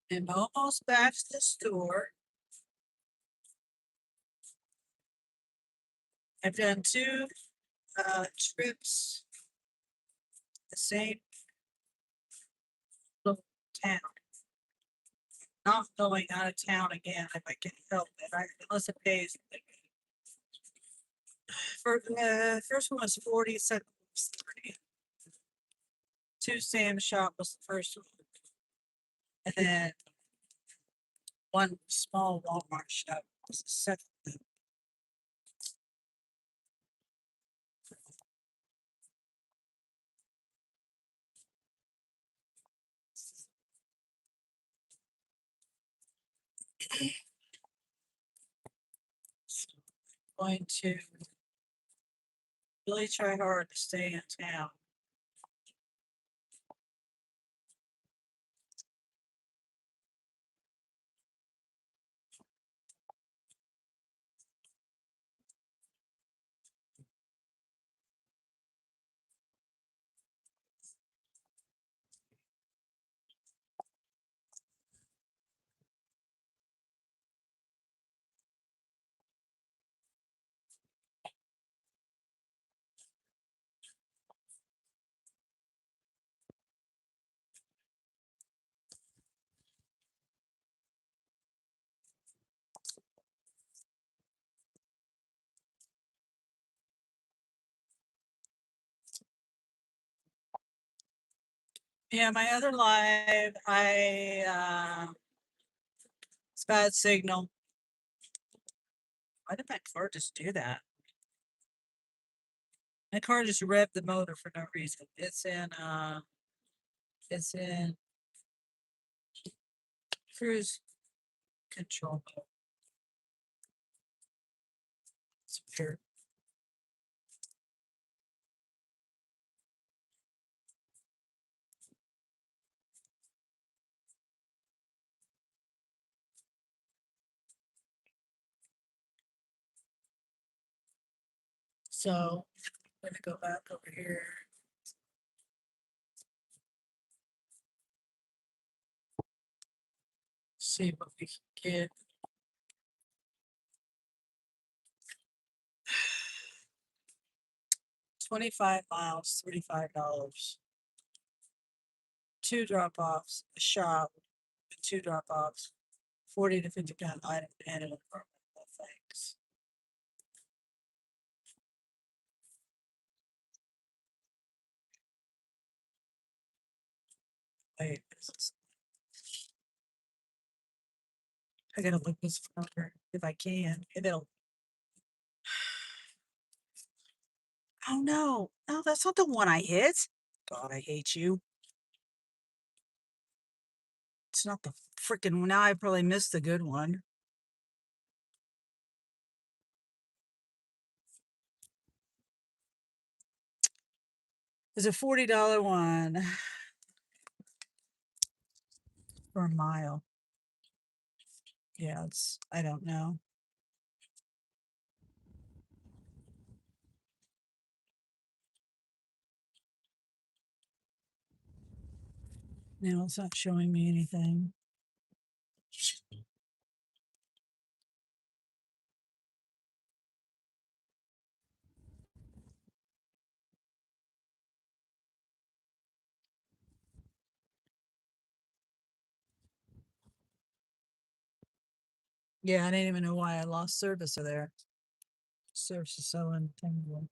I'm almost back to the store. I've done two trips, the same little town. Not going out of town again if I can help it, unless it pays. First one was 40, second one was 30. Two Sam shop was the first one, and then one small Walmart shop was the second one. So I'm going to really try hard to stay in town. Yeah, my other live, it's bad signal. Why did my car just do that? My car just revved the motor for no reason. It's in cruise control mode. It's weird. So I'm gonna go back over here. See what we can get. 25 miles, $35. Two drop-offs, a shop, and two drop-offs, 40 to 50 pound item and an apartment. No thanks. Wait, I gotta look this over if I can. And it'll. Oh no, no, that's not the one I hit. God, I hate you. It's not the freaking one. Now I probably missed the good one. There's a $40 one for a mile. Yeah, I don't know. No, it's not showing me anything. Yeah, I didn't even know why I lost service over there. Service is so untenable.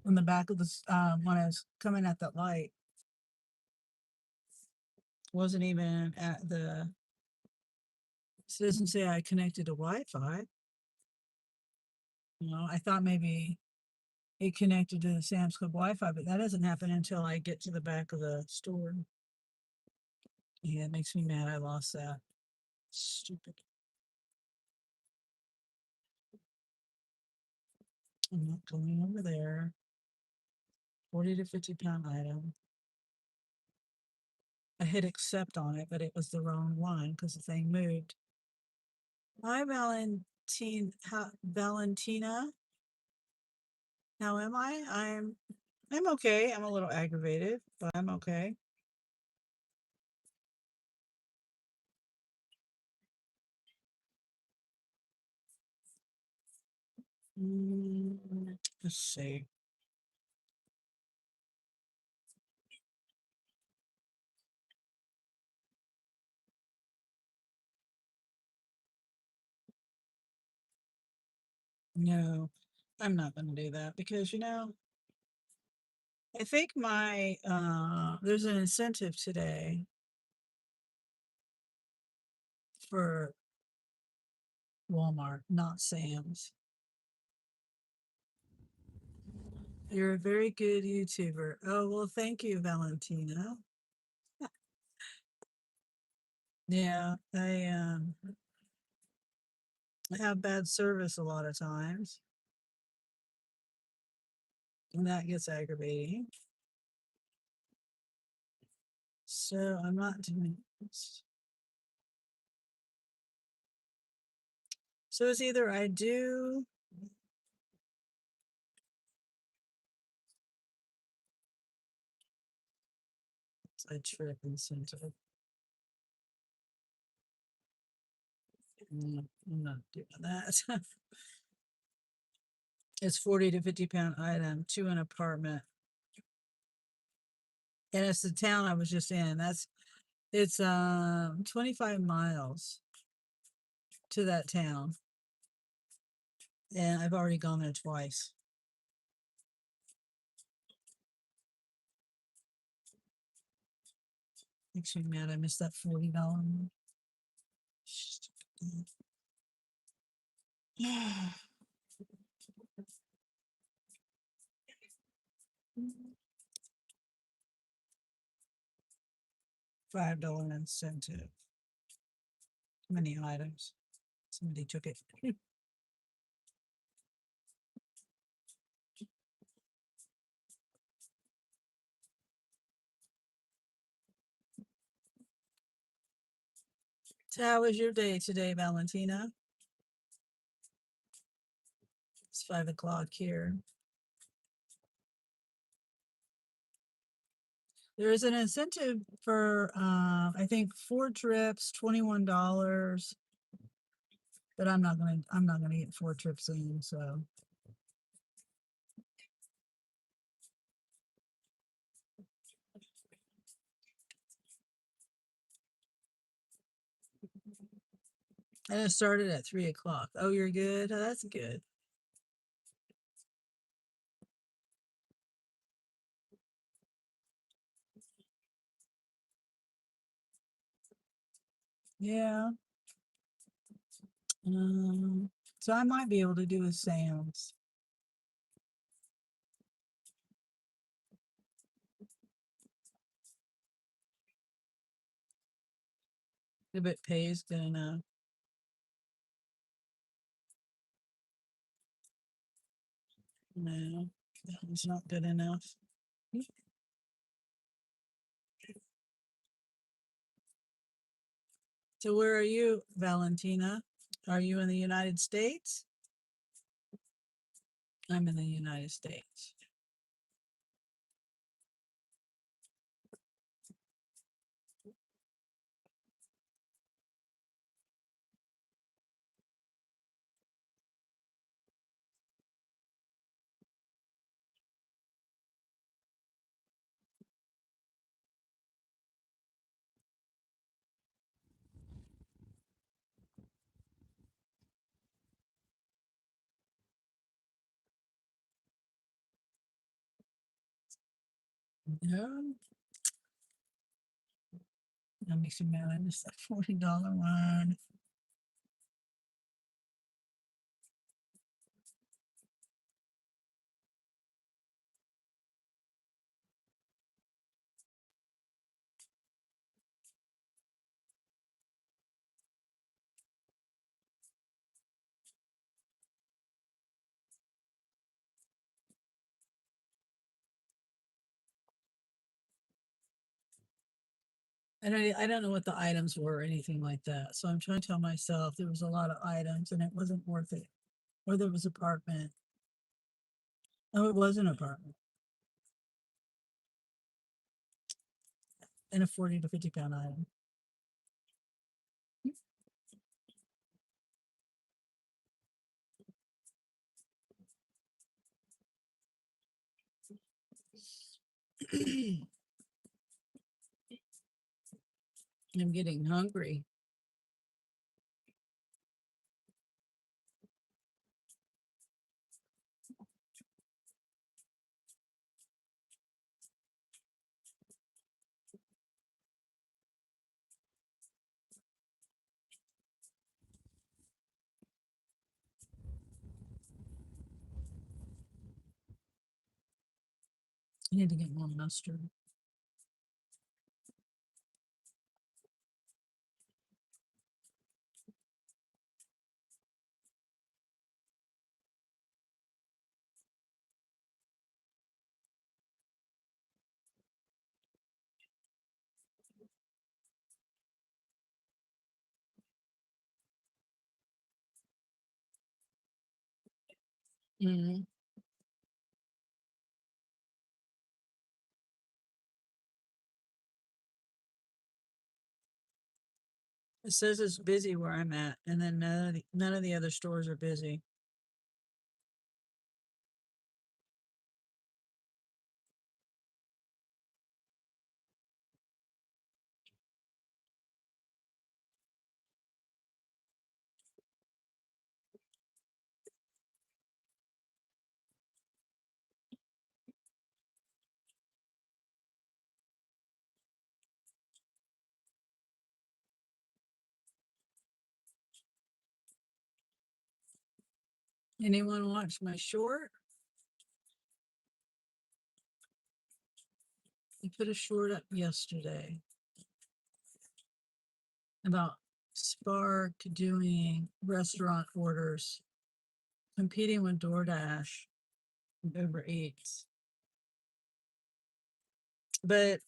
On the back of this, when I was coming at that light, wasn't even at the. It doesn't say I connected to Wi-Fi. I thought maybe it connected to the Sam's Club Wi-Fi, but that doesn't happen until I get to the back of the store. Yeah, it makes me mad. I lost that. Stupid. I'm not going over there. 40 to 50 pound item. I hit accept on it, but it was the wrong one because the thing moved. Hi, Valentina. How am I? I'm okay. I'm a little aggravated, but I'm okay. Let's see. No, I'm not going to do that because, I think there's an incentive today for Walmart, not Sam's. You're a very good YouTuber. Oh, well, thank you, Valentina. Yeah, I have bad service a lot of times, and that gets aggravating. So I'm not doing this. So it's either I do a trip incentive. I'm not doing that. It's 40 to 50 pound item to an apartment. And it's the town I was just in. It's 25 miles to that town. And I've already gone there twice. Makes me mad I missed that $40. $5 incentive. Many items. Somebody took it. So how was your day today, Valentina? It's 5 o'clock here. There is an incentive for I think 4 trips, $21. But I'm not gonna get 4 trips in, so and it started at 3 o'clock. Oh, you're good. Oh, that's good. Yeah. So I might be able to do a Sam's if it pays good enough. No, it's not good enough. So where are you, Valentina? Are you in the United States? I'm in the United States. Yeah. That makes me mad. I missed that $40 one. I don't know what the items were or anything like that. So I'm trying to tell myself there was a lot of items and it wasn't worth it. Or there was apartment. Oh, it was an apartment and a 40 to 50 pound item. I'm getting hungry. I need to get more mustard. Mm. It says it's busy where I'm at, and then none of the other stores are busy. Anyone watch my short? I put a short up yesterday about Spark doing restaurant orders, competing with DoorDash and Uber Eats. But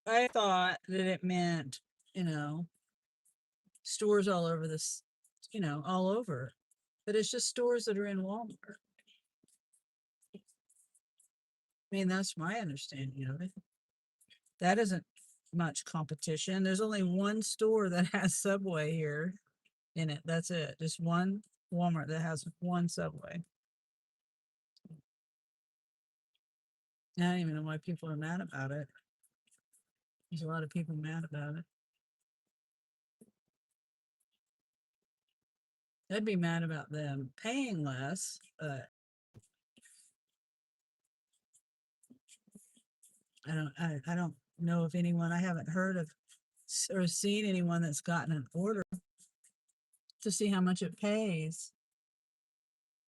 I thought that it meant, you know, stores all over this, all over. But it's just stores that are in Walmart. I mean, that's my understanding of it. That isn't much competition. There's only one store that has Subway here in it. That's it. Just one Walmart that has one Subway. I don't even know why people are mad about it. There's a lot of people mad about it. I'd be mad about them paying less, but I don't know if anyone, I haven't heard of or seen anyone that's gotten an order to see how much it pays.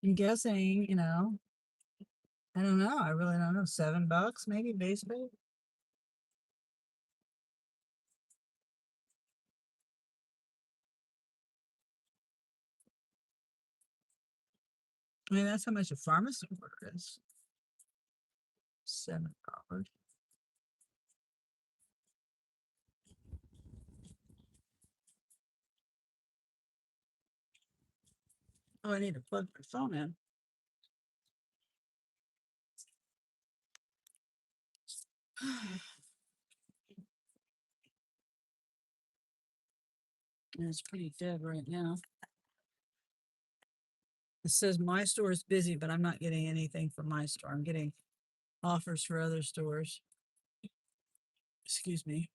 I'm guessing, I don't know. I really don't know. $7 maybe base pay. I mean, that's how much a pharmacy order is. $7. Oh, I need to plug my phone in. And it's pretty dead right now. It says my store is busy, but I'm not getting anything from my store. I'm getting offers for other stores. Excuse me.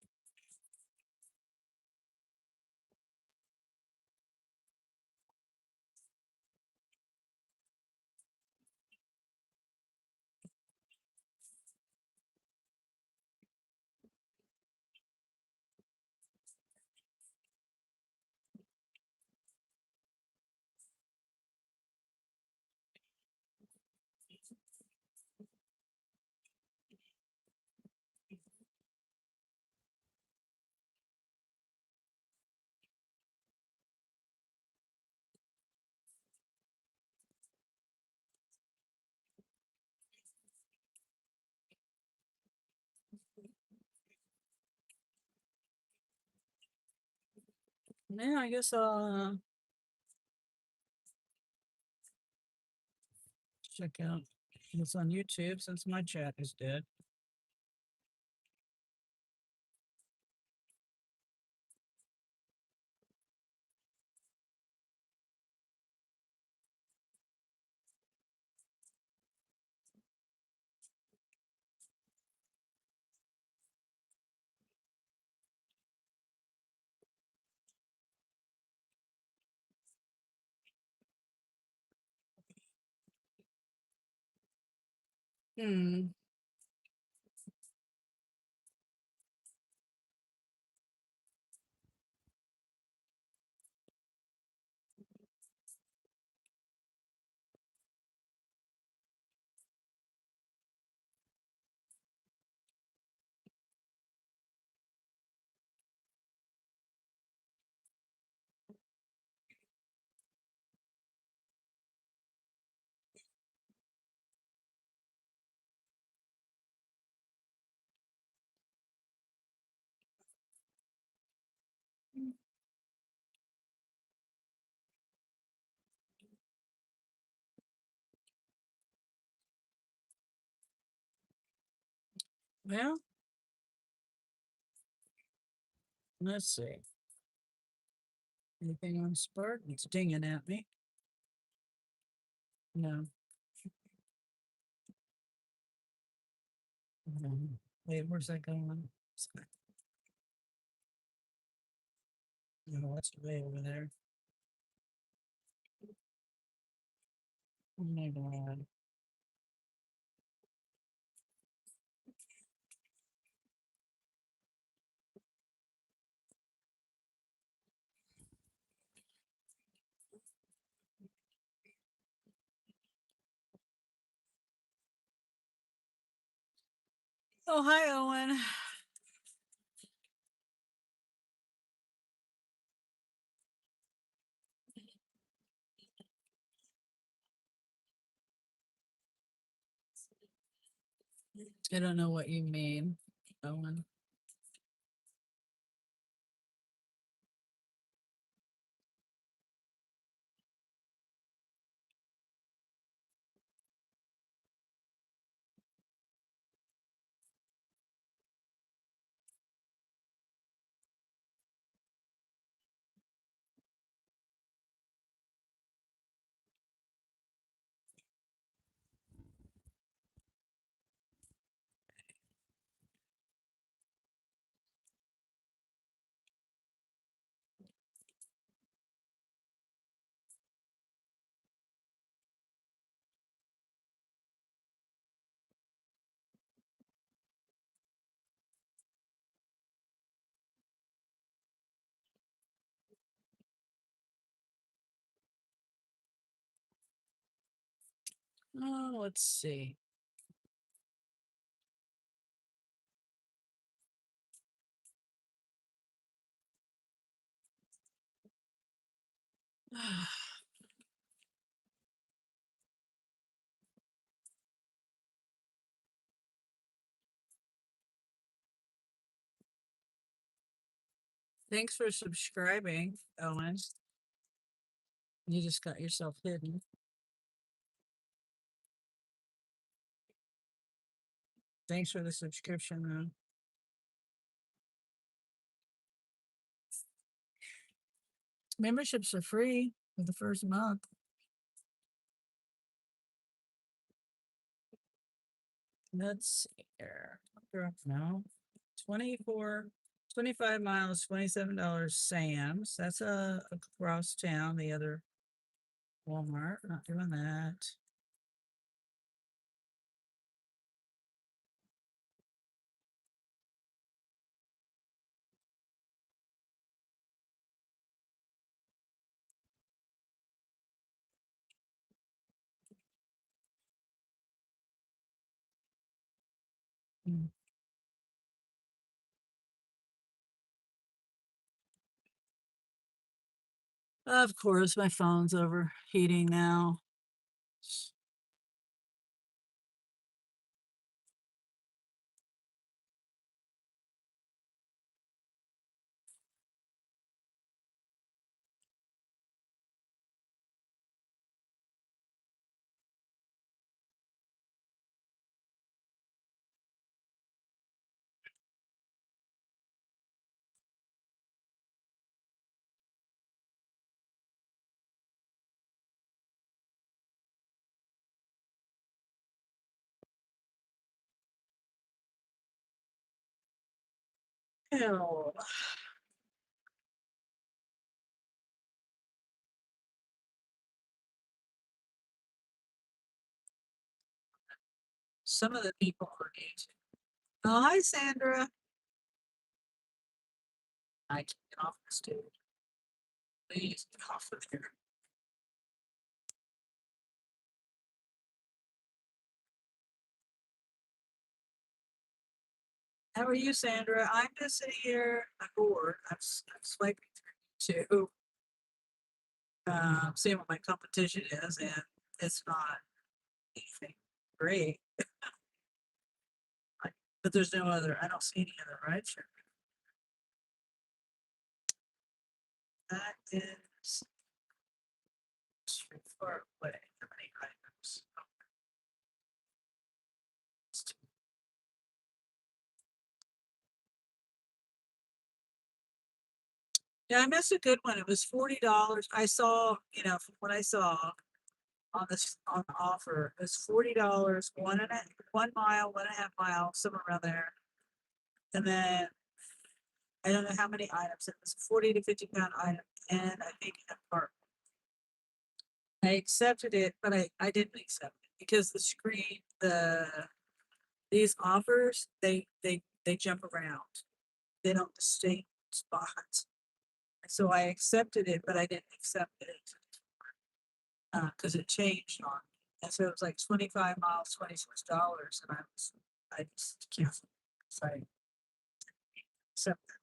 Yeah, I guess I'll check out this on YouTube since my chat is dead. Hmm. Well, let's see. Anything on Spark? It's dinging at me. No. Wait, where's that going? No, that's way over there. Oh my God. Oh, hi, Owen. I don't know what you mean, Owen. Oh, let's see. Thanks for subscribing, Owen. You just got yourself hidden. Thanks for the subscription, though. Memberships are free for the first month. Let's see here. No. 24, 25 miles, $27 Sam's. That's across town. The other Walmart. Not doing that. Mm. Of course, my phone's overheating now. Ew. some of the people are new to. Oh, hi, Sandra. I can get off this dude. Please get off of here. How are you, Sandra? I'm just sitting here. I'm bored. I'm swiping through YouTube, seeing what my competition is, and it's not anything great. But there's no other. I don't see any other ride share. That is too far away. How many items? Yeah, I missed a good one. It was $40. I saw, from what I saw on this on the offer, it was $40, 1 mile, 1.5 mile, somewhere around there. And then I don't know how many items. It was a 40 to 50 pound item, and I think a part. I accepted it, but I didn't accept it because the screen, these offers, they jump around. They don't stay spots. So I accepted it, but I didn't accept it because it changed on me. And so it was like 25 miles, $26, and I just canceled. So I accepted it.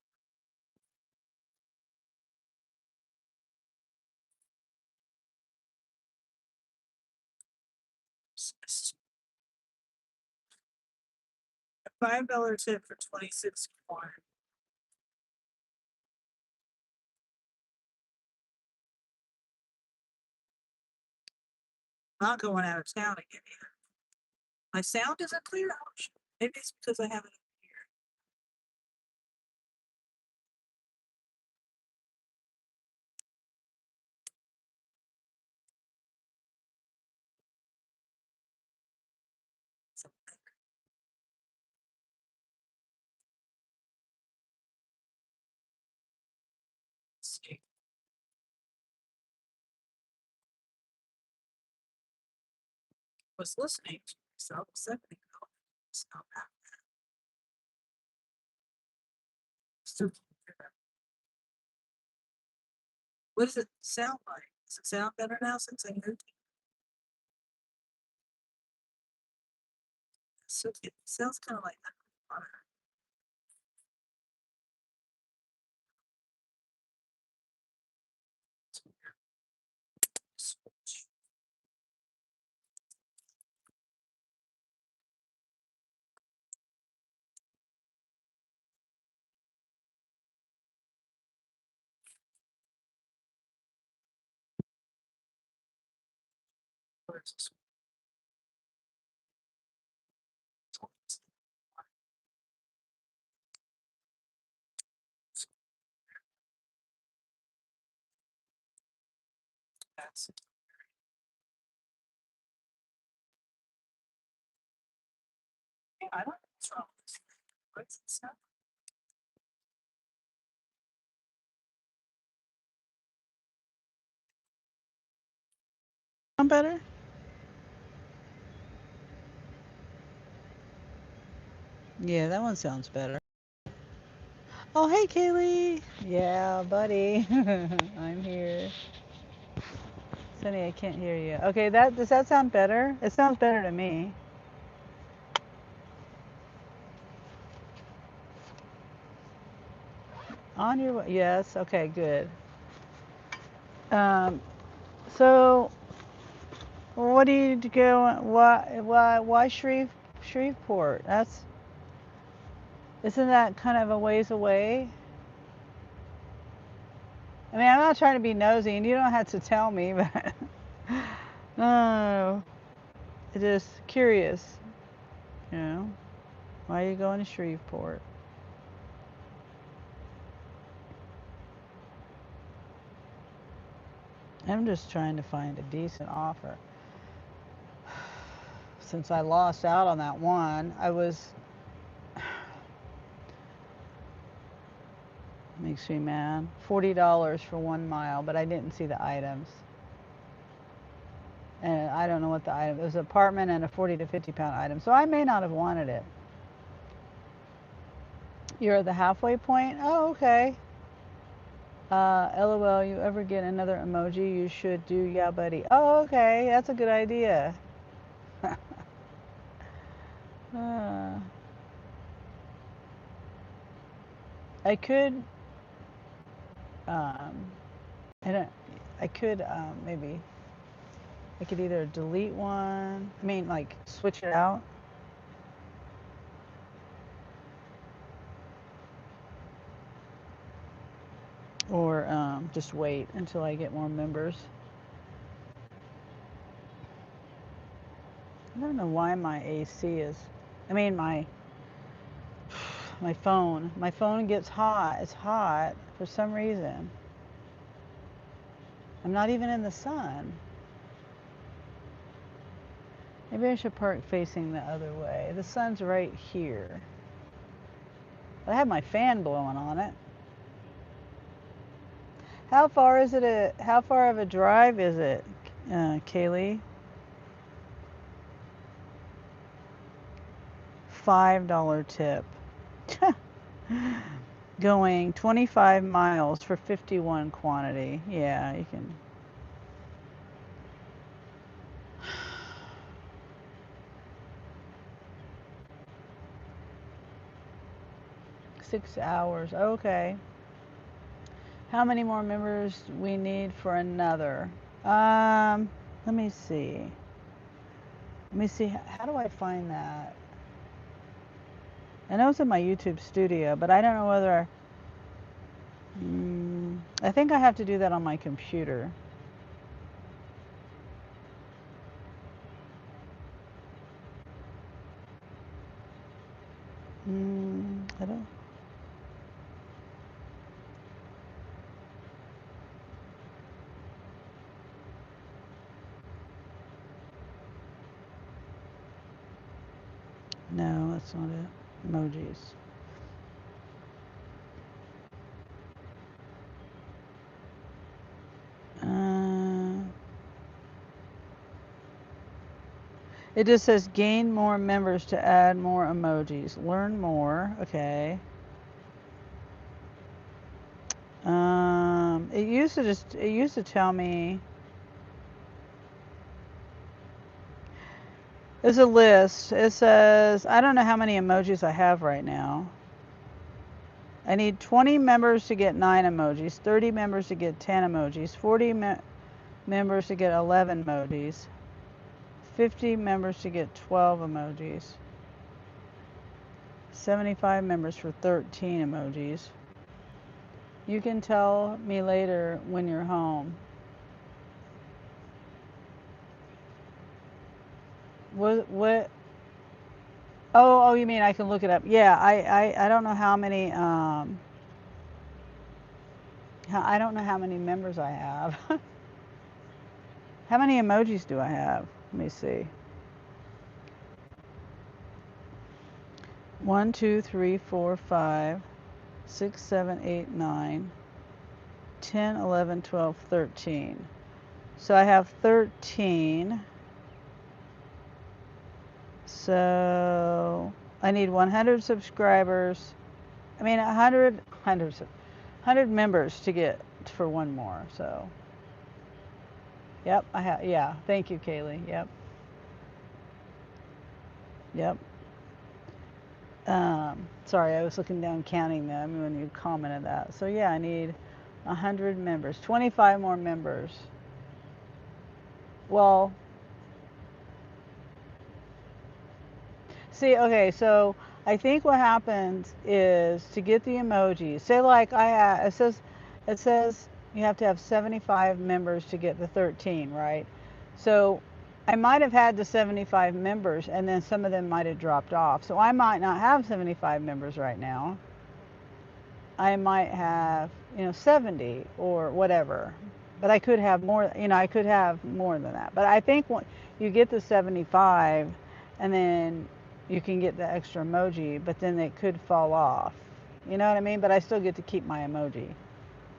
A $5 tip for 26 corn. I'm not going out of town again either. My sound isn't clear. Maybe it's because I haven't. Was listening to myself a second ago. It's not that. Still what does it sound like? Does it sound better now since I moved? So it sounds kind of like that. Where's this? That's it. I don't know what's wrong with this. What's it sound? Sound better? Yeah, that one sounds better. Oh, hey, Kaylee. Yeah, buddy. I'm here. Sunny, I can't hear you. Okay, does that sound better? It sounds better to me. On your yes. Okay, good. Um, so what do you go? Why Shreveport? Isn't that kind of a ways away? I mean, I'm not trying to be nosy, and you don't have to tell me, but no, just curious. You know, why are you going to Shreveport? I'm just trying to find a decent offer. Since I lost out on that one, makes me mad. $40 for 1 mile, but I didn't see the items. And I don't know what the item. It was an apartment and a 40 to 50 pound item. So I may not have wanted it. You're at the halfway point? Oh, okay. LOL, you ever get another emoji? You should do, yeah, buddy. Oh, okay. That's a good idea. uh, I could, um, I don't, I could, maybe, I could either delete one, I mean, like, switch it out. Or just wait until I get more members. I don't know why my AC is, I mean, my phone gets hot. It's hot for some reason. I'm not even in the sun. Maybe I should park facing the other way. The sun's right here. I have my fan blowing on it. How far of a drive is it, Kaylee? $5 tip. Going 25 miles for 51 quantity. Yeah, you can. 6 hours. Okay. How many more members we need for another? Let me see. Let me see. How do I find that? I know it's in my YouTube studio, but I don't know whether. I think I have to do that on my computer. I don't. No, that's not it. Emojis. It just says gain more members to add more emojis. Learn more. Okay. It used to tell me. There's a list. It says, I don't know how many emojis I have right now. I need 20 members to get 9 emojis, 30 members to get 10 emojis, 40 members to get 11 emojis, 50 members to get 12 emojis, 75 members for 13 emojis. You can tell me later when you're home. What? Oh, you mean I can look it up? Yeah, I don't know how many. I don't know how many members I have. How many emojis do I have? Let me see. 1, 2, 3, 4, 5, 6, 7, 8, 9, 10, 11, 12, 13. So I have 13. So I need 100 subscribers. I mean 100 members to get for one more. So yep, I have. Yeah, thank you, Kaylee. Yep. Yep. Sorry, I was looking down counting them when you commented that. So yeah, I need 100 members, 25 more members. Well, see, okay, so I think what happens is to get the emojis. Say like it says you have to have 75 members to get the 13, right? So I might have had the 75 members and then some of them might have dropped off. So I might not have 75 members right now. I might have, 70 or whatever. But I could have more, I could have more than that. But I think when you get the 75 and then you can get the extra emoji, but then it could fall off. You know what I mean? But I still get to keep my emoji.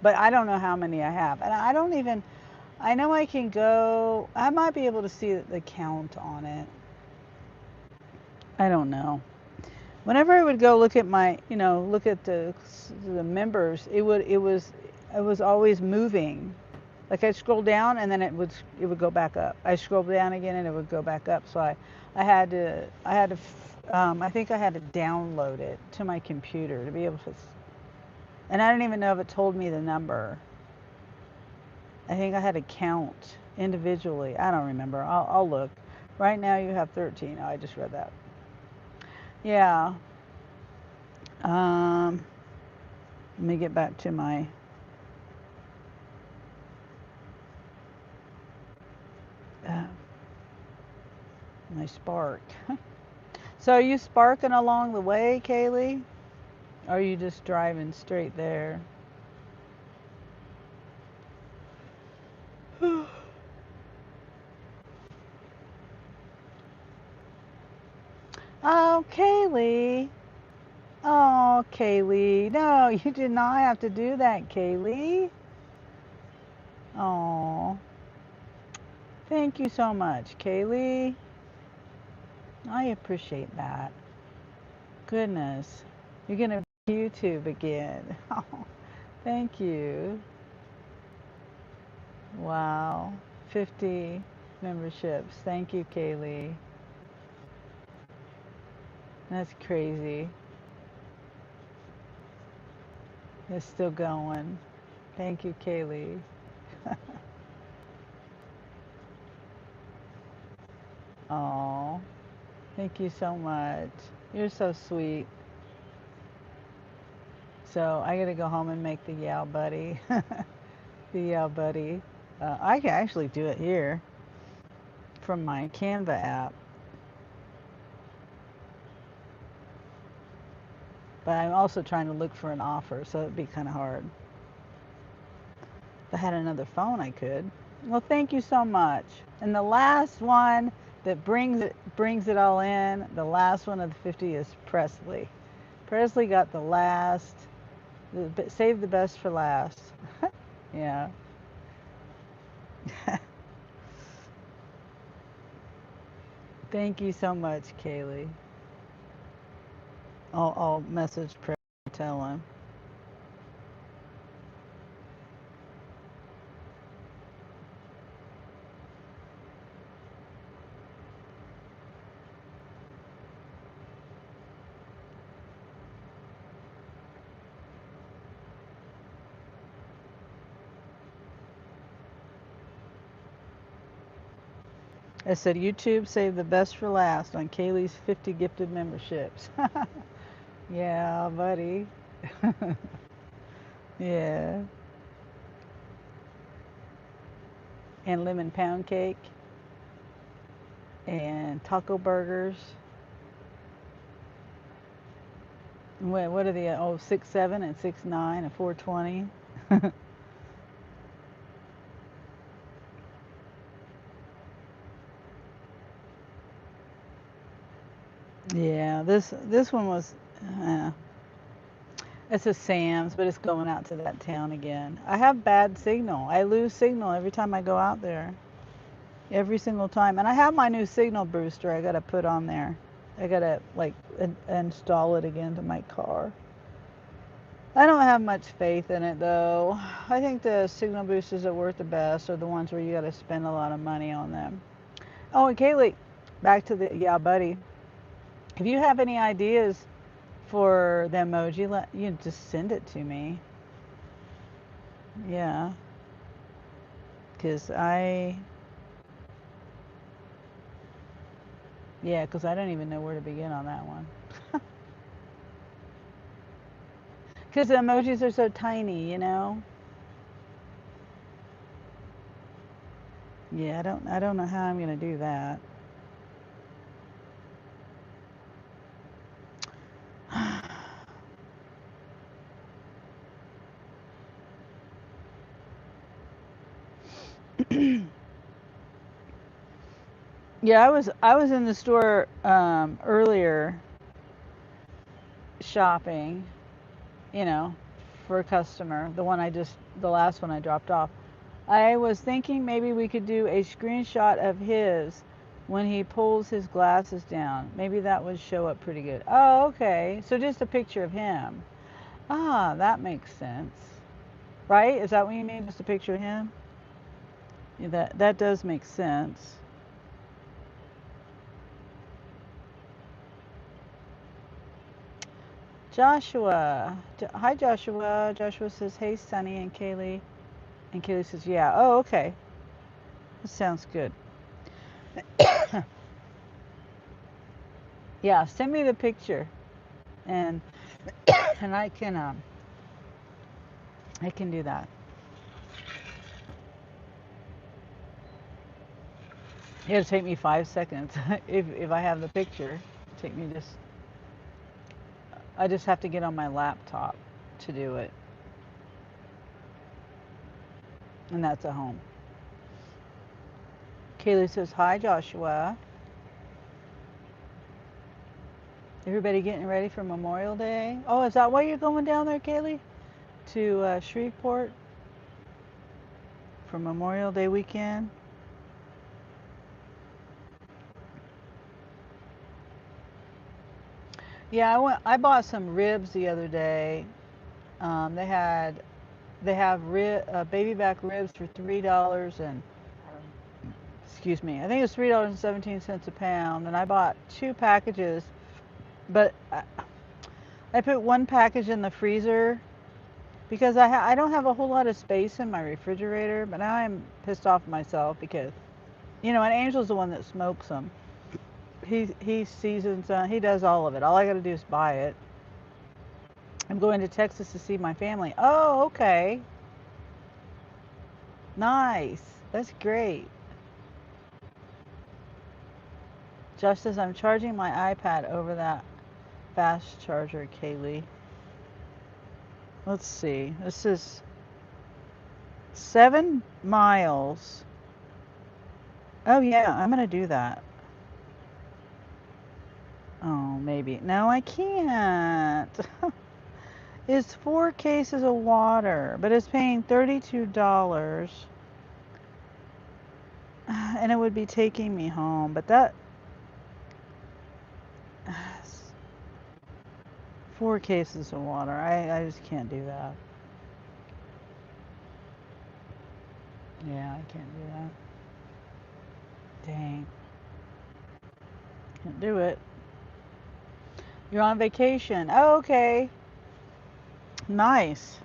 But I don't know how many I have. And I know I can go. I might be able to see the count on it. I don't know. Whenever I would go look at my, look at the members, it was always moving. Like I'd scroll down and then it would go back up. I scroll down again and it would go back up. So I think I had to download it to my computer to be able to, and I don't even know if it told me the number. I think I had to count individually. I don't remember. I'll look. Right now you have 13. Oh, I just read that. Yeah. Let me get back to my my spark. So are you sparking along the way, Kaylee? Or are you just driving straight there? Oh, Kaylee. Oh, Kaylee. No, you did not have to do that, Kaylee. Oh, thank you so much, Kaylee. I appreciate that. Goodness. You're going to be YouTube again. Oh, thank you. Wow. 50 memberships. Thank you, Kaylee. That's crazy. It's still going. Thank you, Kaylee. Oh, thank you so much. You're so sweet. So I gotta go home and make the Yow Buddy. The Yow Buddy. I can actually do it here from my Canva app. But I'm also trying to look for an offer, so it'd be kind of hard. If I had another phone, I could. Well, thank you so much. And the last one that brings it all in, the last one of the 50 is Presley. Presley got the last. Save the best for last. Yeah. Thank you so much, Kaylee. I'll message Presley and tell him. I said, YouTube, save the best for last on Kaylee's 50 gifted memberships. Yeah, buddy. Yeah. And lemon pound cake and taco burgers. What are the, 6'7" and 6'9" and 420? Yeah, this one was, it's a Sam's, but it's going out to that town again. I have bad signal. I lose signal every time I go out there. Every single time. And I have my new signal booster I gotta put on there. I gotta install it again to my car. I don't have much faith in it though. I think the signal boosters that work the best are the ones where you gotta spend a lot of money on them. Oh, and Kaylee, back to the Yeah Buddy. If you have any ideas for the emoji, you just send it to me. Yeah, because because I don't even know where to begin on that one. Because the emojis are so tiny, Yeah, I don't know how I'm gonna do that. Yeah, I was in the store earlier shopping, you know, for a customer. The last one I dropped off. I was thinking maybe we could do a screenshot of his when he pulls his glasses down. Maybe that would show up pretty good. Oh, okay. So just a picture of him. Ah, that makes sense. Right? Is that what you mean? Just a picture of him? Yeah, that does make sense. Joshua. Hi, Joshua. Joshua says, hey, Sunny and Kaylee. And Kaylee says, yeah. Oh, okay. That sounds good. Yeah, send me the picture, and and I can do that. It'll take me 5 seconds if I have the picture. Take me just I just have to get on my laptop to do it, and that's at home. Kaylee says, hi, Joshua. Everybody getting ready for Memorial Day? Oh, is that why you're going down there, Kaylee? To Shreveport for Memorial Day weekend? Yeah, I bought some ribs the other day. They have baby back ribs for $3 and excuse me, I think it's $3.17 a pound, and I bought 2 packages, but I put one package in the freezer because I don't have a whole lot of space in my refrigerator. But now I'm pissed off at myself because and Angel's the one that smokes them. He seasons he does all of it. All I got to do is buy it. I'm going to Texas to see my family. Oh, okay. Nice. That's great. Just as I'm charging my iPad over that fast charger, Kaylee. Let's see. This is 7 miles. Oh, yeah, I'm going to do that. Oh, maybe. No, I can't. It's 4 cases of water, but it's paying $32. And it would be taking me home, but that 4 cases of water. I just can't do that. Yeah, I can't do that. Dang. Can't do it. You're on vacation. Oh, okay. Nice.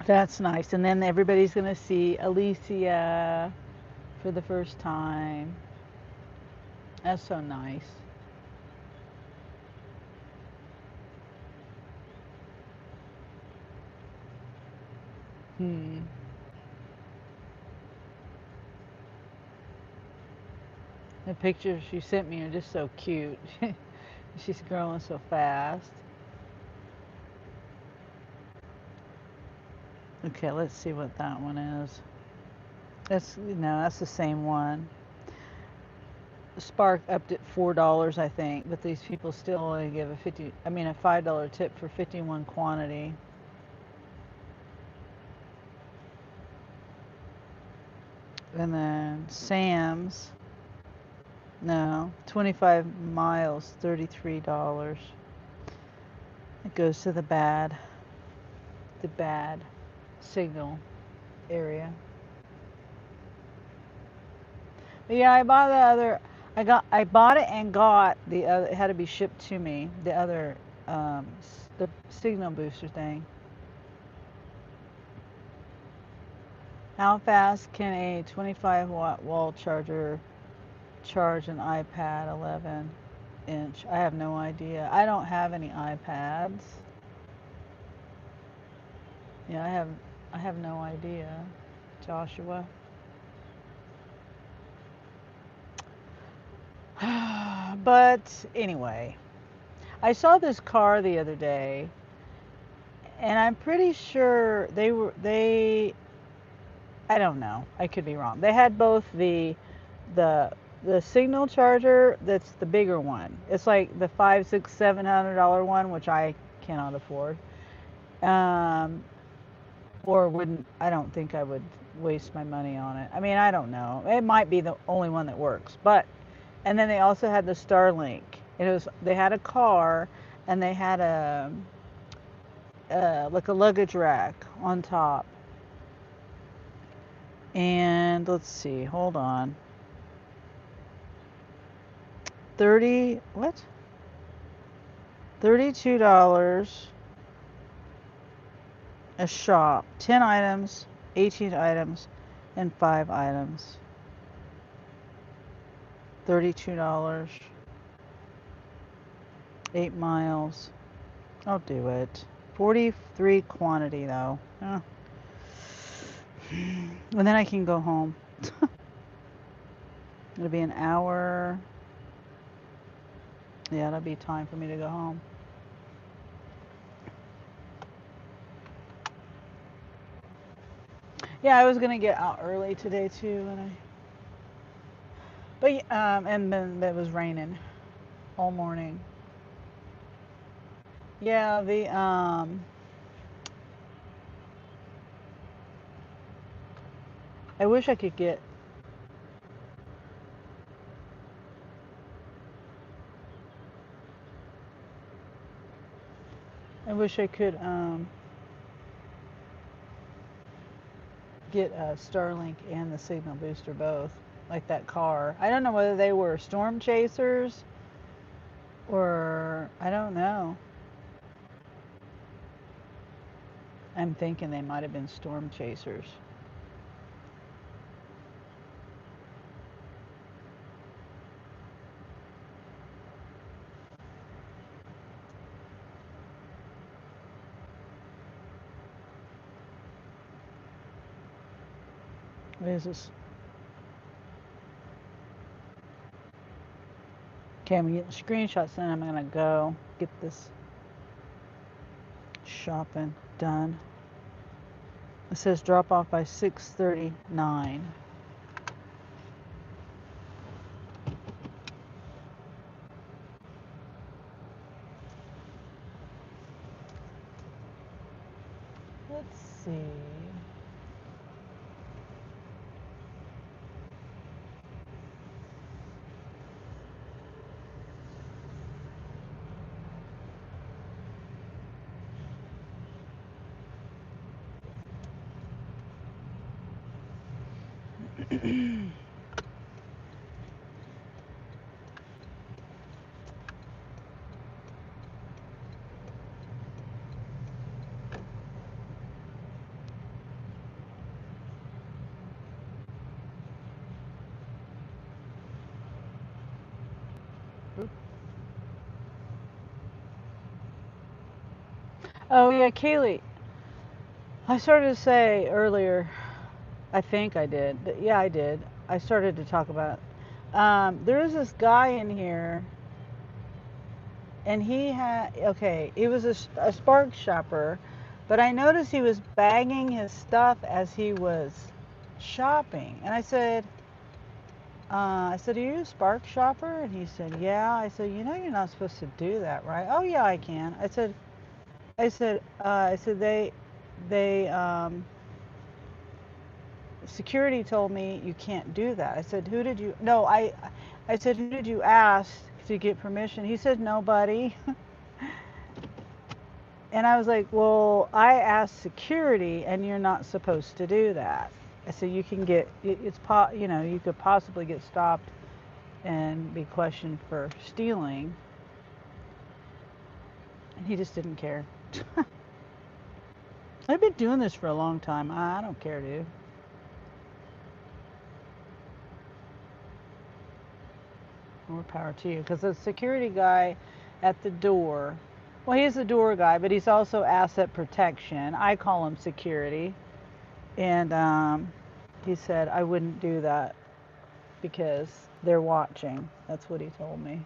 That's nice. And then everybody's going to see Alicia for the first time. That's so nice. Hmm. The pictures she sent me are just so cute. She's growing so fast. Okay, let's see what that one is. That's the same one. Spark upped at $4, I think, but these people still only give a $5 tip for 51 quantity. And then Sam's, no, 25 miles, $33. It goes to the bad signal area. But yeah, I bought the other. I bought it and got the other. It had to be shipped to me. The other, the signal booster thing. How fast can a 25-watt wall charger charge an iPad 11-inch? I have no idea. I don't have any iPads. Yeah, I have no idea, Joshua. But anyway, I saw this car the other day, and I'm pretty sure they I don't know. I could be wrong. They had both the the signal charger that's the bigger one. It's like the $500, $600, $700 one, which I cannot afford. Um, or wouldn't, I don't think I would waste my money on it. I mean, I don't know. It might be the only one that works. But, and then they also had the Starlink. They had a car and they had like a luggage rack on top. And let's see, hold on. what? $32 a shop. 10 items, 18 items, and 5 items. $32. 8 miles. I'll do it. 43 quantity though. And then I can go home. It'll be an hour. Yeah, it'll be time for me to go home. Yeah, I was gonna get out early today too, and then it was raining all morning. Yeah, I wish I could get. I wish I could get a Starlink and the signal booster both, like that car. I don't know whether they were storm chasers or I don't know. I'm thinking they might have been storm chasers. What is this? Okay, I'm getting screenshots and I'm gonna go get this shopping done. It says drop off by 6:39. Let's see. Oh yeah, Kaylee. I started to say earlier, I think I did. Yeah, I did. I started to talk about it. There is this guy in here, and he was a Spark shopper, but I noticed he was bagging his stuff as he was shopping. And I said, are you a Spark shopper? And he said, yeah. I said, you know, you're not supposed to do that, right? Oh yeah, I can. I said security told me you can't do that. I said, who did you? No, I said, who did you ask to get permission? He said, nobody. And I was like, well, I asked security, and you're not supposed to do that. I said, you can get, you could possibly get stopped and be questioned for stealing. And he just didn't care. I've been doing this for a long time. I don't care, dude. More power to you. Because the security guy at the door, well, he's the door guy, but he's also asset protection. I call him security. And he said, I wouldn't do that because they're watching. That's what he told me.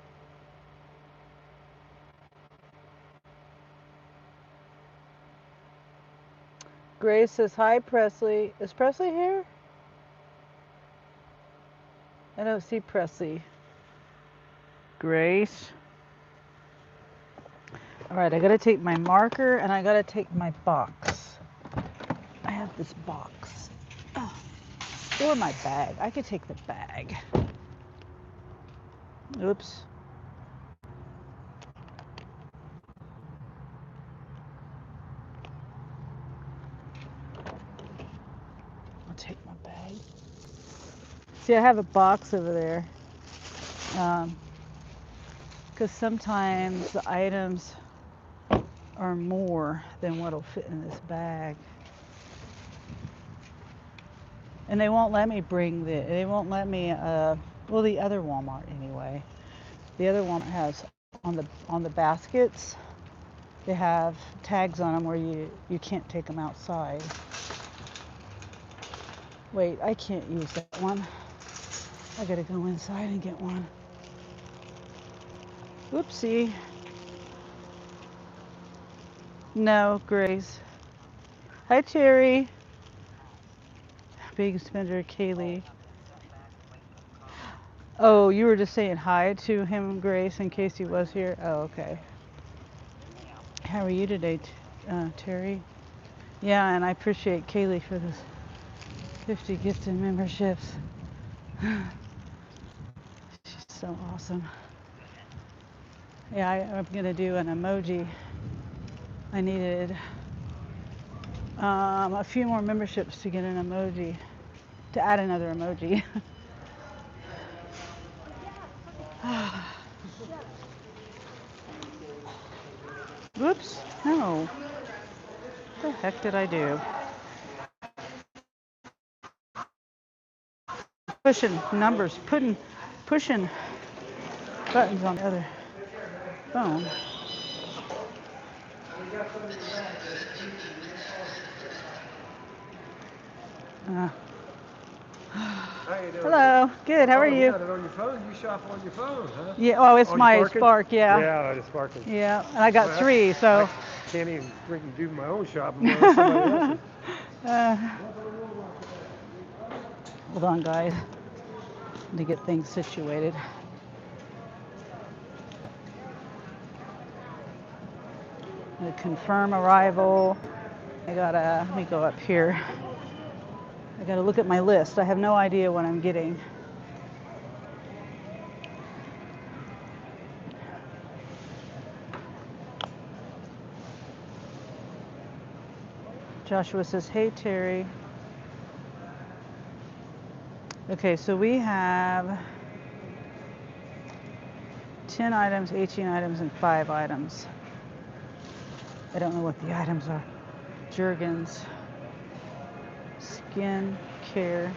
Grace says, hi, Presley. Is Presley here? I don't see Presley. Grace. All right, I gotta take my marker and I gotta take my box. I have this box. Oh, or my bag. I could take the bag. Oops. I'll take my bag. See, I have a box over there. Because sometimes the items are more than what'll fit in this bag. And they won't let me they won't let me, well, the other Walmart anyway. The other Walmart has on the baskets, they have tags on them where you can't take them outside. Wait, I can't use that one. I gotta go inside and get one. Whoopsie. No, Grace. Hi, Terry. Big spender, Kaylee. Oh, you were just saying hi to him, Grace, in case he was here? Oh, okay. How are you today, Terry? Yeah, and I appreciate Kaylee for this 50 gifted memberships. She's so awesome. Yeah, I'm gonna do an emoji. I needed a few more memberships to get an emoji, to add another emoji. Whoops, no. What the heck did I do? Pushing numbers, pushing buttons on the other phone. How you doing? Hello, good, how are You you? got it on your phone? You shop on your phone, huh? Yeah, oh, it's Oh, you my sparking? Spark, yeah. Yeah, it's sparking. Yeah, and I got Well, 3, so. I can't even freaking do my own shopping without somebody else's. Hold on, guys, to get things situated. I'm gonna confirm arrival. Let me go up here. I gotta look at my list. I have no idea what I'm getting. Joshua says, hey, Terry. Okay, so we have 10 items, 18 items, and 5 items. I don't know what the items are. Jergens, skin care.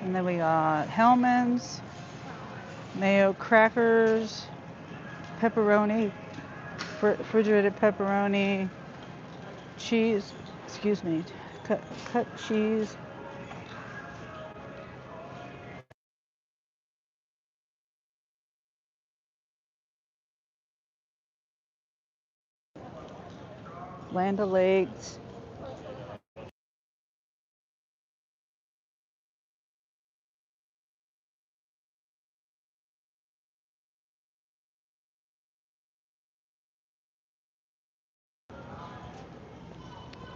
And then we got Hellman's, mayo crackers, pepperoni, refrigerated pepperoni, cheese, cut cheese, Land O'Lakes,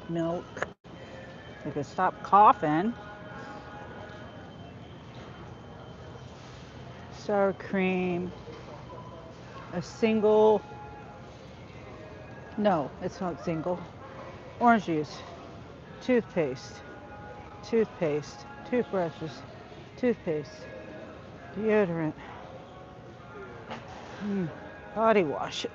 milk. I could stop coughing. Sour cream, a single, no, it's not single. Orange juice, toothpaste, toothbrushes, toothpaste, deodorant, body wash.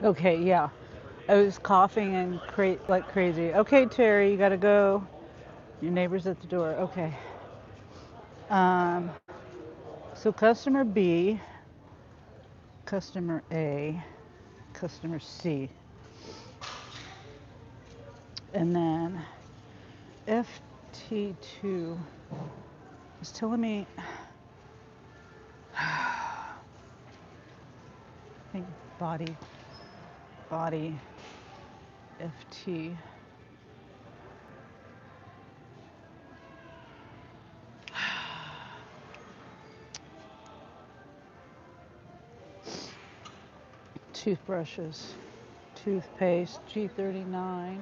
Okay, yeah. I was coughing and like crazy. Okay, Terry, you gotta go. Your neighbor's at the door. Okay. Um, so customer B, customer A, customer C, and then FT2 is telling me, I think body, FT. Toothbrushes, toothpaste, G39,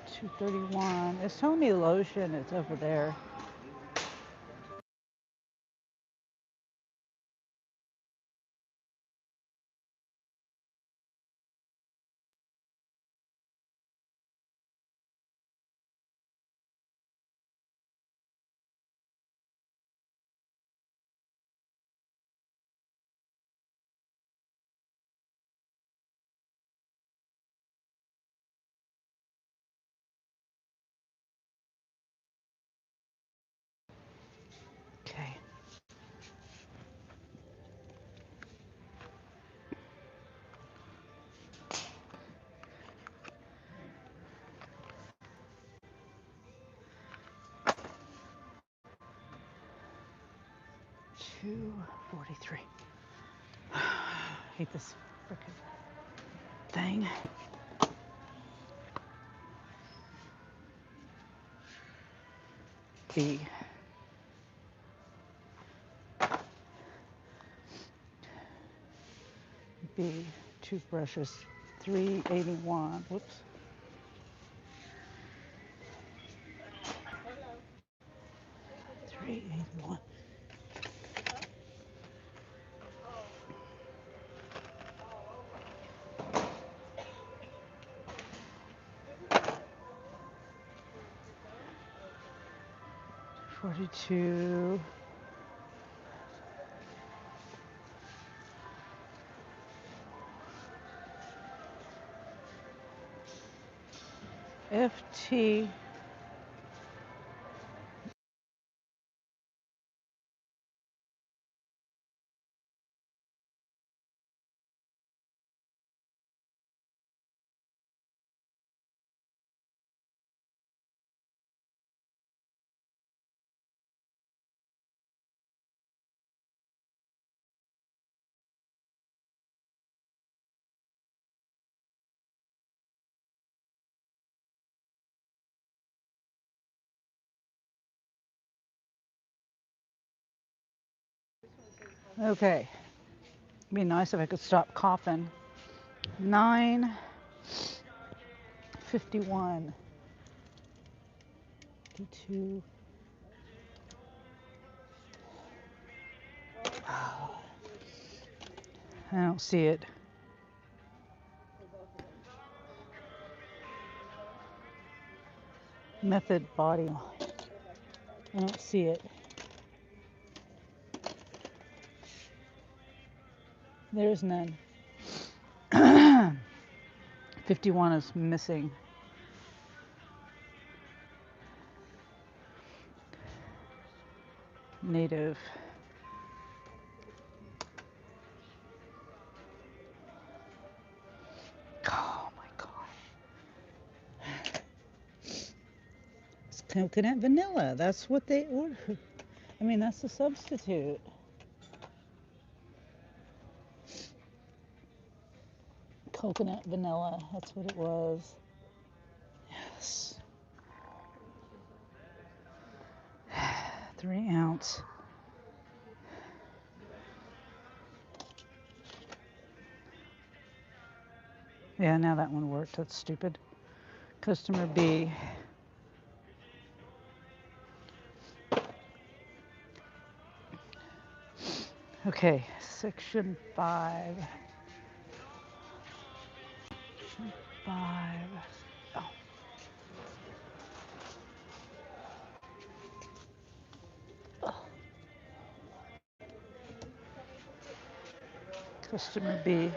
231. It's telling me lotion, it's over there. Okay. $2.43. Hate this frickin' thing. B. B. Toothbrushes, 381. Whoops. 381. $42. FT. Okay. It'd be nice if I could stop coughing. 9:51. 52. I don't see it. Method body. I don't see it. There's none. 51 is missing. Native. Oh my god. It's coconut vanilla. That's what they ordered. I mean, that's the substitute. Coconut vanilla. That's what it was. Yes. 3 ounce. Yeah, now that one worked. That's stupid. Customer B. Okay, section 5. Section 5. Oh. Customer B.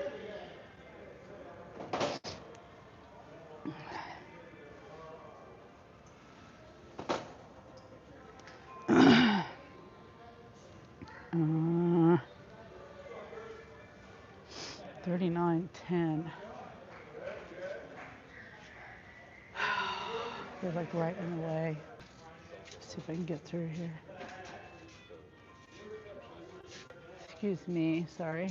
uh, 3910. They're like right in the way. See if I can get through here. Excuse me, sorry.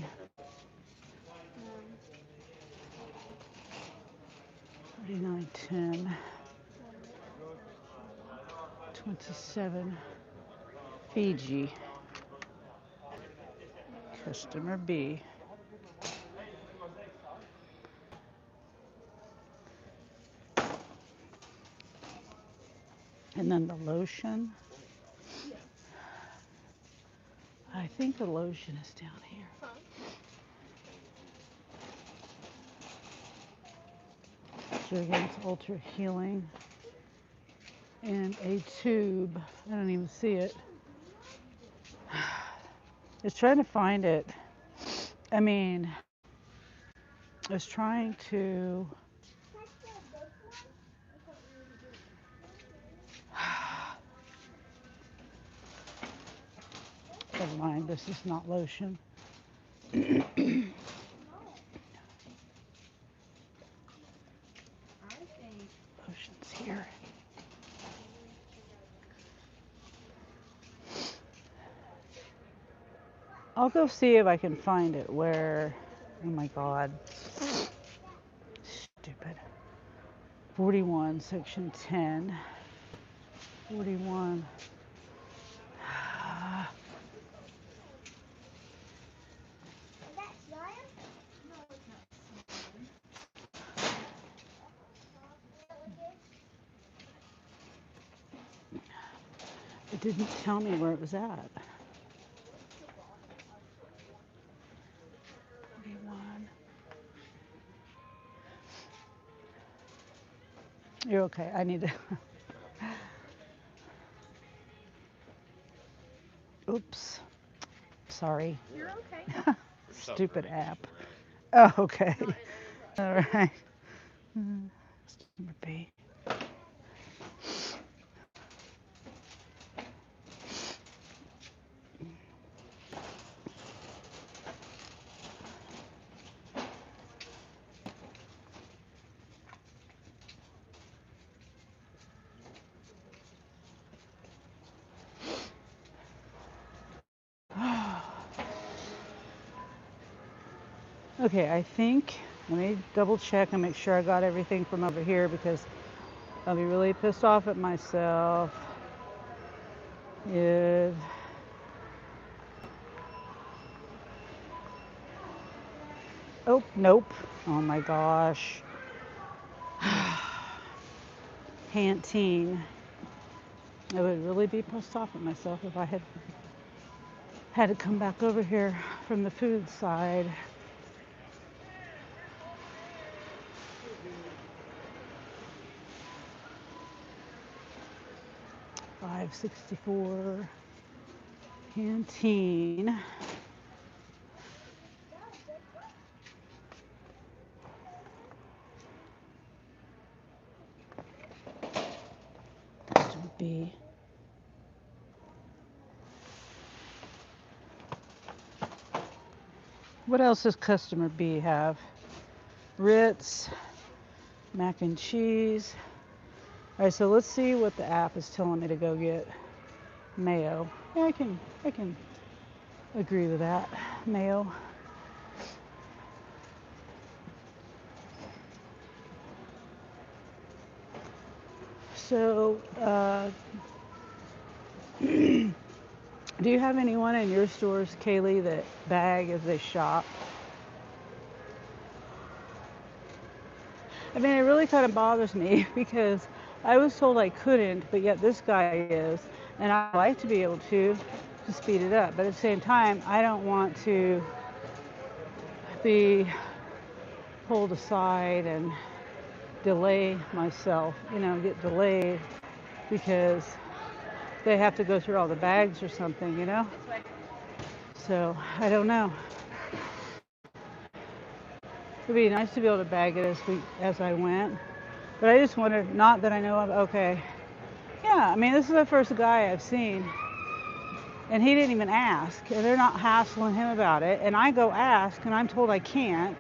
3910. 27. Fiji. Customer B. And then the lotion. I think the lotion is down here. Jergens Ultra Healing. And a tube. I don't even see it. I was trying to find it. I mean, I was trying to. Never mind, this is not lotion. Lotion's here. I'll go see if I can find it where. Oh my God. Stupid. 41, section 10. 41. It didn't tell me where it was at. 41. You're okay. I need to. Oops. Sorry. You're okay. Stupid app. Oh, okay. All right. Customer B. Okay, I think, let me double check and make sure I got everything from over here because I'll be really pissed off at myself if oh, nope. Oh my gosh. Pantene. I would really be pissed off at myself if I had to come back over here from the food side. $5.64. Pantene. Would be what else does customer B have? Ritz, mac and cheese. All right, so let's see what the app is telling me to go get. Mayo. Yeah, I can agree with that. Mayo. So, do you have anyone in your stores, Kaylee, that bag as they shop? I mean, it really kind of bothers me because I was told I couldn't, but yet this guy is, and I like to be able to speed it up. But at the same time, I don't want to be pulled aside and delay myself, get delayed because they have to go through all the bags or something, So I don't know. It'd be nice to be able to bag it as I went. But I just wondered, not that I know of, okay. Yeah, I mean, this is the first guy I've seen, and he didn't even ask, and they're not hassling him about it. And I go ask, and I'm told I can't,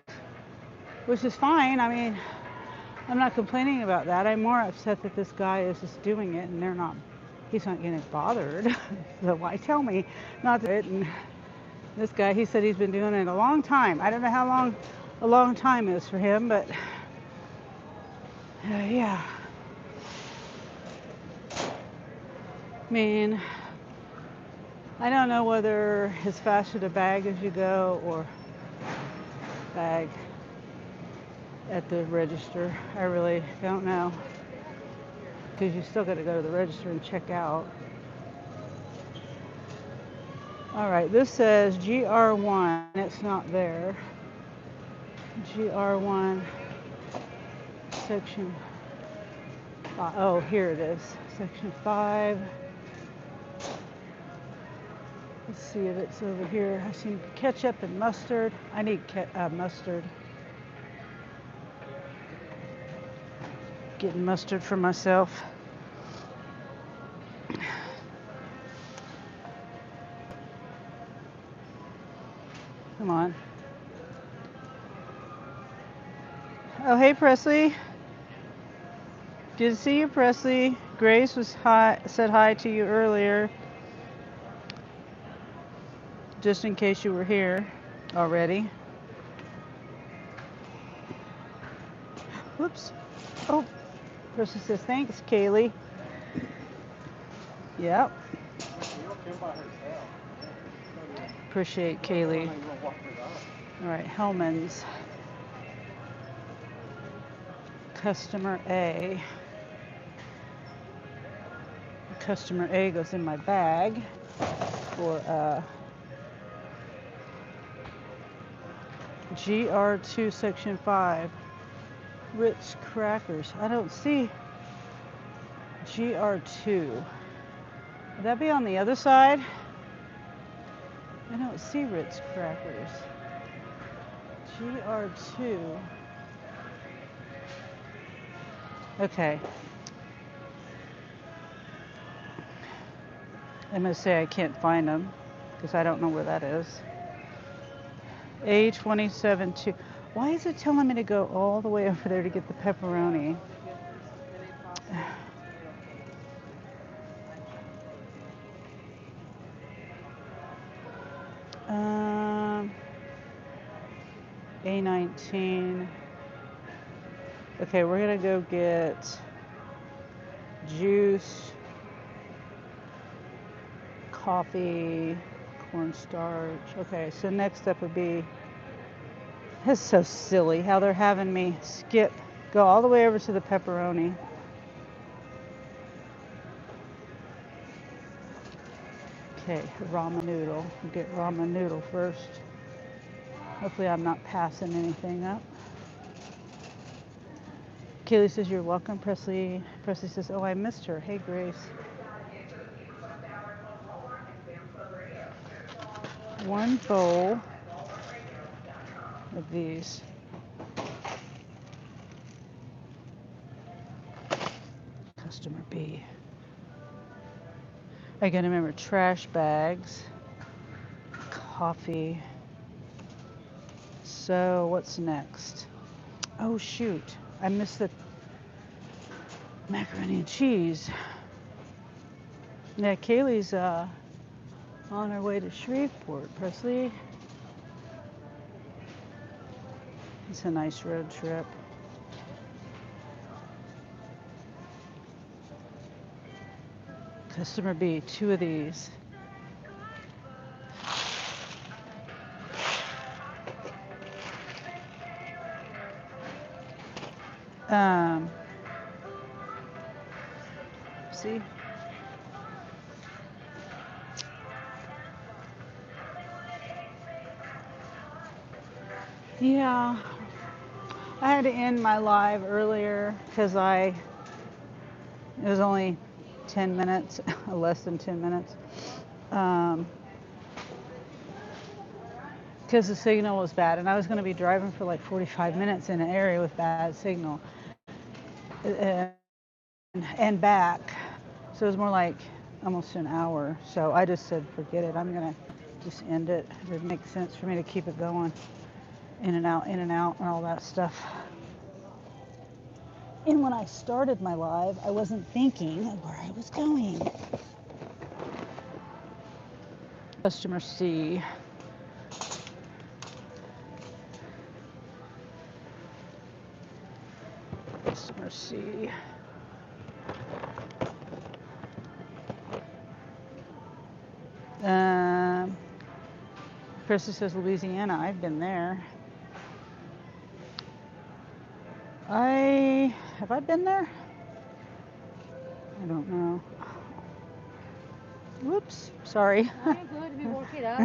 which is fine. I mean, I'm not complaining about that. I'm more upset that this guy is just doing it, and he's not getting bothered. So why tell me not to do it? And this guy, he said he's been doing it a long time. I don't know how long a long time is for him, but yeah. I mean, I don't know whether it's faster to bag as you go or bag at the register. I really don't know, because you still got to go to the register and check out. All right, this says GR1. It's not there. GR1 section. Oh, here it is. Section 5. Let's see if it's over here. I see ketchup and mustard. I need mustard. Getting mustard for myself. Come on. Oh, hey, Presley. Good to see you, Presley. Grace said hi to you earlier, just in case you were here already. Whoops. Oh, Presley says thanks, Kaylee. Yep. Appreciate Kaylee. All right, Hellman's. Customer A. Customer A goes in my bag for GR2 Section 5. Ritz crackers. I don't see GR2. Would that be on the other side? I don't see Ritz crackers. GR2. Okay. I'm going to say I can't find them because I don't know where that is. A27-2. Why is it telling me to go all the way over there to get the pepperoni? A19. Okay, we're gonna go get juice, coffee, cornstarch. Okay, so next up would be, this is so silly how they're having me go all the way over to the pepperoni. Okay, ramen noodle. We'll get ramen noodle first. Hopefully I'm not passing anything up. Kaylee says you're welcome. Presley says, oh, I missed her. Hey, Grace. One bowl of these. Customer B. I gotta remember trash bags, coffee. So what's next? Oh shoot, I missed the macaroni and cheese. Yeah, Kaylee's on her way to Shreveport, Presley. It's a nice road trip. Customer B, 2 of these. See? Yeah, I had to end my live earlier because it was only 10 minutes, less than 10 minutes. because the signal was bad, and I was going to be driving for like 45 minutes in an area with bad signal, and, and back. So it was more like almost an hour. So I just said, forget it. I'm going to just end it. It would make sense for me to keep it going in and out, and all that stuff. And when I started my live, I wasn't thinking of where I was going. Customer C. Customer C. Krista says Louisiana. I've been there. Have I been there? I don't know. Whoops, sorry. No, you're good. We work it out.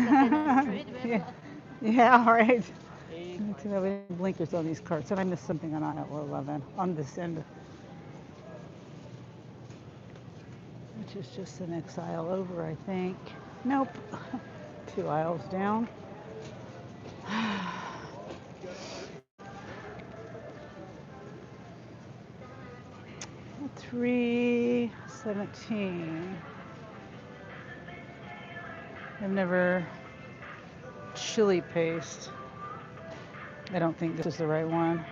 Yeah, all right. Too bad we have blinkers on these carts, and I missed something on aisle 11 on this end, which is just the next aisle over, I think. Nope, 2 aisles down. 317. I've never chili paste. I don't think this is the right one.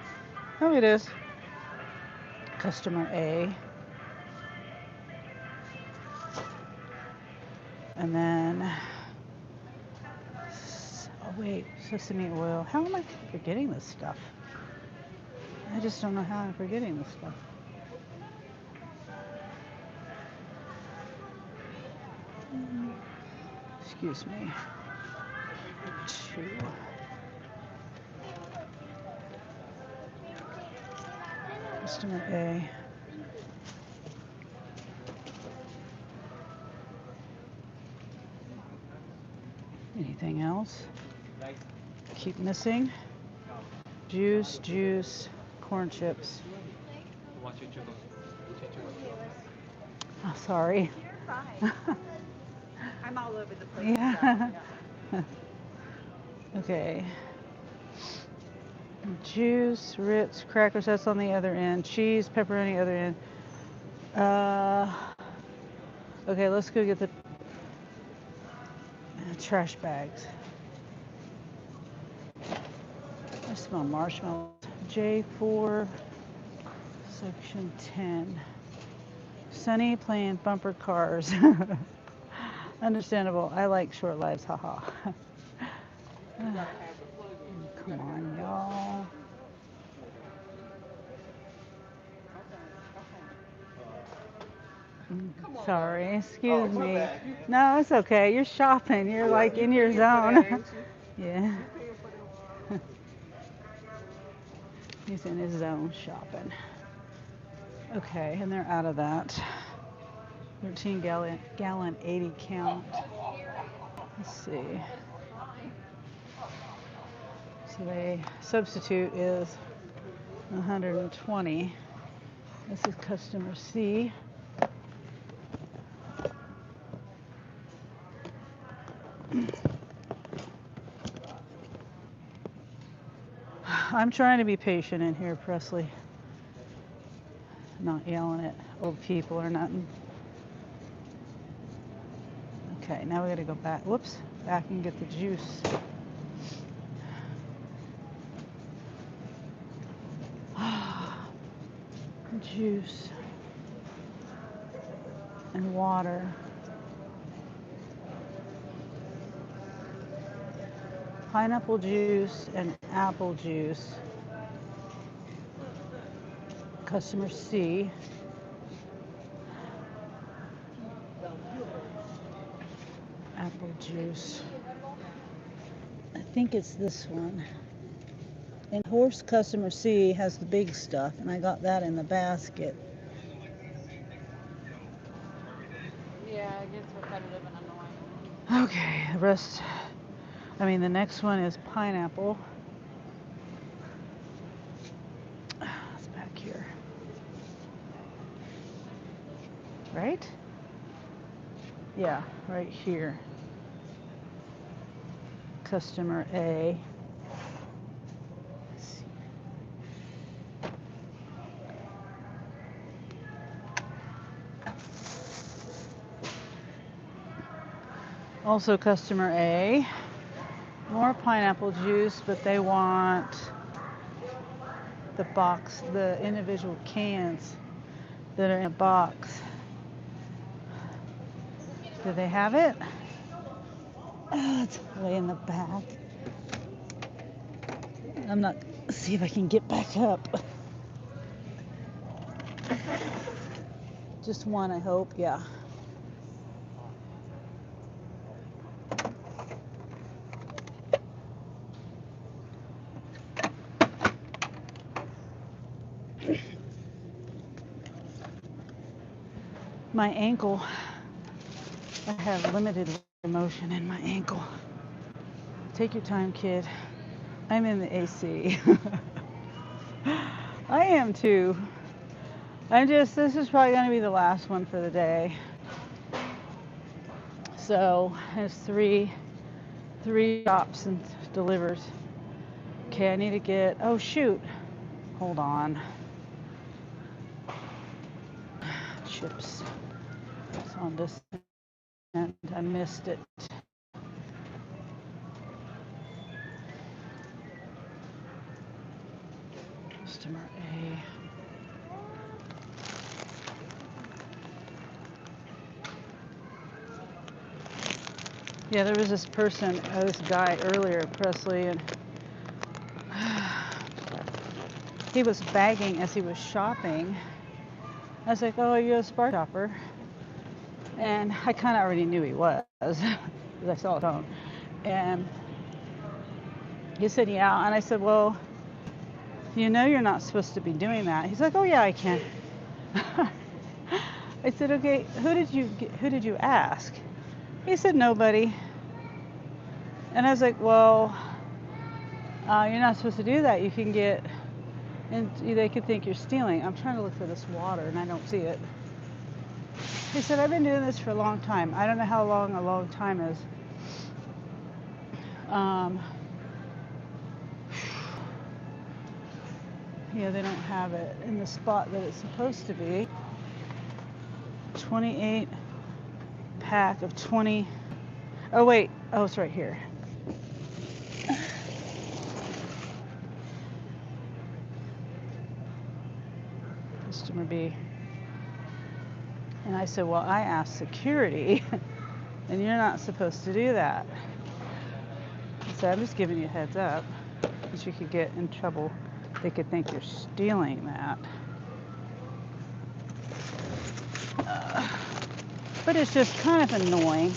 Oh, it is. Customer A. And then, oh wait, sesame oil. How am I forgetting this stuff? I just don't know how I'm forgetting this stuff. Excuse me. 2. Customer A. Anything else? Keep missing. Juice, corn chips. Oh, sorry. You're fine. I'm all over the place. Yeah. Okay. Juice, Ritz, crackers, that's on the other end. Cheese, pepperoni, other end. Okay, let's go get the trash bags. I smell marshmallows. J4, section 10. Sunny playing bumper cars. Understandable. I like short lives, haha. Come on, y'all. Sorry, excuse me. No, it's okay. You're shopping. You're like in your zone. Yeah. He's in his zone shopping. Okay, and they're out of that. 13 gallon 80 count. Let's see. So the substitute is 120. This is customer C. I'm trying to be patient in here, Presley. Not yelling at old people or nothing. Okay, now we gotta go back. Whoops, back and get the juice. Juice and water. Pineapple juice and apple juice. Customer C. Apple juice. I think it's this one. And horse customer C has the big stuff, and I got that in the basket. Yeah, it gets repetitive and annoying. Okay, the next one is pineapple. It's back here. Right? Yeah, right here. customer A. Let's see. Also customer A. More pineapple juice, but they want the box, the individual cans that are in a box. Do they have it? Oh, it's way in the back. I'm not, see if I can get back up. Just one, I hope, yeah. My ankle, I have limited motion in my ankle. Take your time, kid. I'm in the AC. I am too. This is probably going to be the last one for the day. So there's three shops and delivers. Okay, I need to get, oh shoot, hold on. Chips. It's on this end, I missed it. Customer A. Yeah, there was this person, this guy earlier, Presley, and he was bagging as he was shopping. I was like, oh, you're a Spark shopper. And I kind of already knew he was, because I saw his phone. And he said, yeah. And I said, well, you know you're not supposed to be doing that. He's like, oh, yeah, I can. I said, okay, who did you ask? He said, nobody. And I was like, well, you're not supposed to do that. You can get, and they could think you're stealing. I'm trying to look for this water and I don't see it. He said, I've been doing this for a long time. I don't know how long a long time is. Yeah, they don't have it in the spot that it's supposed to be. 28 pack of 20. Oh, wait. Oh, it's right here. Customer B. And I said, well, I asked security, and you're not supposed to do that. So I'm just giving you a heads up, because you could get in trouble. They could think you're stealing that. But it's just kind of annoying.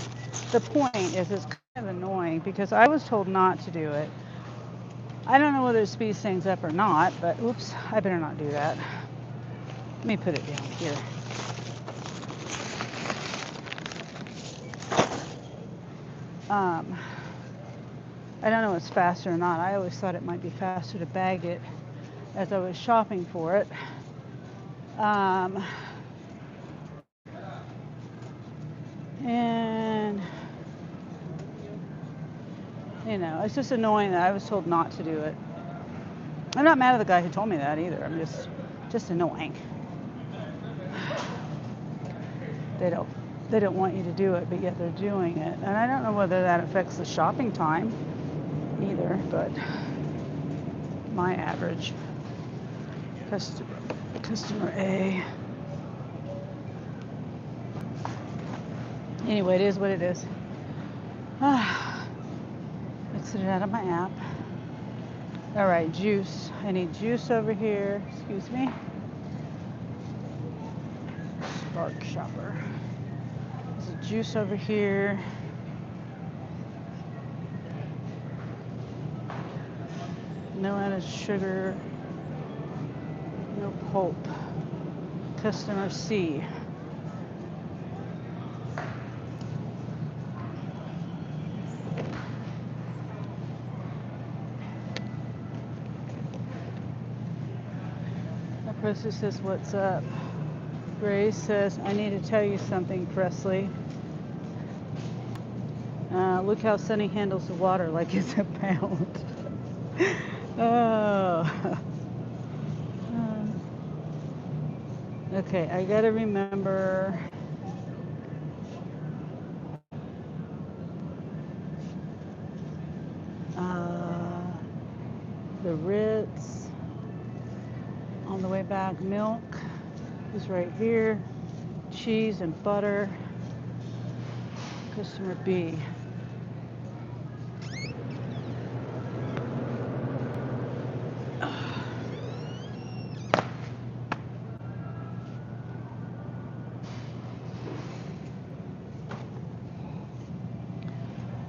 The point is it's kind of annoying because I was told not to do it. I don't know whether it speeds things up or not, but oops, I better not do that. Let me put it down here. I don't know if it's faster or not. I always thought it might be faster to bag it as I was shopping for it. And, you know, it's just annoying that I was told not to do it. I'm not mad at the guy who told me that either. I'm just annoying. They don't want you to do it, but yet they're doing it. And I don't know whether that affects the shopping time either, but my average customer A. Anyway, it is what it is. Exit it out of my app. All right, juice. I need juice over here. Excuse me. Spark shopper. There's a juice over here. No added sugar. No pulp. Customer C. Presley says, what's up? Grace says, I need to tell you something, Presley. Look how Sunny handles the water like it's a pound. Oh. Okay, I gotta remember. The Ritz on the way back. Milk is right here. Cheese and butter. Customer B.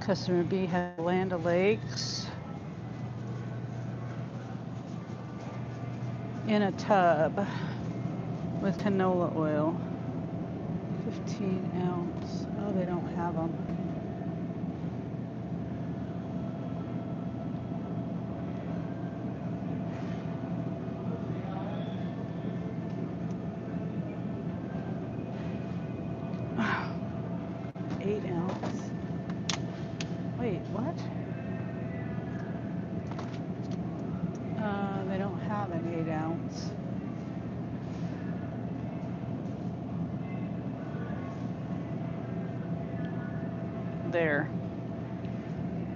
Customer B has Land O'Lakes in a tub with canola oil. 15 ounce. Oh, they don't have them. Wait, what? They don't have an 8 ounce. There.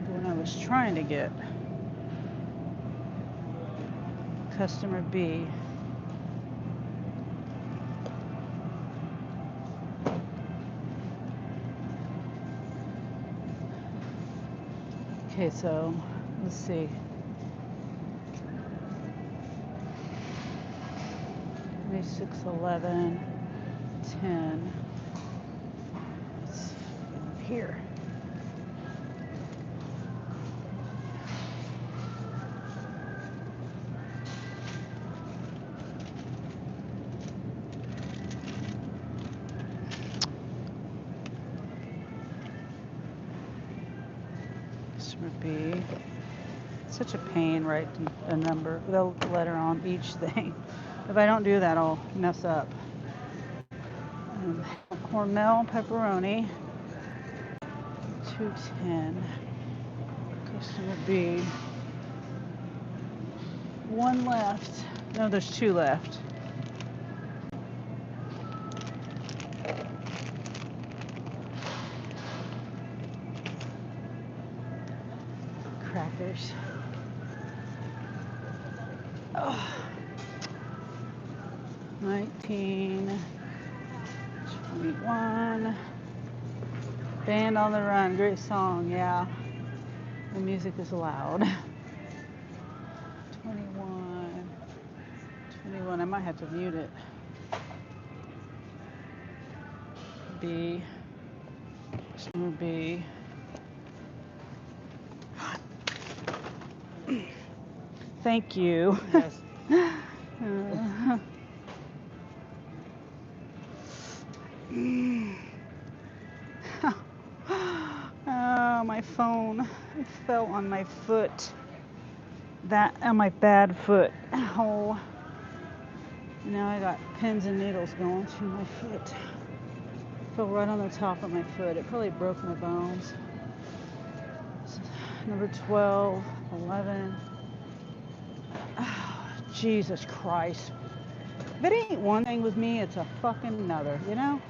The one I was trying to get. Customer B. Okay, so let's see. Maybe 6, 11, 10. Let's see here. Customer B. Such a pain, right? A number, the letter on each thing. If I don't do that, I'll mess up. Hormel pepperoni, 210. Customer B. One left. No, there's 2 left. Crackers. Oh. 19, 21. Band on the Run, great song, yeah. The music is loud. 21, I might have to mute it. B, customer B. Thank you. Yes. Oh, my phone. It fell on my foot. That on my bad foot. Ow. Now I got pins and needles going through my foot. Fell right on the top of my foot. It probably broke my bones. Number 12, 11. Oh, Jesus Christ. If it ain't one thing with me, it's a fucking another, you know?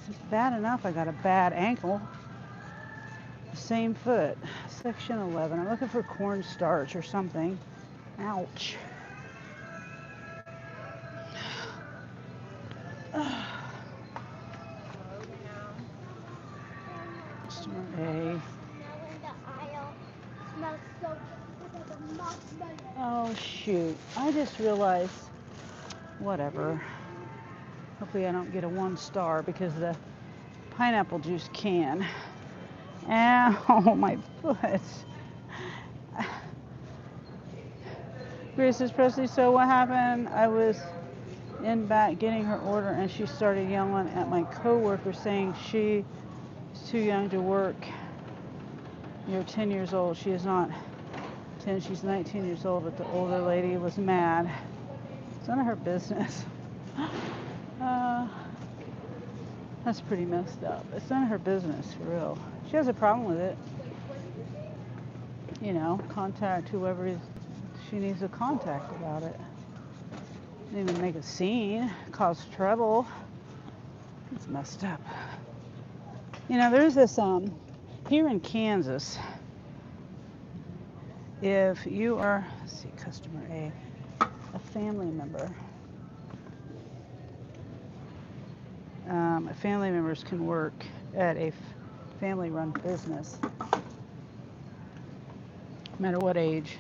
It's bad enough I got a bad ankle. Same foot. Section 11. I'm looking for cornstarch or something. Ouch. Customer A. Oh shoot. I just realized, whatever. Hopefully I don't get a 1 star because of the pineapple juice can. Ow, my foot. Grace says, Presley, so what happened? I was in back getting her order and she started yelling at my coworker saying she is too young to work. You're 10 years old. She is not 10, she's 19 years old, but the older lady was mad. It's none of her business. That's pretty messed up. It's none of her business, for real. She has a problem with it. You know, contact whoever she needs to contact about it. Didn't even make a scene, cause trouble. It's messed up. You know, there's this, here in Kansas, if you are, let's see, customer a family member, family members can work at a family-run business, no matter what age.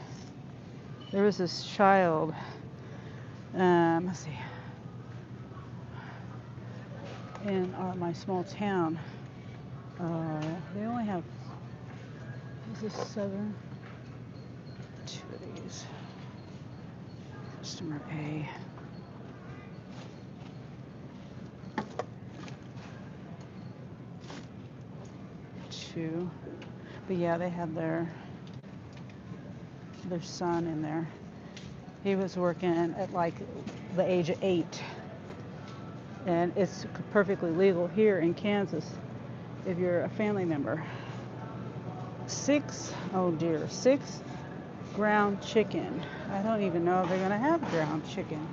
There was this child, let's see, in my small town. They only have, is this 7? 2 of these. Customer A. Two. But yeah, they had their son in there. He was working at like the age of 8. And it's perfectly legal here in Kansas if you're a family member. 6 ground chicken. I don't even know if they're gonna have ground chicken.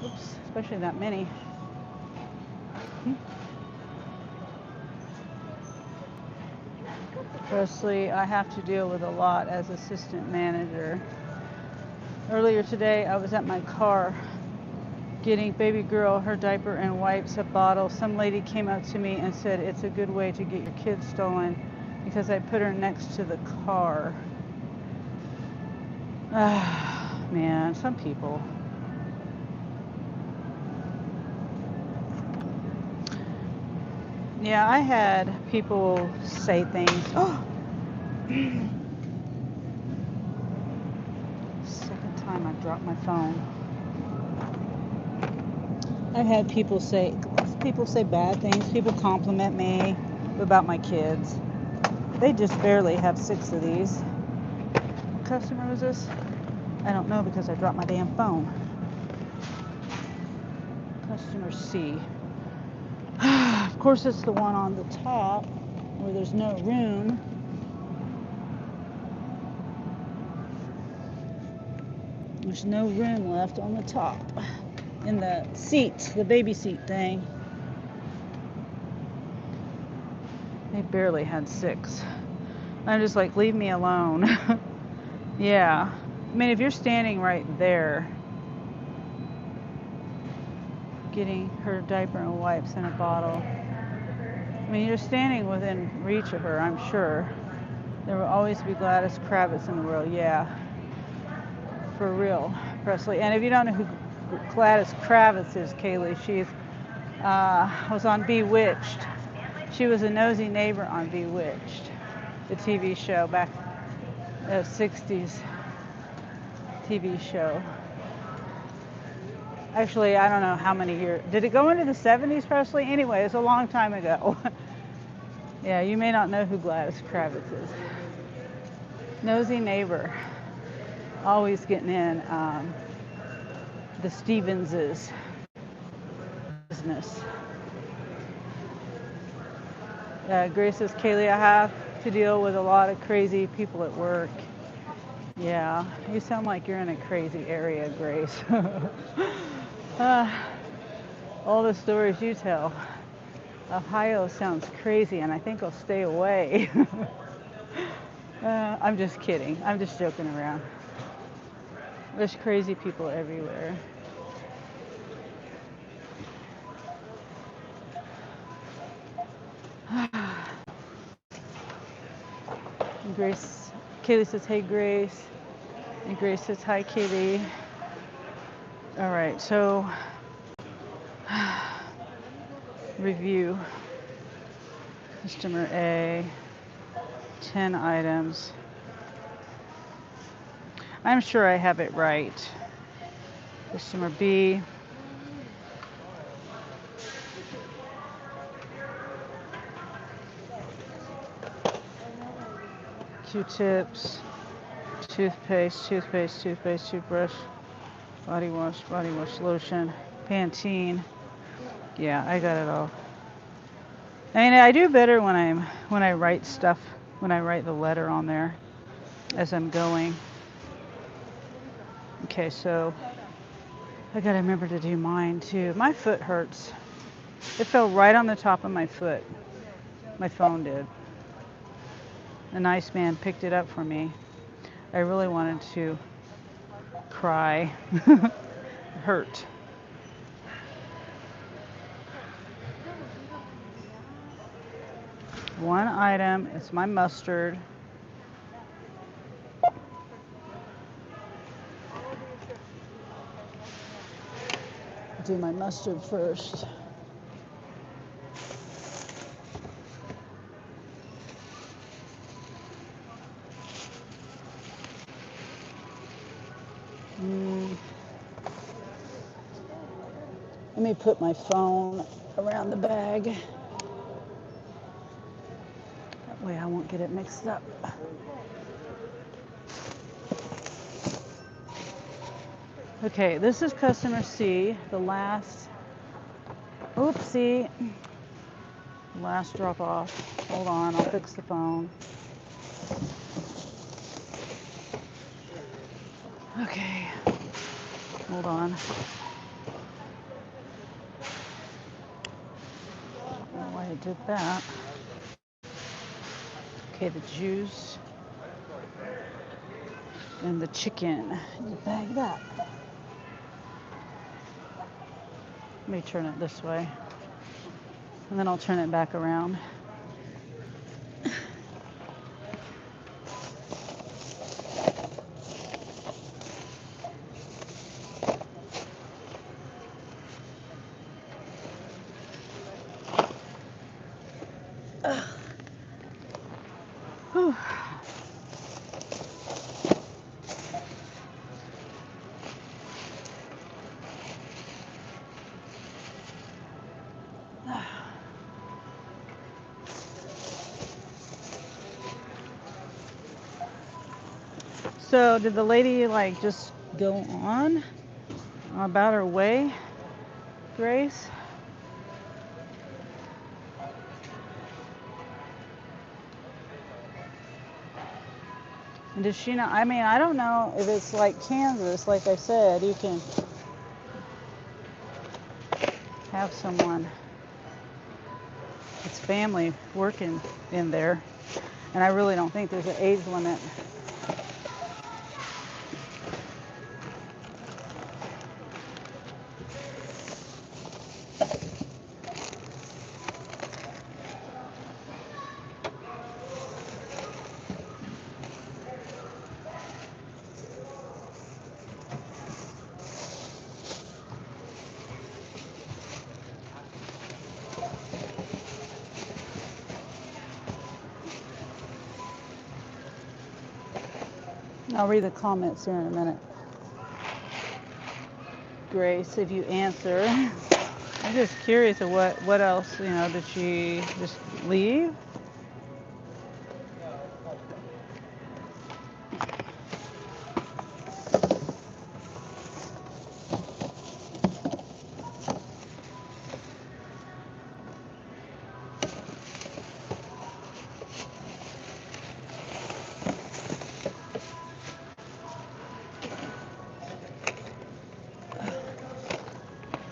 Oops, especially that many. Firstly, I have to deal with a lot as assistant manager. Earlier today, I was at my car getting baby girl her diaper and wipes, a bottle. Some lady came up to me and said it's a good way to get your kid stolen because I put her next to the car. Man, some people. Yeah, I had people say things. Oh! Second time I've dropped my phone. I've had people say bad things. People compliment me about my kids. They just barely have 6 of these. What customer was this? I don't know because I dropped my damn phone. Customer C. Of course, it's the one on the top where there's no room. There's no room left on the top in the seat, the baby seat thing. They barely had 6. I'm just like, leave me alone. Yeah. I mean, if you're standing right there, getting her diaper and wipes in a bottle, I mean, you're standing within reach of her, I'm sure. There will always be Gladys Kravitz in the world. Yeah. For real, Presley. And if you don't know who Gladys Kravitz is, Kaylee, she's was on Bewitched. She was a nosy neighbor on Bewitched, the TV show back in the 60s TV show. Actually, I don't know how many years. Did it go into the 70s, Presley? Anyway, it's a long time ago. Yeah, you may not know who Gladys Kravitz is. Nosy neighbor. Always getting in the Stevenses' business. Grace says, Kaylee, I have to deal with a lot of crazy people at work. Yeah, you sound like you're in a crazy area, Grace. All the stories you tell. Ohio sounds crazy, and I think I'll stay away. I'm just kidding. I'm just joking around. There's crazy people everywhere. Grace, Kaylee says, hey, Grace. And Grace says, hi, Kaylee. All right, so review. Customer A, 10 items. I'm sure I have it right. Customer B. Q-tips, toothpaste, toothbrush, body wash lotion, Pantene. Yeah, I got it all. I mean, I do better when I write stuff, when I write the letter on there as I'm going. Okay, so I gotta remember to do mine too. My foot hurts. It fell right on the top of my foot. My phone did. A nice man picked it up for me. I really wanted to cry. Hurt. One item, it's my mustard. Do my mustard first. Let me put my phone around the bag. That way I won't get it mixed up. Okay, this is customer C, the last, oopsie, last drop off. Hold on, I'll fix the phone. Okay, hold on. I don't know why I did that. Okay, the juice and the chicken. You bag that. Let me turn it this way. And then I'll turn it back around. Whew. So did the lady like just go on about her way, Grace? And does she not? I mean, I don't know if it's like Kansas, like I said, you can have someone, it's family working in there. And I really don't think there's an age limit. I'll read the comments here in a minute. Grace, if you answer. I'm just curious of what else, did she just leave?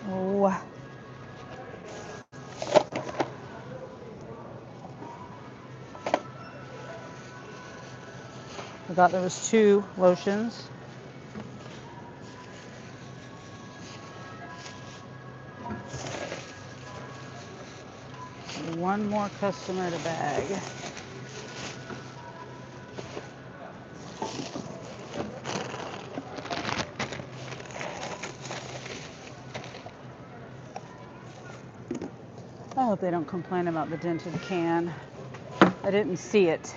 Oh. I thought there was 2 lotions. One more customer to bag. I hope they don't complain about the dented can. I didn't see it.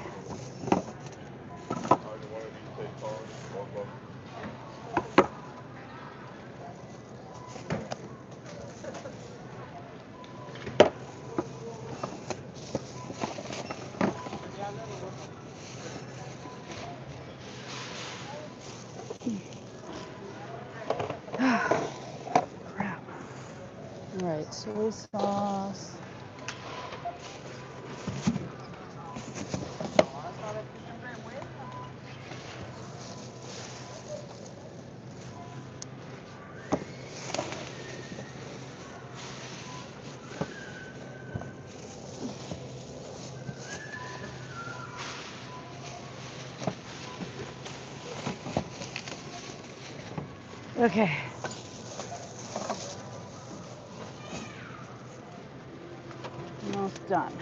Crap. All right, soy sauce. Okay. Almost done.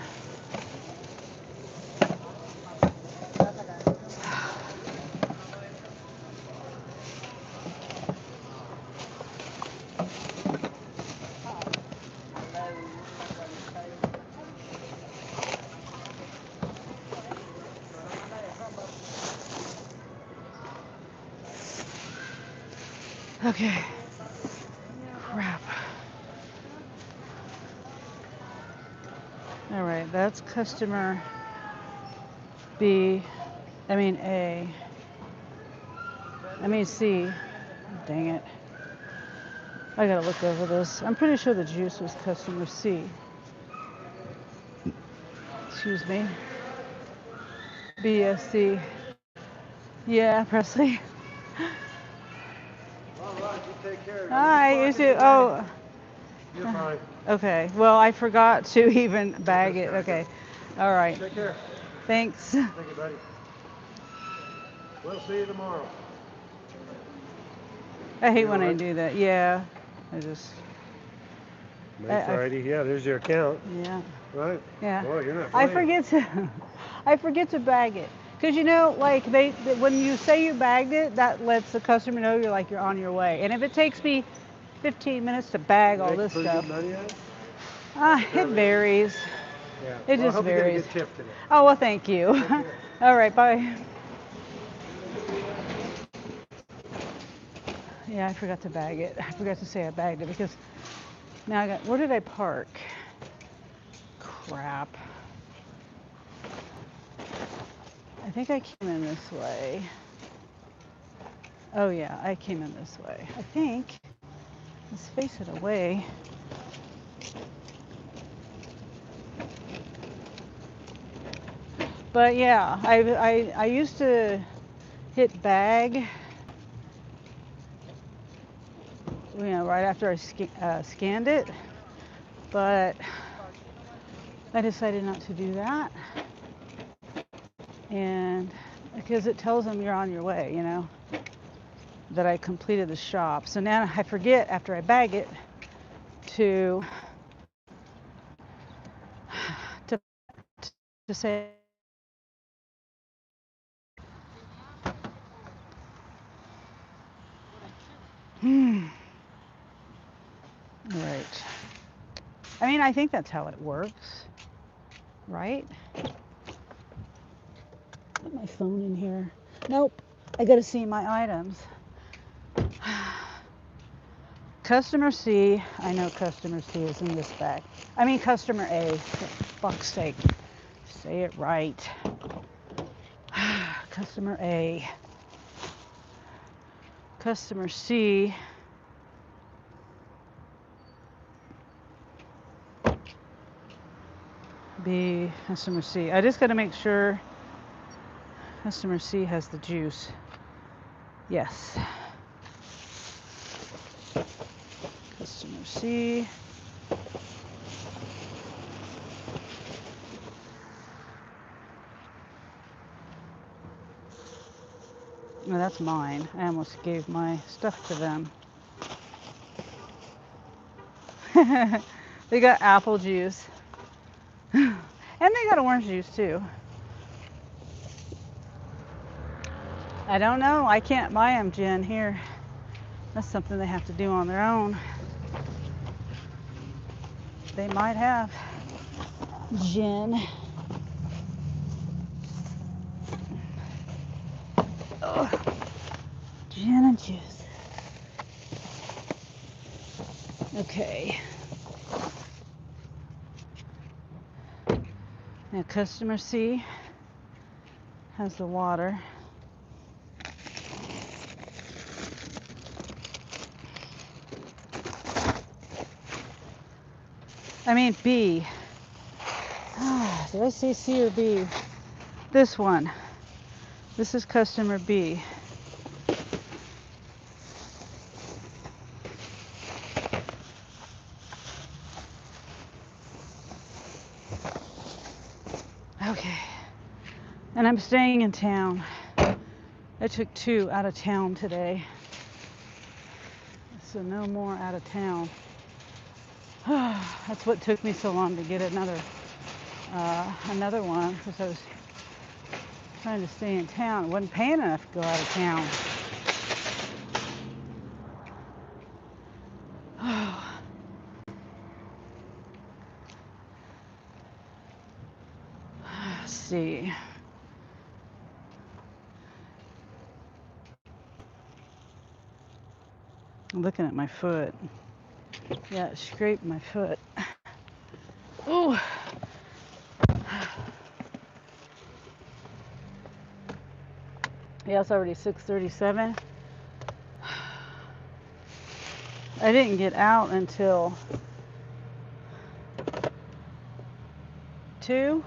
Okay. Crap. All right, that's customer B. I mean A. I mean C. Dang it. I gotta look over this. I'm pretty sure the juice was customer C. Excuse me. BSC. Yeah, Presley. All right, you take care. Hi, you too. Oh, You're fine. okay. Well, I forgot to even bag it. Okay. All right. Take care. Thanks. Thank you, buddy. We'll see you tomorrow. I hate You when I alright? do that. Yeah. I just, May Friday. Yeah, there's your account. yeah. Right? Yeah. Boy, you're not I playing. forget to, I forget to bag it. Cause you know, like when you say you bagged it, that lets the customer know you're on your way. And if it takes me 15 minutes to bag You all make this pretty stuff, good money at it? it varies. Yeah. It Well, I just hope you get a varies. good tip today. Oh, well, thank you. Take care. All right, bye. Yeah, I forgot to bag it. I forgot to say I bagged it because now I got, where did I park? Crap. I think I came in this way. Oh yeah, I came in this way. I think. Let's face it away. But yeah, I used to hit bag, right after I scanned it, but I decided not to do that, and because it tells them you're on your way, that I completed the shop. So now I forget after I bag it to to to say. Right. I mean, I think that's how it works, right? Put my phone in here. Nope. I gotta see my items. Customer C. I know customer C is in this bag. I mean customer A. For fuck's sake. Say it right. Customer A. Customer C. B. Customer C. I just gotta make sure customer C has the juice. Yes. Customer C. No, that's mine. I almost gave my stuff to them. They got apple juice. And they got orange juice too. I don't know. I can't buy them gin here. That's something they have to do on their own. They might have gin. Ugh. Gin and juice. Okay. Now customer C has the water. I mean B. Did I say C or B? This one. This is customer B. Okay. And I'm staying in town. I took 2 out of town today. So no more out of town. That's what took me so long to get another one, because I was trying to stay in town. It wasn't paying enough to go out of town. Let's see. I'm looking at my foot. Yeah, it scraped my foot. Ooh. Yeah, it's already 6:37. I didn't get out until 2,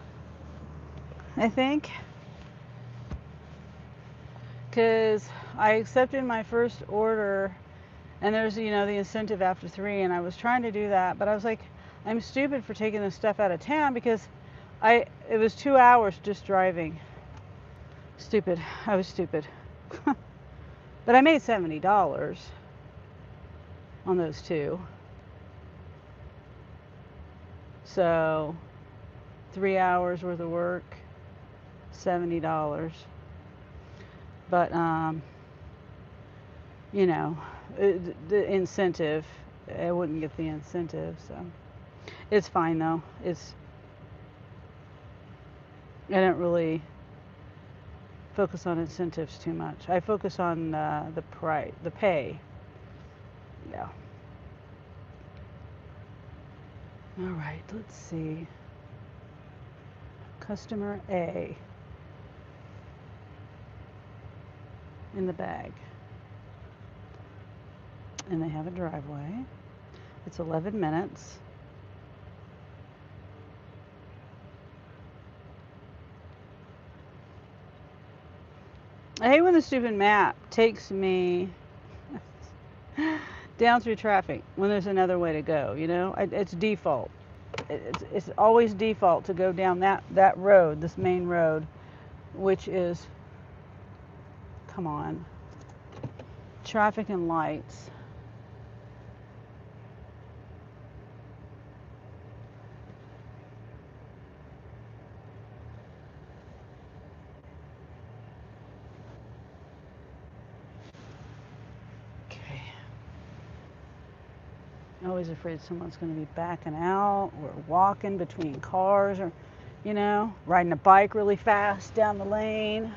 I think, because I accepted my first order, and there's, the incentive after 3, and I was trying to do that, but I was like, I'm stupid for taking this stuff out of town, because it was 2 hours just driving. Stupid. I was stupid. But I made $70 on those 2. So 3 hours worth of work, $70. But the incentive, I wouldn't get the incentive, so it's fine though. I don't really focus on incentives too much. I focus on the pay. Yeah. All right, let's see. Customer A in the bag. And they have a driveway. It's 11 minutes. I hate when the stupid map takes me down through traffic when there's another way to go, It's default. It's always default to go down that road, this main road, which is, come on, traffic and lights. Always afraid someone's going to be backing out or walking between cars, or riding a bike really fast down the lane,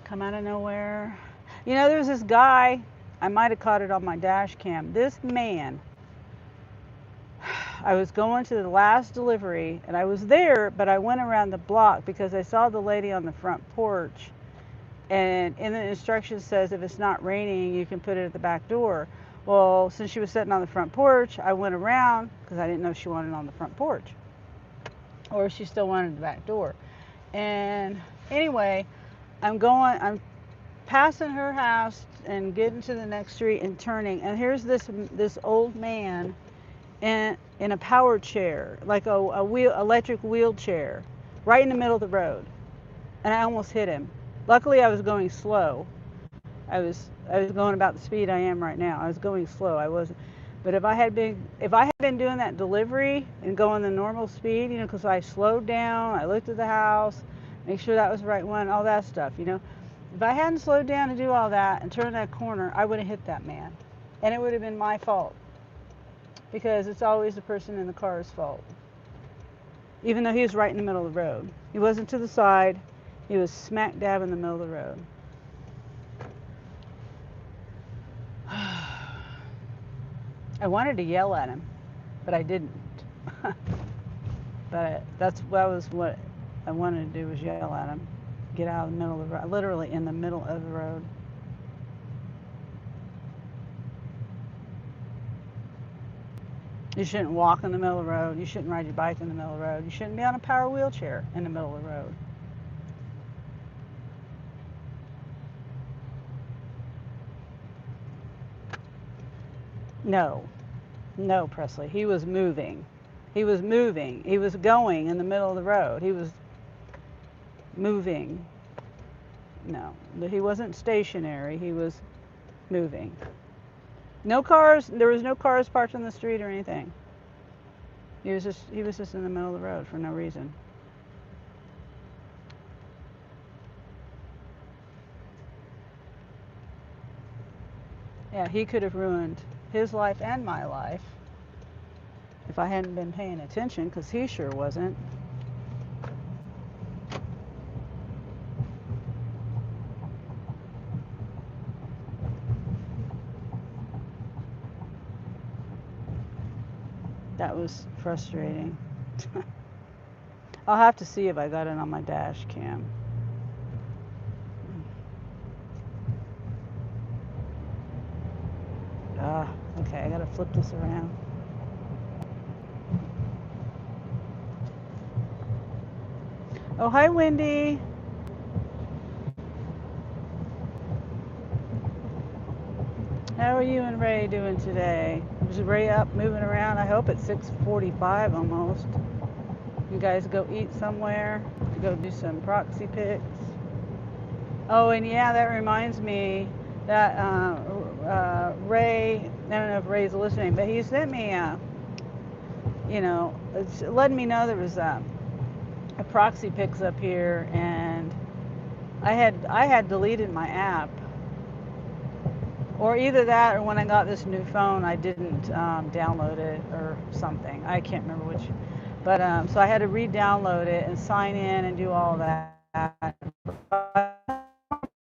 come out of nowhere. There's this guy, I might have caught it on my dash cam. This man, I was going to the last delivery, and I was there, but I went around the block because I saw the lady on the front porch, and in the instructions says if it's not raining, you can put it at the back door. Well, since she was sitting on the front porch, I went around because I didn't know if she wanted it on the front porch or if she still wanted the back door. And anyway, I'm passing her house and getting to the next street and turning, and here's this old man in a power chair, like a electric wheelchair, right in the middle of the road, and I almost hit him. Luckily, I was going slow. I was going about the speed I am right now. I was going slow. I wasn't. But if I had been doing that delivery and going the normal speed, because I slowed down, I looked at the house, make sure that was the right one, all that stuff, If I hadn't slowed down to do all that and turned that corner, I would have hit that man, and it would have been my fault, because it's always the person in the car's fault. Even though he was right in the middle of the road, he wasn't to the side. He was smack dab in the middle of the road. I wanted to yell at him, but I didn't. But that was what I wanted to do, was yell at him. Get out of the middle of the road, literally in the middle of the road. You shouldn't walk in the middle of the road. You shouldn't ride your bike in the middle of the road. You shouldn't be on a power wheelchair in the middle of the road. No, Presley. He was moving. He was going in the middle of the road. He was moving. No, he wasn't stationary. He was moving. No cars. There was no cars parked on the street or anything. He was just in the middle of the road for no reason. Yeah, he could have ruined his life and my life if I hadn't been paying attention, because he sure wasn't. That was frustrating. I'll have to see if I got it on my dash cam. Ah, okay, I gotta flip this around. Oh, hi, Wendy. How are you and Ray doing today? Is Ray up, moving around? I hope it's 6:45 almost. You guys go eat somewhere, go do some proxy picks. Oh, and yeah, that reminds me that Ray, I don't know if Ray's listening, but he sent me, it's letting me know there was a proxy picks up here, and I had deleted my app, or either that, or when I got this new phone, I didn't download it or something. I can't remember which, but so I had to re-download it and sign in and do all that.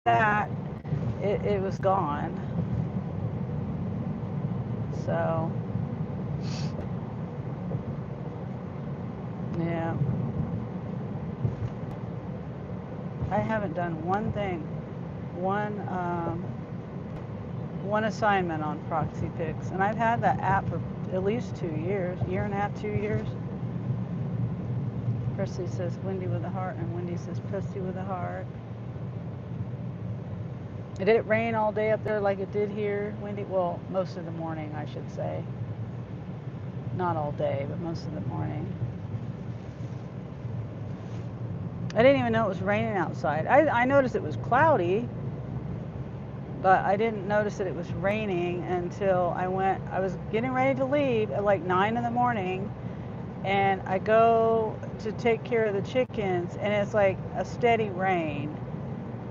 That it was gone. So yeah, I haven't done one thing, one assignment on proxy picks, and I've had that app for at least 2 years, year and a half, 2 years. Presley says Wendy with a heart, and Wendy says Presley with a heart. Did it rain all day up there like it did here, Wendy? Well, most of the morning, I should say. Not all day, but most of the morning. I didn't even know it was raining outside. I noticed it was cloudy, but I didn't notice that it was raining until I was getting ready to leave at like 9 in the morning, and I go to take care of the chickens, and it's like a steady rain.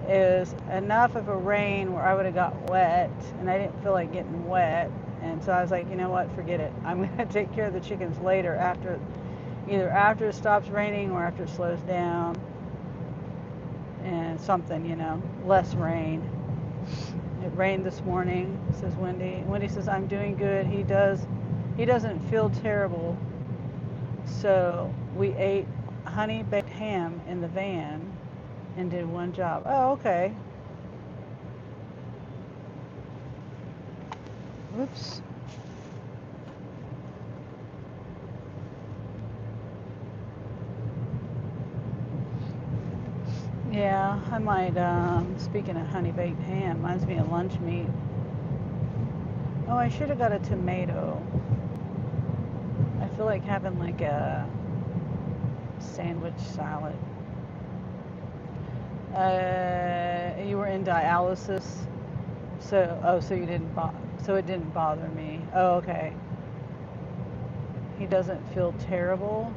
It was enough of a rain where I would have got wet, and I didn't feel like getting wet, and so I was like, you know what, forget it. I'm going to take care of the chickens later, either after it stops raining or after it slows down, and something, less rain. It rained this morning, says Wendy. Wendy says, I'm doing good. He doesn't feel terrible. So we ate honey baked ham in the van and did one job. Oh, okay. Whoops. Yeah, I might, speaking of honey baked ham, reminds me of lunch meat. Oh, I should have got a tomato. I feel like having like a sandwich salad. You were in dialysis, so you didn't so it didn't bother me. Oh, okay. He doesn't feel terrible,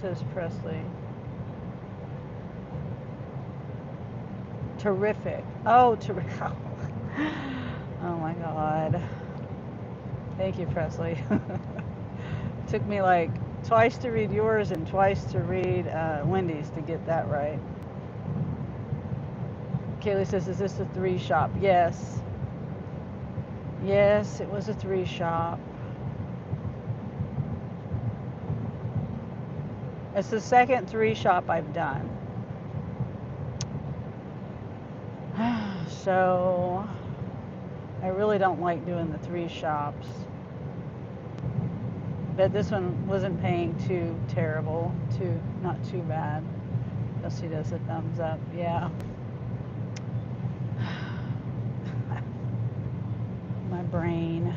says Presley. Terrific. Oh, terrific. Oh my God. Thank you, Presley. Took me like twice to read yours and twice to read Wendy's to get that right. Kaylee says, is this a 3 shop? Yes. Yes, it was a 3 shop. It's the second 3 shop I've done. So I really don't like doing the 3 shops. But this one wasn't paying too terrible, not too bad. Dusty does a thumbs up, yeah. My brain.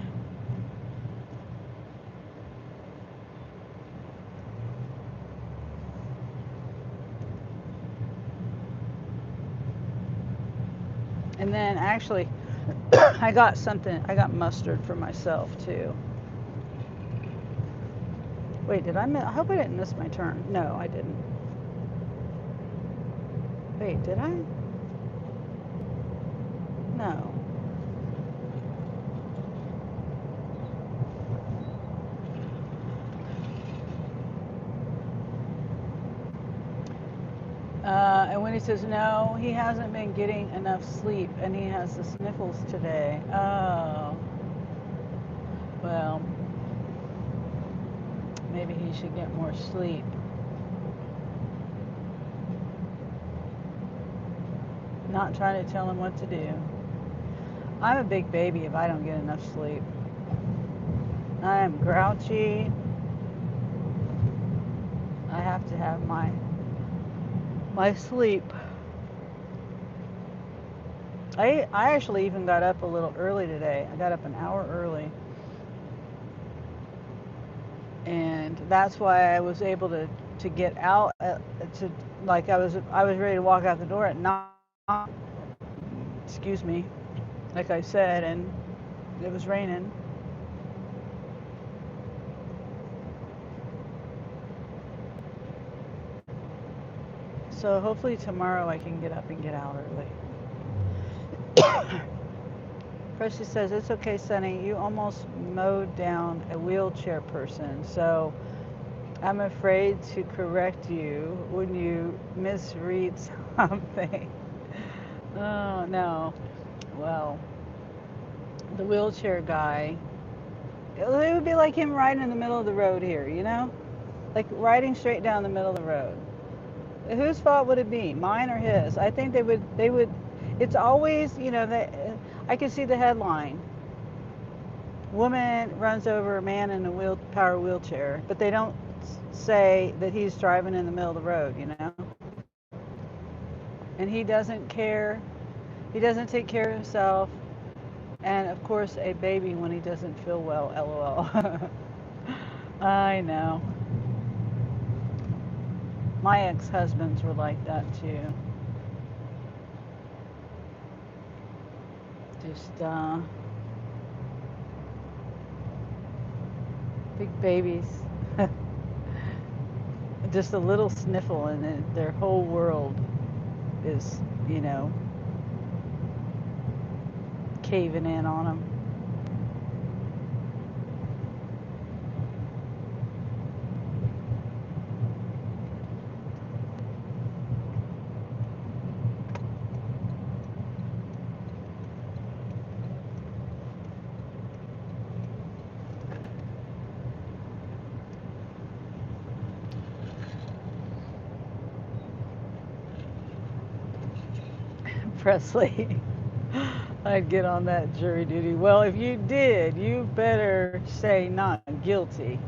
And then actually, I got something. I got mustard for myself too. Wait, did I miss? I hope I didn't miss my turn. No, I didn't. Wait, did I? No. And when he says no, he hasn't been getting enough sleep and he has the sniffles today. Oh, well, maybe he should get more sleep. Not trying to tell him what to do. I'm a big baby if I don't get enough sleep. I am grouchy. I have to have my sleep. I actually even got up a little early today. I got up an hour early. And that's why I was able to get out to like I was ready to walk out the door at 9. Excuse me. Like I said, and it was raining. So hopefully tomorrow I can get up and get out early. Precious says, it's okay, Sonny. You almost mowed down a wheelchair person. So I'm afraid to correct you when you misread something. Oh, no. Well, the wheelchair guy, it would be like him riding in the middle of the road here, you know? Like riding straight down the middle of the road. Whose fault would it be? Mine or his? I think they would, it's always, you know, I can see the headline. Woman runs over a man in a power wheelchair, but they don't say that he's driving in the middle of the road, you know? And he doesn't care. He doesn't take care of himself. And of course, a baby when he doesn't feel well, lol. I know. My ex-husbands were like that too. Just big babies. Just a little sniffle and their whole world is, you know, caving in on them. Presley, I'd get on that jury duty. Well, if you did, you better say not guilty.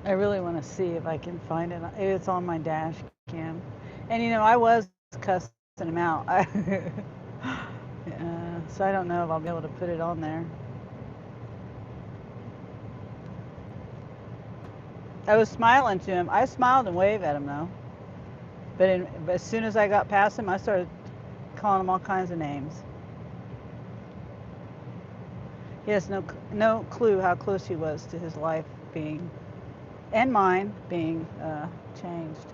I really want to see if I can find it. It's on my dash cam. And you know, I was cussing him out. So I don't know if I'll be able to put it on there. I was smiling to him. I smiled and waved at him though. But as soon as I got past him, I started calling him all kinds of names. He has no clue how close he was to his life being, and mine being changed.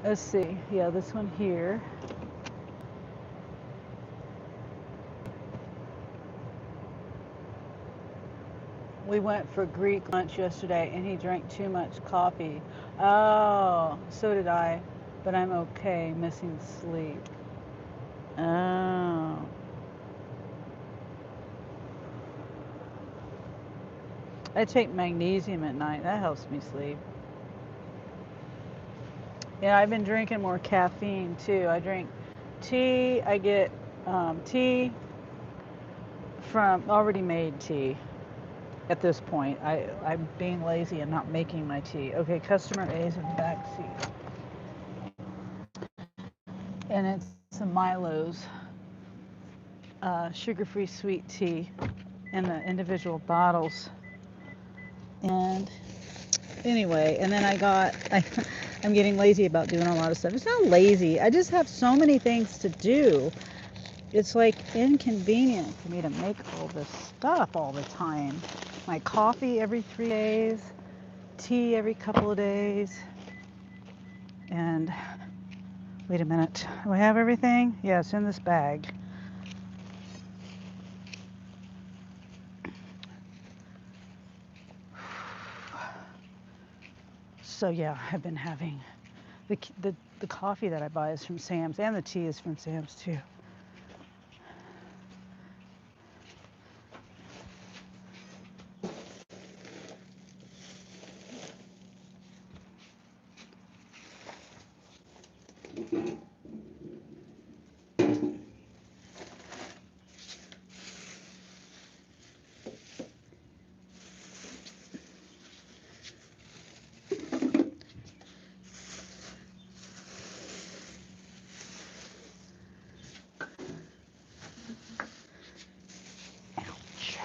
Let's see. Yeah, this one here. We went for Greek lunch yesterday and he drank too much coffee. Oh, so did I. But I'm okay, missing sleep. Oh. I take magnesium at night. That helps me sleep. Yeah, I've been drinking more caffeine too. I drink tea. I get tea from already made tea. At this point, I'm being lazy and not making my tea. Okay, customer A is in the back seat. And it's some Milo's sugar-free sweet tea in the individual bottles. And Anyway, and then I'm getting lazy about doing a lot of stuff. It's not lazy. I just have so many things to do. It's like inconvenient for me to make all this stuff all the time. My coffee every 3 days, tea every couple of days, and wait a minute. Do I have everything? Yeah, it's in this bag. So yeah, I've been having the coffee that I buy is from Sam's, and the tea is from Sam's too. Ouch.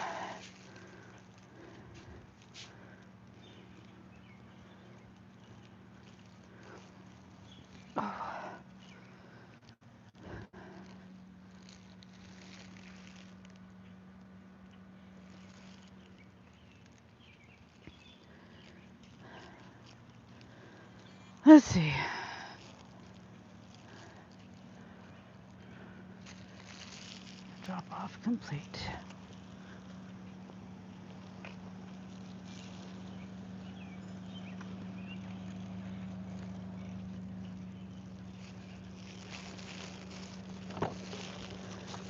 Let's see. Drop off complete.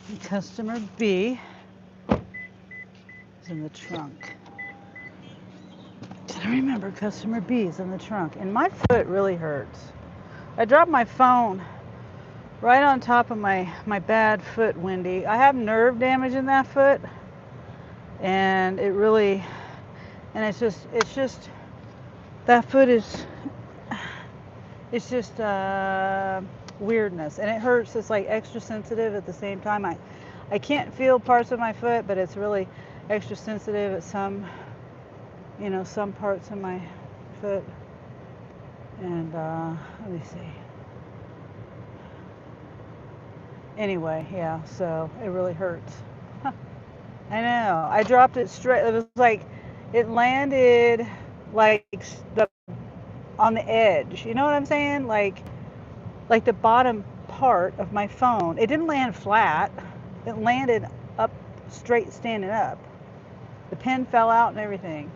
And customer B is in the trunk. I remember customer B is in the trunk, and my foot really hurts. I dropped my phone right on top of my bad foot, Wendy. I have nerve damage in that foot, and it's just that foot is, it's just weirdness, and it hurts. It's like extra sensitive at the same time. I can't feel parts of my foot, but it's really extra sensitive at some parts of my foot. And let me see. Anyway, yeah, so it really hurts. I know. I dropped it straight. It was like it landed like on the edge. You know what I'm saying? Like the bottom part of my phone. It didn't land flat. It landed up straight, standing up. The pen fell out and everything.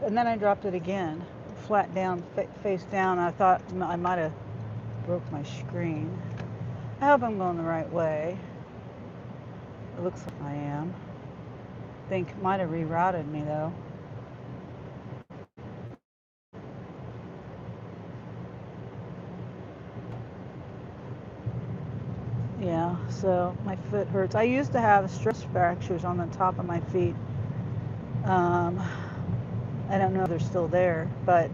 And then I dropped it again, flat down, face down. I thought I might have broke my screen. I hope I'm going the right way. It looks like I am. I think it might have rerouted me though. Yeah, so my foot hurts. I used to have stress fractures on the top of my feet. I don't know if they're still there, but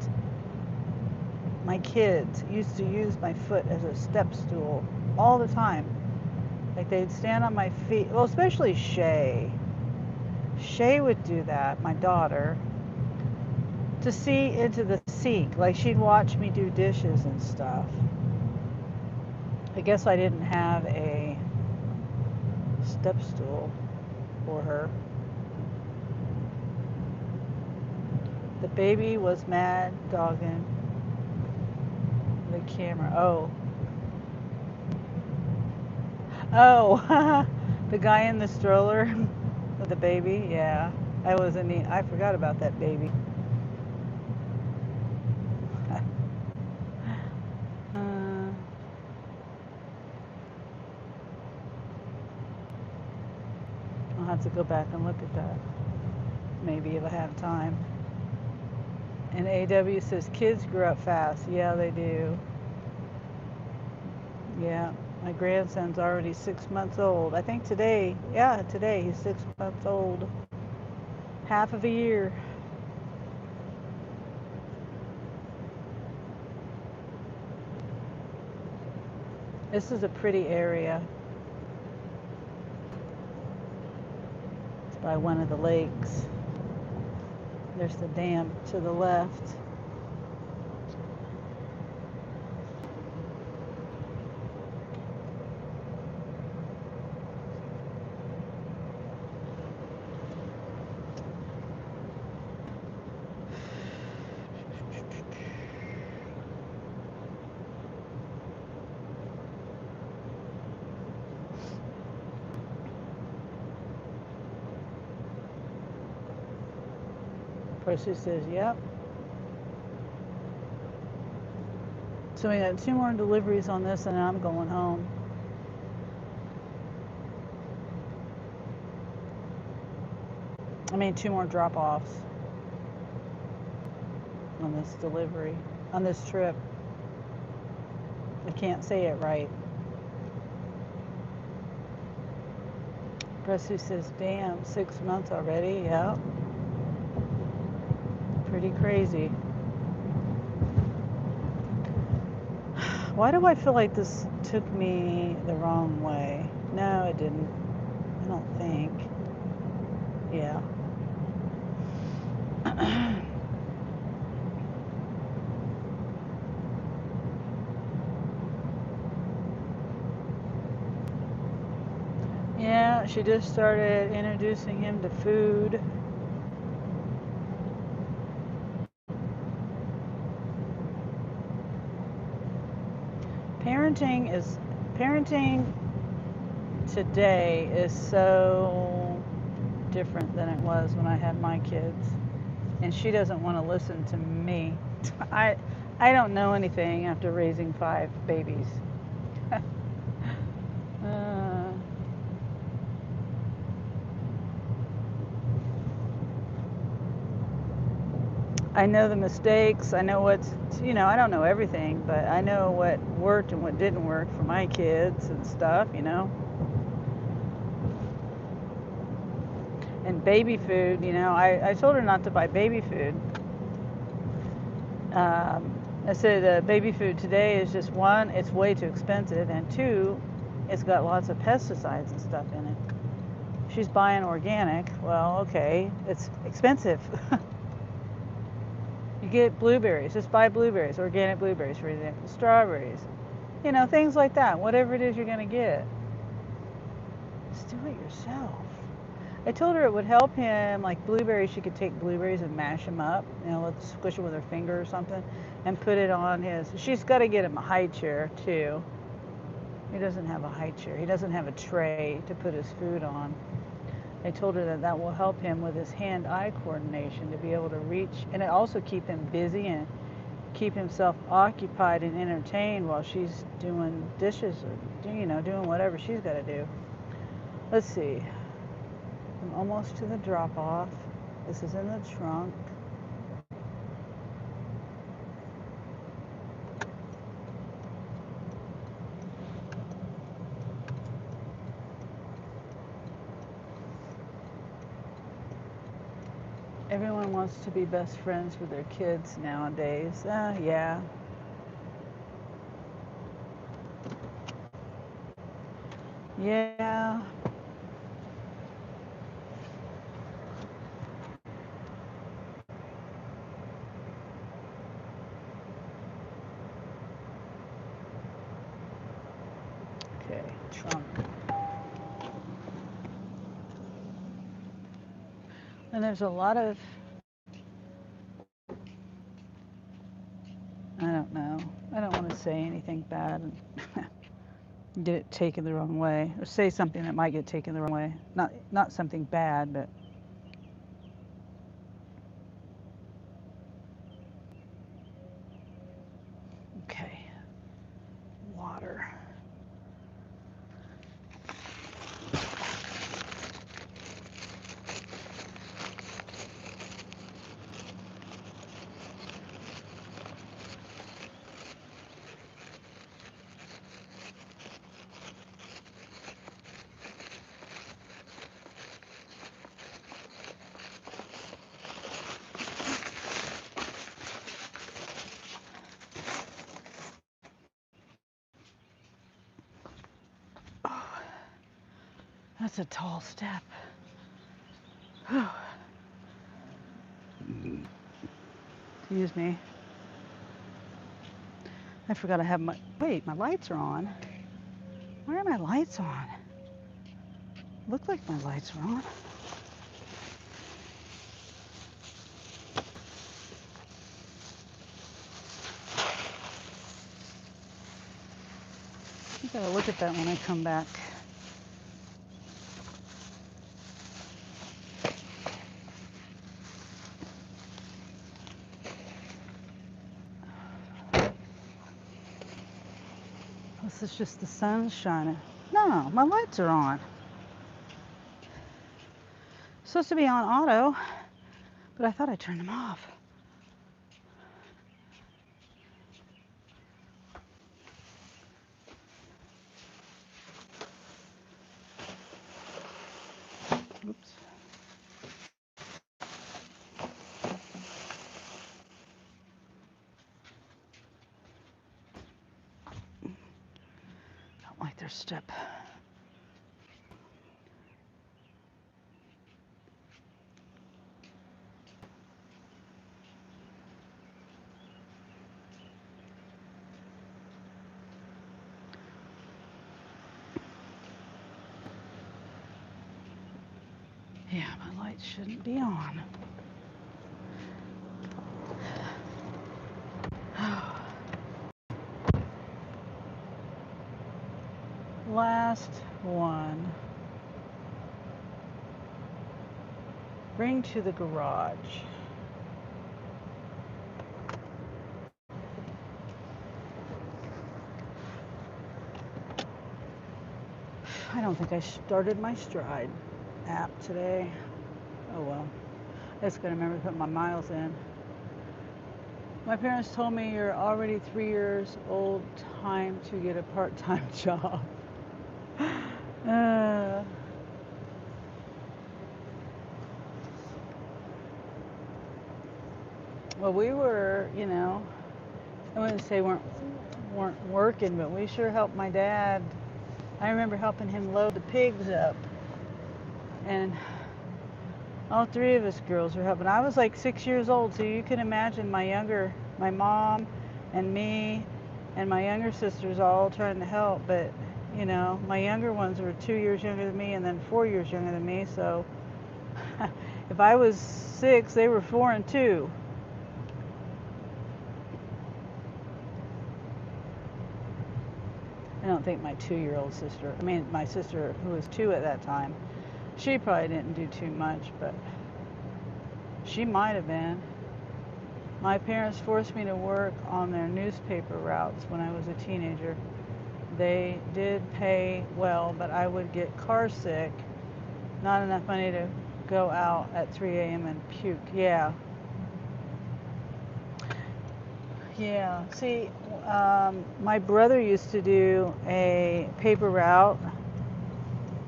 my kids used to use my foot as a step stool all the time. Like they'd stand on my feet. Well, especially Shay. Shay would do that, my daughter, to see into the sink. Like she'd watch me do dishes and stuff. I guess I didn't have a step stool for her. The baby was mad dogging the camera. Oh, the guy in the stroller with the baby. Yeah, I forgot about that baby. I'll have to go back and look at that. Maybe if I have time. And AW says kids grow up fast. Yeah, they do. Yeah, my grandson's already 6 months old. I think today he's 6 months old. Half of a year. This is a pretty area. by one of the lakes. There's the dam to the left. Percy says, yep. So we got 2 more deliveries on this and I'm going home. I mean 2 more drop-offs on this delivery, on this trip. I can't say it right. Percy says, damn, 6 months already, yep. Pretty crazy. Why do I feel like this took me the wrong way? No, it didn't. I don't think. Yeah. Yeah, she just started introducing him to food. Parenting today is so different than it was when I had my kids. And she doesn't want to listen to me. I don't know anything after raising 5 babies. I know the mistakes. I know what's, I don't know everything, but I know what worked and what didn't work for my kids and stuff, And baby food, I told her not to buy baby food. I said baby food today is just 1, it's way too expensive, and 2, it's got lots of pesticides and stuff in it. She's buying organic. Well, okay, it's expensive. You get blueberries, just buy blueberries, organic blueberries, for example, strawberries, things like that. Whatever it is you're going to get, just do it yourself. I told her it would help him, like blueberries, she could take blueberries and mash them up, let's squish it with her finger or something, and put it on his, she's got to get him a high chair too. He doesn't have a high chair. He doesn't have a tray to put his food on. I told her that will help him with his hand-eye coordination to be able to reach, and it also keep him busy and keep himself occupied and entertained while she's doing dishes or, doing whatever she's got to do. Let's see. I'm almost to the drop-off. This is in the trunk. Everyone wants to be best friends with their kids nowadays. Yeah. Yeah. Okay, trunk. And there's a lot of, I don't know. I don't want to say anything bad and get it taken the wrong way, or say something that might get taken the wrong way. Not something bad, but okay. Water. That's a tall step. Excuse me. I forgot I have my, wait, my lights are on. Why are my lights on? Look like my lights are on. I gotta look at that when I come back. This is just the sun shining. No, my lights are on. Supposed to be on auto, but I thought I turned them off. Oops. Don't like their step. Yeah, my lights shouldn't be on. Last one. Bring to the garage. I don't think I started my Stride app today. Oh well. I just gotta remember to put my miles in. My parents told me you're already 3 years old, time to get a part-time job. Well, we were, I wouldn't say weren't working, but we sure helped my dad. I remember helping him load the pigs up, and all three of us girls were helping. I was like 6 years old, so you can imagine my mom and me and my younger sisters all trying to help. But, my younger ones were 2 years younger than me and then 4 years younger than me. So if I was 6, they were 4 and 2. I don't think my 2-year-old sister, my sister who was 2 at that time, she probably didn't do too much, but she might have been. My parents forced me to work on their newspaper routes when I was a teenager. They did pay well, but I would get car sick, not enough money to go out at 3 a.m. and puke. Yeah. Yeah. See, my brother used to do a paper route,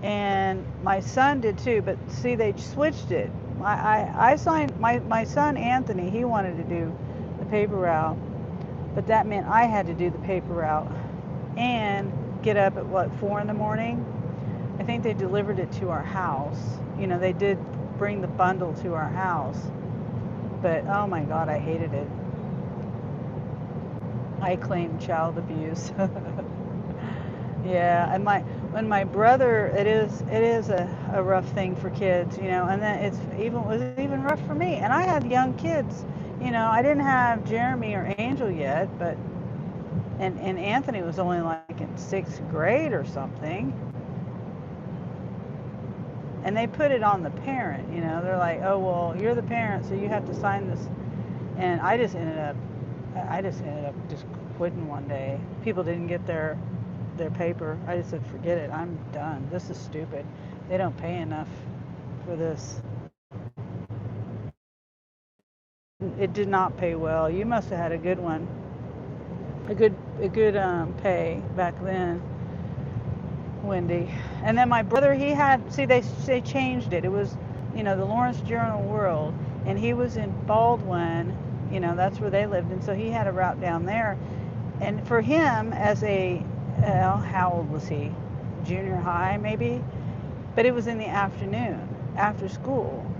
and my son did too, but see, they switched it. I signed, my son Anthony, he wanted to do the paper route, but that meant I had to do the paper route and get up at 4 in the morning. I think they delivered it to our house. They did bring the bundle to our house, but oh my God, I hated it. I claimed child abuse. Yeah, and when my brother, it is a rough thing for kids, and then was even rough for me. And I had young kids, I didn't have Jeremy or Angel yet, but and Anthony was only like in 6th grade or something. And they put it on the parent, they're like, oh well, you're the parent, so you have to sign this. And I just ended up just quitting one day. People didn't get their paper. I just said, forget it, I'm done. This is stupid. They don't pay enough for this. It did not pay well. You must have had a good one. A good pay back then, Wendy. And then my brother, he had, see, they changed it. It was, the Lawrence Journal World, and he was in Baldwin, that's where they lived, and so he had a route down there. And for him, as how old was he? Junior high, maybe? But it was in the afternoon, after school.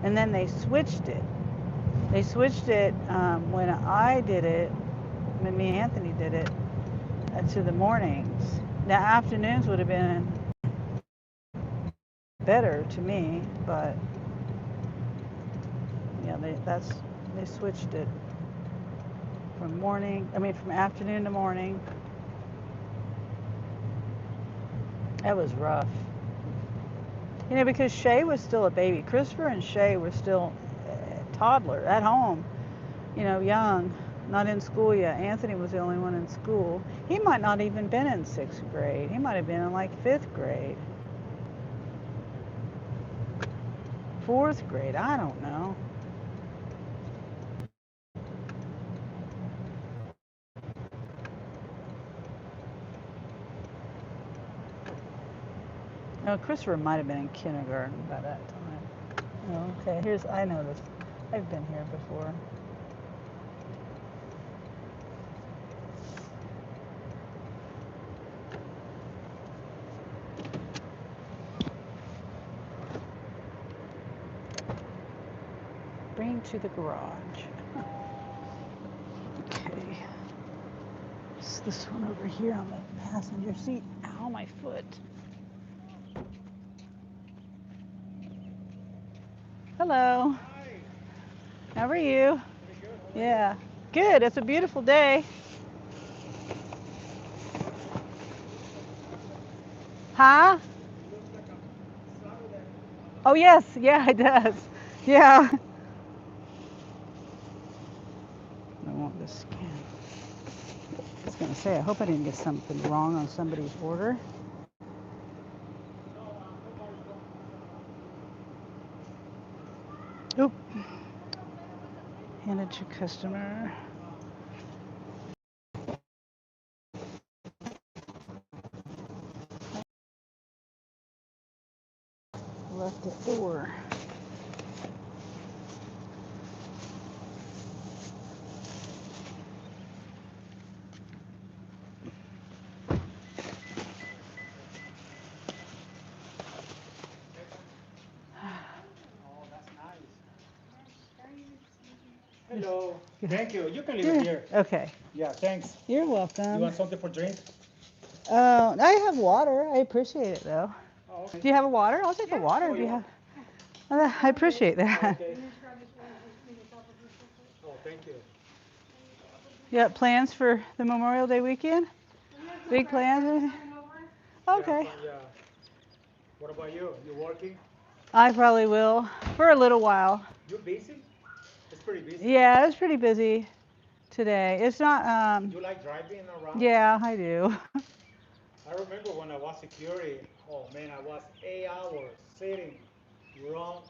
And then they switched it. They switched it when I did it, when me and Anthony did it, to the mornings. The afternoons would have been better to me, but yeah, they switched it from afternoon to morning. That was rough. You know, because Shay was still a baby. Christopher and Shay were still toddler at home, you know, young, not in school yet. Anthony was the only one in school. He might not even been in 6th grade. He might have been in like 5th grade. 4th grade, I don't know. No, Christopher might have been in kindergarten by that time. Oh, okay, I know this. I've been here before. Bring to the garage. Okay. It's this one over here on the passenger seat. Ow, my foot. Hello. Hi. How are you? Pretty good. Yeah. Good. It's a beautiful day. Huh? It looks like a Saturday. Oh, yes. Yeah, it does. Yeah. I want this scan. I was going to say, I hope I didn't get something wrong on somebody's order. Oop. Handed to customer. Left at door. Oh, that's nice. Hello. Good. Thank you. You can leave it here. Okay. Yeah, thanks. You're You welcome. want something for drink? I have water. I appreciate it though. Oh, okay. Do you have a water? I'll take a water Oh, if you yeah. have. I appreciate that. Okay. Oh, thank you. You got plans for the Memorial Day weekend? Big plans? Okay. Yeah. What about you? You working? I probably will for a little while. You busy? It's pretty busy. Yeah, it's pretty busy today. It's not. You like driving around? Yeah, I do. I remember when I was security. Oh man, I was 8 hours sitting, wrong,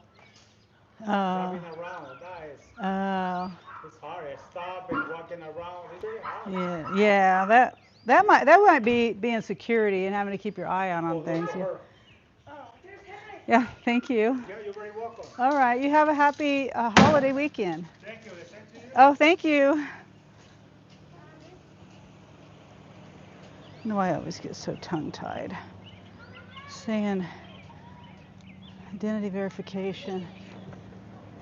Uh, driving around. That is, uh, it's hard. I stop and walking around. It's very hard. yeah. That might be being security and having to keep your eye out Oh, on look things. for her. Yeah. Thank you. Yeah, you're very welcome. All right. You have a happy holiday weekend. Thank you. The same to you. Oh, thank you. No, I always get so tongue-tied. Saying identity verification.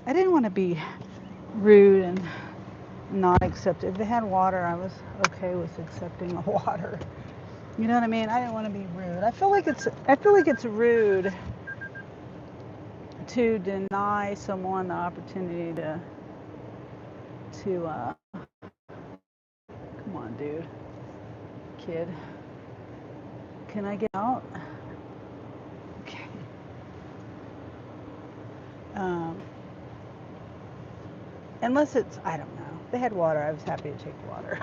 I didn't want to be rude and not accept it. If they had water, I was okay with accepting the water. You know what I mean? I didn't want to be rude. I feel like it's rude to deny someone the opportunity to come on, dude. Kid. Can I get out? Okay. Unless it's, I don't know. They had water. I was happy to take water.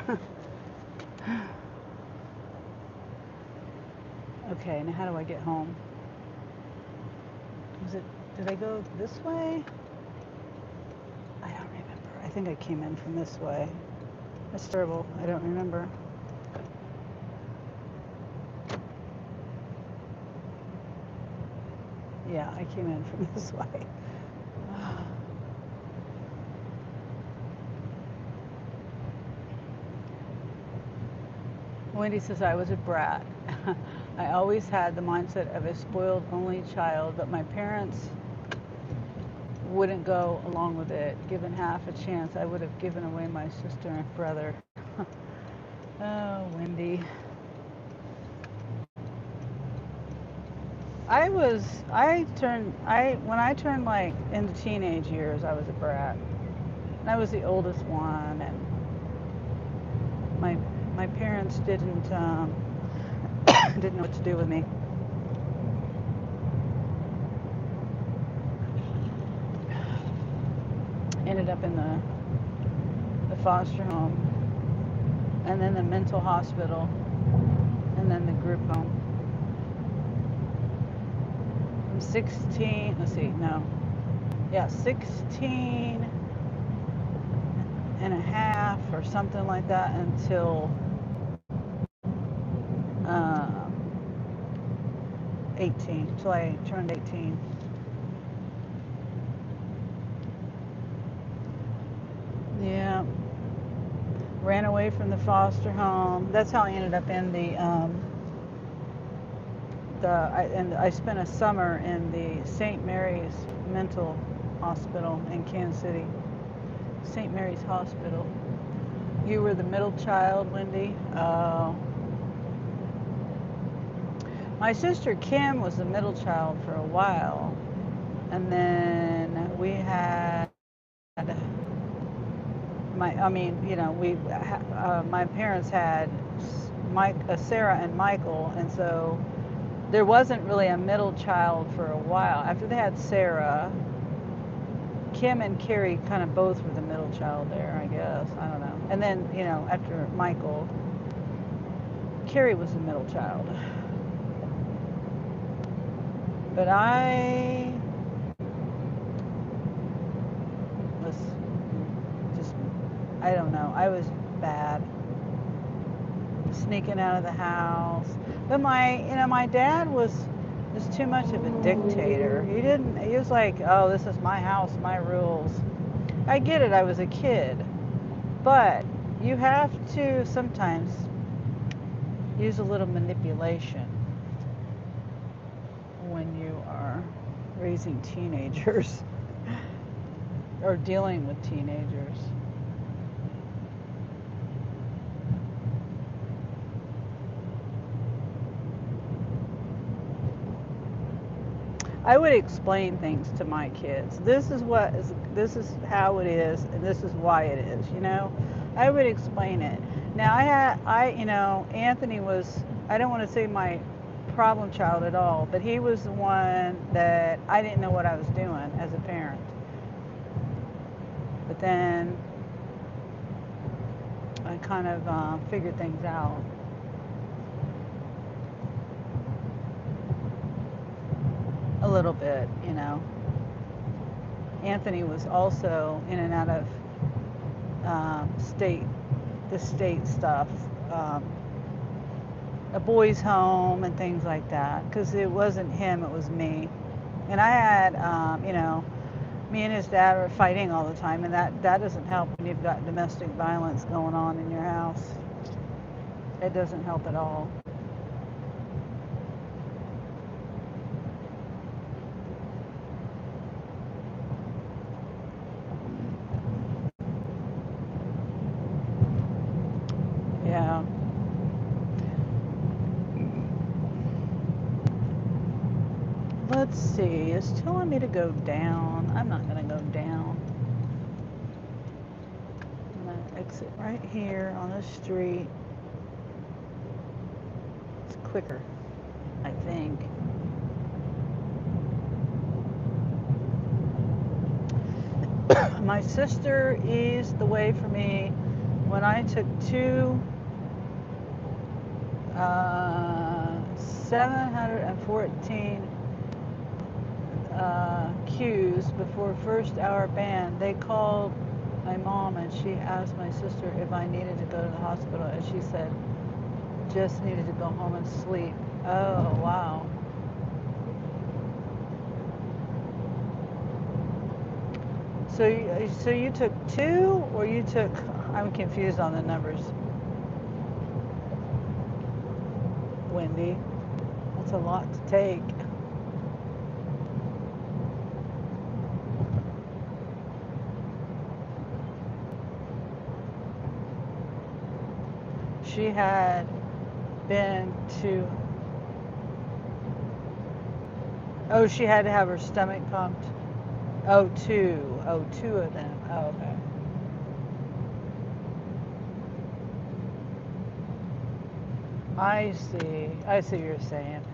Okay, now how do I get home? Did I go this way? I don't remember. I think I came in from this way. That's terrible. I don't remember. Yeah, I came in from this way. Wendy says I was a brat. I always had the mindset of a spoiled only child, but my parents wouldn't go along with it. Given half a chance, I would have given away my sister and brother. Oh, Wendy. When I turned like into teenage years, I was a brat. And I was the oldest one, and my parents didn't know what to do with me. Ended up in the foster home, and then the mental hospital, and then the group home. From 16, let's see, no, yeah, 16 and a half or something like that until um, 18, till I turned 18. Yeah, ran away from the foster home. That's how I ended up in and I spent a summer in the St. Mary's Mental Hospital in Kansas City. St. Mary's Hospital. You were the middle child, Wendy. My sister Kim was the middle child for a while, and then we had my parents had Sarah and Michael, and so there wasn't really a middle child for a while. After they had Sarah, Kim and Carrie kind of both were the middle child there, I guess. I don't know. And then, after Michael, Carrie was the middle child. But I was just, I don't know. I was bad. Sneaking out of the house. But my dad was just too much of a dictator. He was like, oh, this is my house, my rules. I get it, I was a kid. But you have to sometimes use a little manipulation when you are raising teenagers or dealing with teenagers. I would explain things to my kids. This is how it is, and this is why it is. I would explain it. Now Anthony was, I don't want to say my problem child at all, but he was the one that I didn't know what I was doing as a parent. But then I kind of figured things out. A little bit. Anthony was also in and out of the state stuff, a boys' home and things like that. Because it wasn't him, it was me. And I had, me and his dad were fighting all the time, and that doesn't help when you've got domestic violence going on in your house. It doesn't help at all. Yeah. Let's see. It's telling me to go down. I'm not going to go down. I'm going to exit right here on the street. It's quicker, I think. My sister eased the way for me when I took two 714 cues before first hour band. They called my mom and she asked my sister if I needed to go to the hospital, and she said just needed to go home and sleep. Oh, wow. So you took two, or you took, I'm confused on the numbers. Wendy, that's a lot to take. she had been to, oh, she had to have her stomach pumped. Oh, two. Oh, two of them. Oh, okay. I see. I see what you're saying.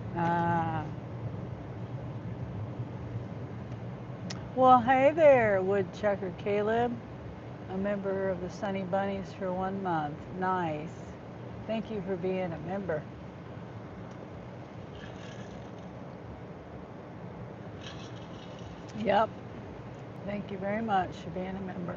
Well, hey there, Woodchucker Caleb, a member of the Sunny Bunnies for 1 month. Nice. Thank you for being a member. Yep. Thank you very much for being a member.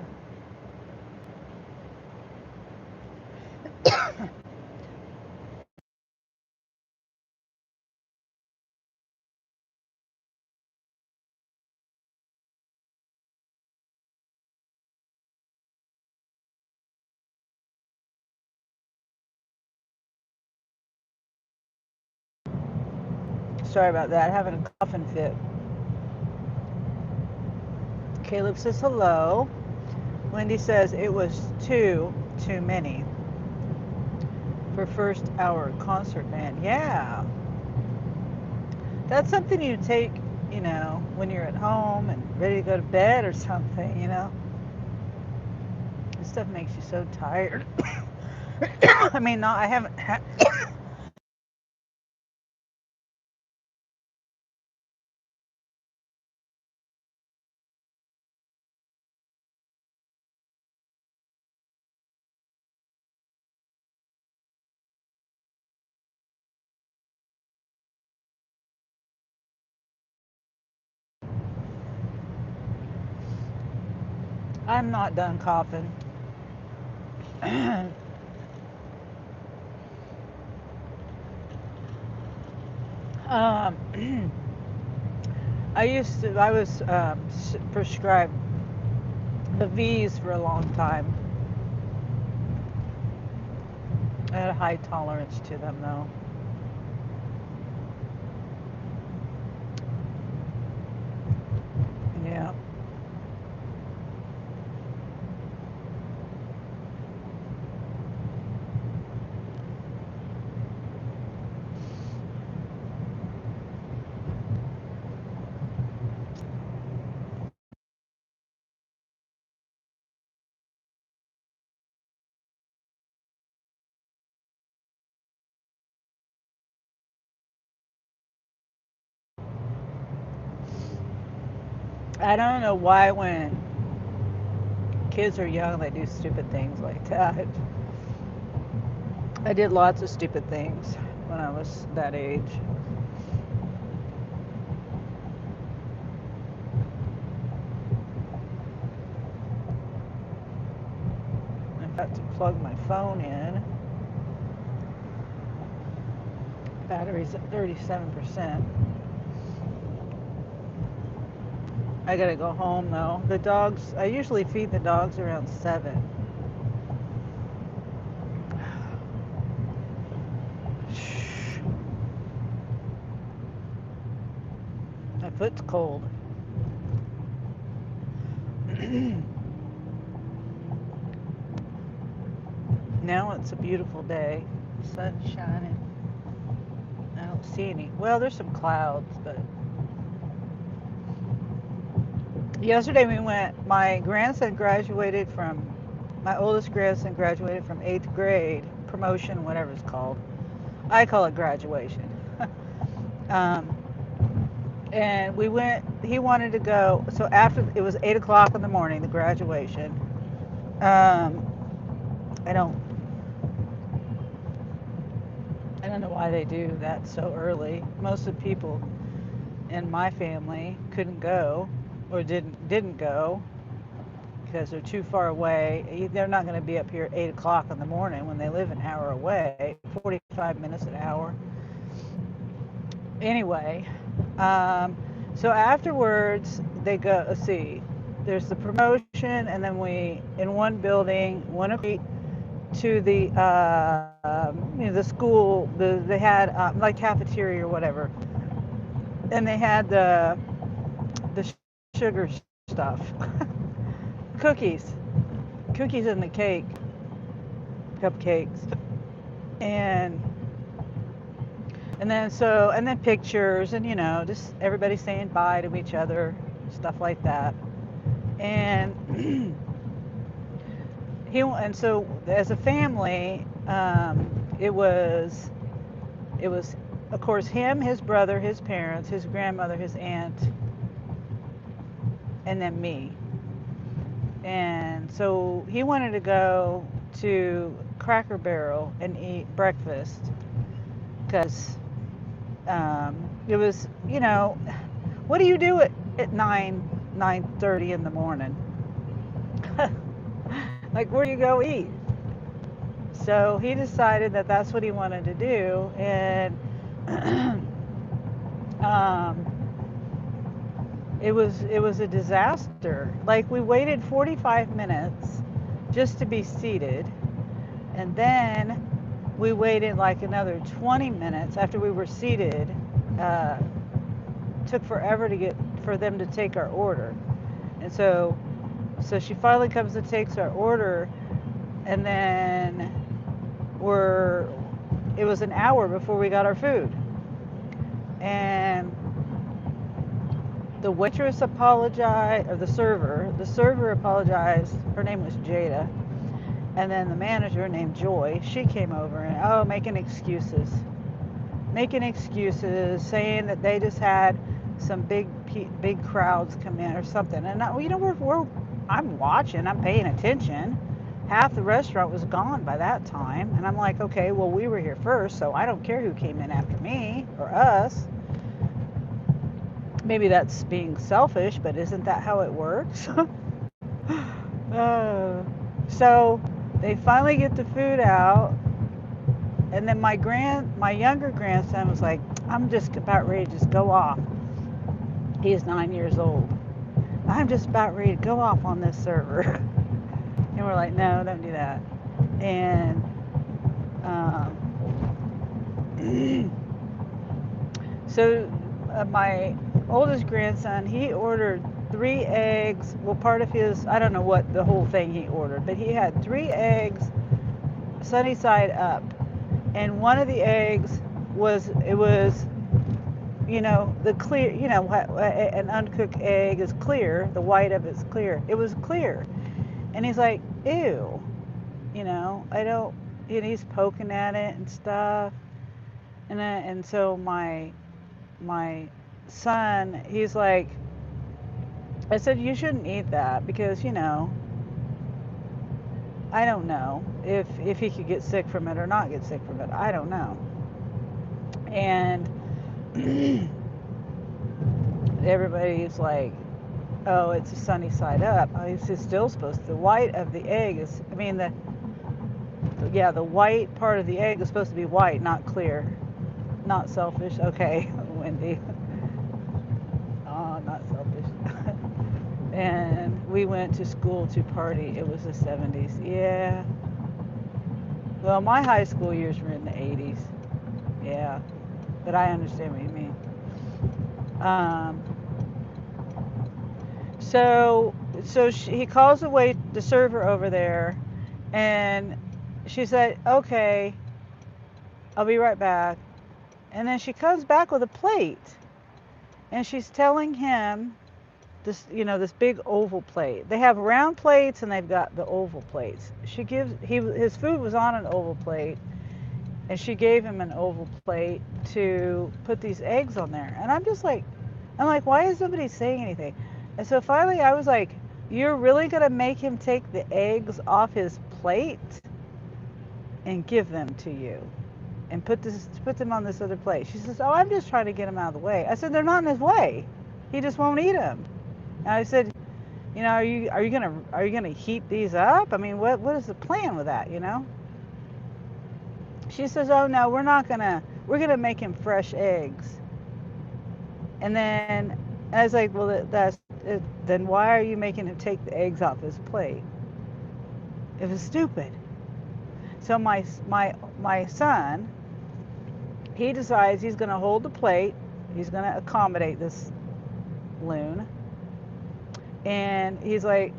Sorry about that. Having a coughing fit. Caleb says hello. Wendy says it was too many for first hour concert band. Yeah. That's something you take, when you're at home and ready to go to bed or something. This stuff makes you so tired. I mean, no, I haven't had. I'm not done coughing. um, I was prescribed the V's for a long time. I had a high tolerance to them, though. Yeah. I don't know why when kids are young they do stupid things like that. I did lots of stupid things when I was that age. I got to plug my phone in. Battery's at 37%. I gotta go home though. The dogs, I usually feed the dogs around 7. My foot's cold. Now it's a beautiful day. Sun's shining. I don't see any. Well, there's some clouds, but yesterday we went, my oldest grandson graduated from 8th grade, promotion, whatever it's called. I call it graduation. um, and he wanted to go, so after, it was 8 o'clock in the morning, the graduation. I don't know why they do that so early. Most of the people in my family couldn't go or didn't go because they're too far away. They're not going to be up here at 8 o'clock in the morning when they live an hour away, 45 minutes an hour. Anyway, so afterwards they go, let's see, there's the promotion, and then we, in one building, went to the the school. They had like cafeteria or whatever, and they had the sugar stuff, cookies in the cupcakes. and and then pictures, and just everybody saying bye to each other, stuff like that. And and so as a family, it was of course him, his brother, his parents, his grandmother, his aunt, and then me. And so he wanted to go to Cracker Barrel and eat breakfast because it was, what do you do at 9:30 in the morning? Like, where do you go eat? So he decided that that's what he wanted to do, and um, it was a disaster. Like, we waited 45 minutes just to be seated, and then we waited like another 20 minutes after we were seated. Uh, Took forever for them to take our order, and so she finally comes and takes our order, and then we're it was an hour before we got our food, and the waitress apologized, or the server apologized. Her name was Jada. And then the manager, named Joy, she came over and making excuses, saying that they just had some big crowds come in or something. And I'm watching, I'm paying attention. Half the restaurant was gone by that time, and I'm like, okay, well, we were here first, so I don't care who came in after me or us. Maybe that's being selfish, but isn't that how it works? uh, so they finally get the food out, and then my younger grandson was like, I'm just about ready to just go off. He is 9 years old. I'm just about ready to go off on this server. And we're like, no, don't do that. And um, so my oldest grandson, he ordered 3 eggs. Well, part of his, I don't know what the whole thing he ordered, but he had 3 eggs sunny side up. And one of the eggs was the clear, an uncooked egg is clear, the white of it's clear. It was clear. And he's like, ew, I don't, and he's poking at it and stuff. And so my son, he's like, I said, you shouldn't eat that because, I don't know if he could get sick from it or not get sick from it. I don't know. And everybody's like, oh, it's a sunny side up. It's still supposed to, the white of the egg is, the white part of the egg is supposed to be white, not clear. Not selfish. Okay, Wendy. Oh, not selfish. And we went to school to party. It was the 70s. Yeah. Well, my high school years were in the 80s. Yeah. But I understand what you mean. He calls the server over there, and she said, okay, I'll be right back. And then she comes back with a plate, and she's telling him this big oval plate. They have round plates and they've got the oval plates. His food was on an oval plate, and she gave him an oval plate to put these eggs on there. And I'm like, why is nobody saying anything? And so finally I was like, you're really gonna make him take the eggs off his plate and give them to you and put them on this other plate? She says, oh, I'm just trying to get him out of the way. I said, they're not in his way. He just won't eat them. And I said, are you gonna heat these up? I mean, what is the plan with that? She says, oh no, we're gonna make him fresh eggs. And then I was like, well, then why are you making him take the eggs off his plate? It was stupid. So my son, he decides he's gonna hold the plate. He's gonna accommodate this loon. And he's like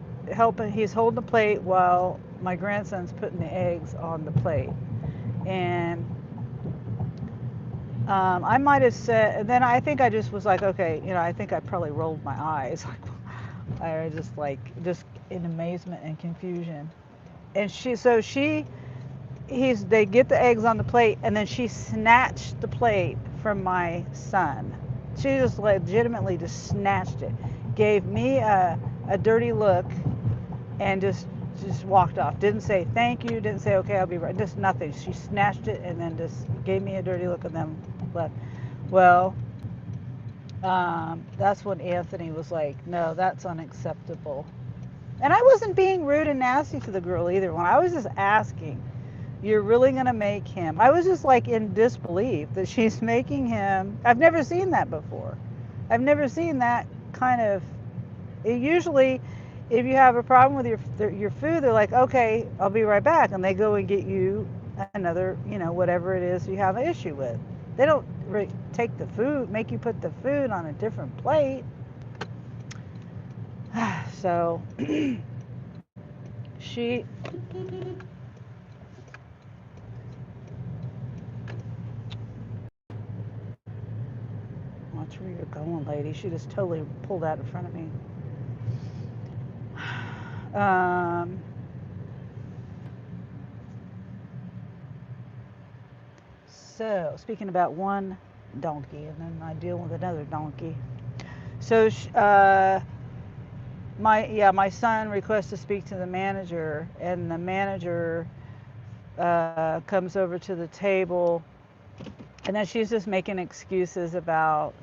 he's holding the plate while my grandson's putting the eggs on the plate. And I might have said, and then I think I just was like, okay, I think I probably rolled my eyes. Like, I just just in amazement and confusion. And they get the eggs on the plate, and then she snatched the plate from my son. She just legitimately just snatched it, gave me a dirty look, and just walked off. Didn't say thank you, didn't say okay, I'll be right, just nothing. She snatched it and then just gave me a dirty look and then left. Well, that's when Anthony was like, no, that's unacceptable. And I wasn't being rude and nasty to the girl either. When I was just asking, you're really going to make him, I was just like in disbelief that she's making him, I've never seen that before. I've never seen that kind of, usually if you have a problem with your food, they're like, okay, I'll be right back, and they go and get you another, whatever it is you have an issue with. They don't take the food, make you put the food on a different plate. So she watch where you're going, lady. She just totally pulled out in front of me. um So, speaking about one donkey, and then I deal with another donkey. So, my son requests to speak to the manager, and the manager comes over to the table, and then she's just making excuses about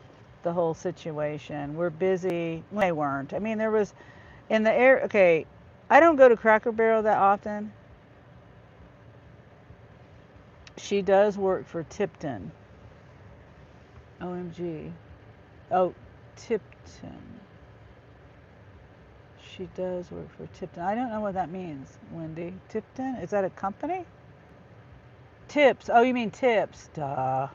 the whole situation. We're busy. Well, they weren't. I mean, there was in the air. Okay, I don't go to Cracker Barrel that often. She does work for Tipton. OMG. Oh, Tipton. She does work for Tipton. I don't know what that means, Wendy. Tipton? Is that a company? Tips. Oh, you mean tips. Duh.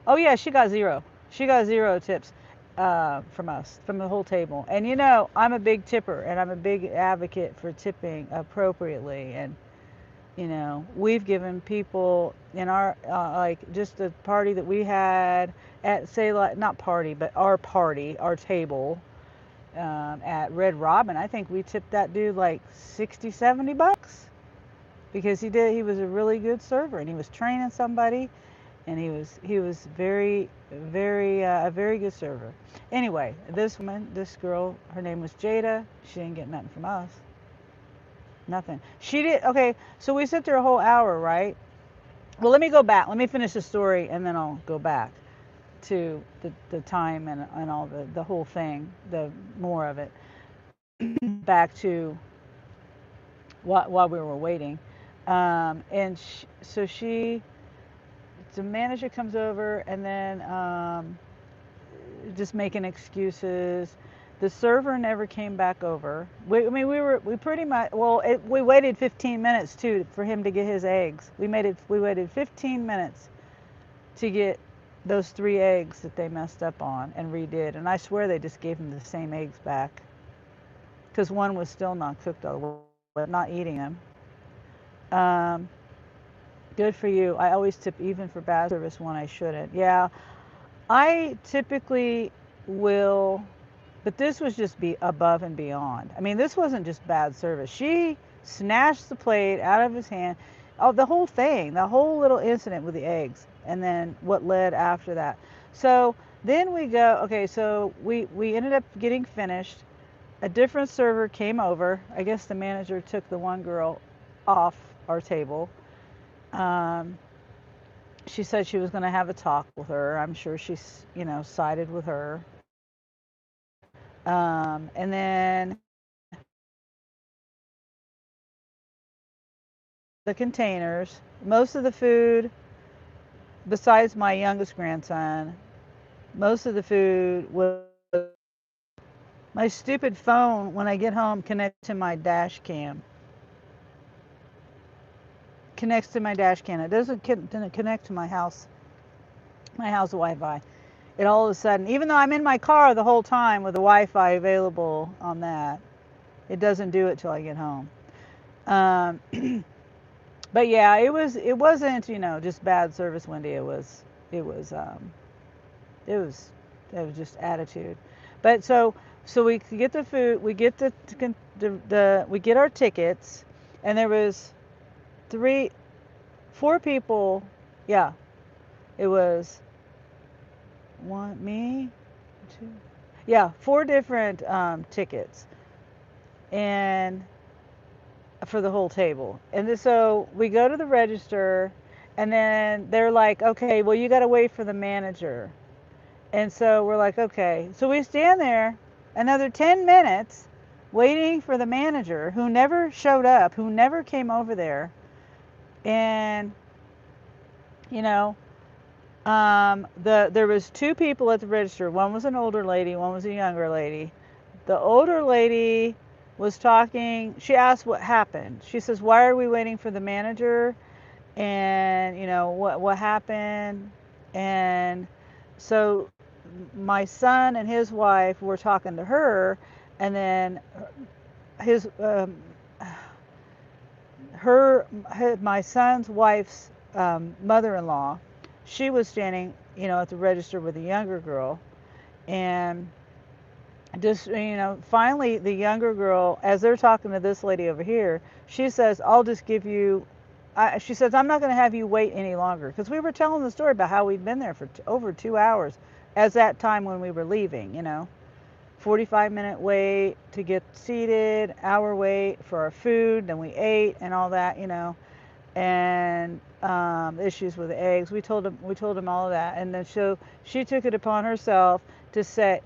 Oh, yeah, she got zero. She got zero tips from us, from the whole table. And I'm a big tipper, and I'm a big advocate for tipping appropriately. And, we've given people in our, like, just the party that we had at, say, like, not party, but our party, our table. At Red Robin, I think we tipped that dude like 60, $70 because he was a really good server, and he was training somebody, and he was very, very, a very good server. Anyway, this girl, her name was Jada. She didn't get nothing from us. Nothing. She did. Okay, so we sit there a whole hour, right? Well, let me go back. Let me finish the story, and then I'll go back to the time and all the whole thing, the more of it. Back to while we were waiting. And so the manager comes over, and then just making excuses. The server never came back over. We pretty much, well, we waited 15 minutes too for him to get his eggs. We waited 15 minutes to get those 3 eggs that they messed up on and redid. And I swear they just gave him the same eggs back, because one was still not cooked all the way, not eating them. Good for you. I always tip even for bad service when I shouldn't. Yeah, I typically will, but this was just be above and beyond. I mean, this wasn't just bad service. She snatched the plate out of his hand. Oh, the whole thing, the whole little incident with the eggs, and then what led after that. So then we go, okay, so we ended up getting finished. A different server came over. I guess the manager took the one girl off our table. She said she was going to have a talk with her. I'm sure she's, sided with her. And then the containers, most of the food, besides my youngest grandson, most of the food was my stupid phone. When I get home, connects to my dash cam. Connects to my dash cam. It doesn't connect to my house Wi-Fi. It all of a sudden, even though I'm in my car the whole time with the Wi-Fi available on that, it doesn't do it till I get home. But But yeah, it wasn't, just bad service, Wendy. It was it was it was just attitude. But so we get the food, we get we get our tickets, and there was three, four people. Yeah, it was one, me, two, yeah, four different tickets, and for the whole table. And so we go to the register, and then they're like, okay, well, you got to wait for the manager. And so we're like, okay. So we stand there another 10 minutes waiting for the manager who never showed up, who never came over there. And, you know, there was two people at the register. One was an older lady, one was a younger lady. The older lady was talking. She asked what happened. She says, "Why are we waiting for the manager?" And what happened. And so my son and his wife were talking to her, and then his my son's wife's mother-in-law, she was standing at the register with a younger girl. And just finally the younger girl, as they're talking to this lady over here, she says, "I'll just give you," she says, "I'm not going to have you wait any longer," because we were telling the story about how we'd been there for over 2 hours as that time when we were leaving. 45-minute wait to get seated, hour wait for our food, then we ate and all that. And issues with the eggs. We told him all of that, and then she took it upon herself to say,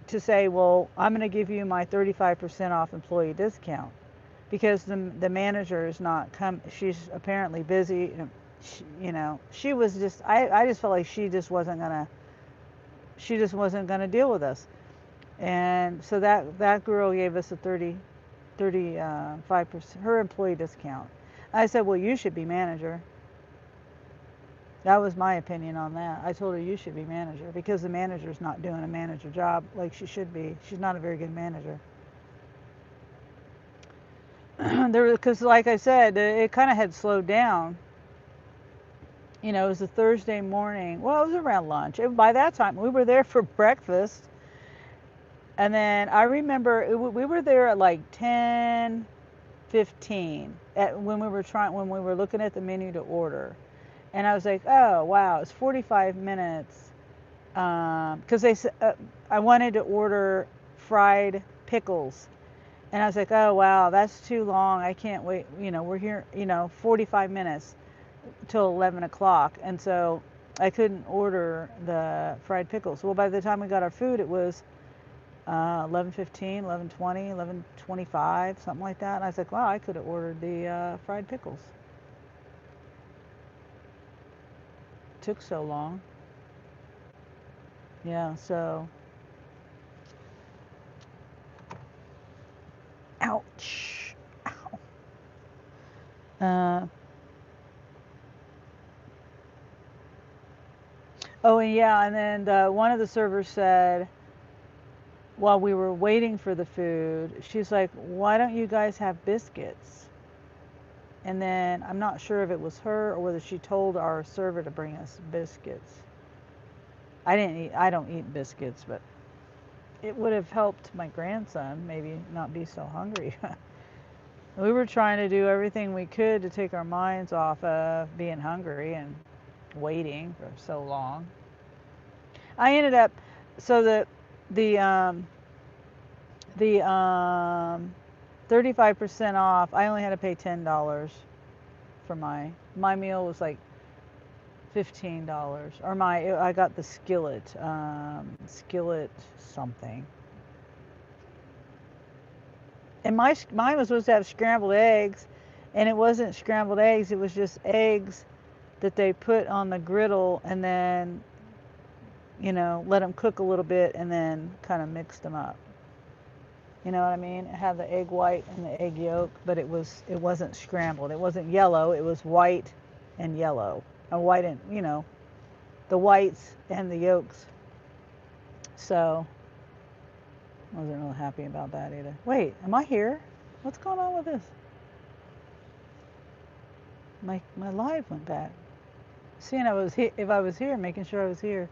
well, I'm going to give you my 35% off employee discount because the manager is not come. She's apparently busy. She was just. I just felt like she just wasn't gonna deal with us, and so that girl gave us a 35% her employee discount. I said, well, you should be manager. That was my opinion on that. I told her you should be manager because the manager's not doing a manager job like she should be. She's not a very good manager. Because like I said, it kind of had slowed down. It was a Thursday morning. Well, it was around lunch. By that time, we were there for breakfast. And then I remember we were there at like 10:15 when we were looking at the menu to order. And I was like, oh, wow, it's 45 minutes. Because I wanted to order fried pickles. And I was like, oh, wow, that's too long. I can't wait. We're here, 45 minutes till 11 o'clock. And so I couldn't order the fried pickles. Well, by the time we got our food, it was 11:15, 11:20, 11:25, something like that. And I was like, wow, I could have ordered the fried pickles. Took so long. Yeah, so ouch. Ow. Oh, and yeah, and then one of the servers said, while we were waiting for the food, she's like, why don't you guys have biscuits? And then I'm not sure if it was her or whether she told our server to bring us biscuits. I don't eat biscuits, but it would have helped my grandson maybe not be so hungry. We were trying to do everything we could to take our minds off of being hungry and waiting for so long. I ended up, so the 35% off, I only had to pay $10 for my meal was like $15, or I got the skillet something. And mine was supposed to have scrambled eggs, and it wasn't scrambled eggs, it was just eggs that they put on the griddle and then let them cook a little bit and then kind of mixed them up. You know what I mean? It had the egg white and the egg yolk, but it wasn't scrambled. It wasn't yellow, it was white and yellow. White and the whites and the yolks. So I wasn't real happy about that either. Wait, am I here? What's going on with this? My live went back. Seeing if I was here, making sure I was here.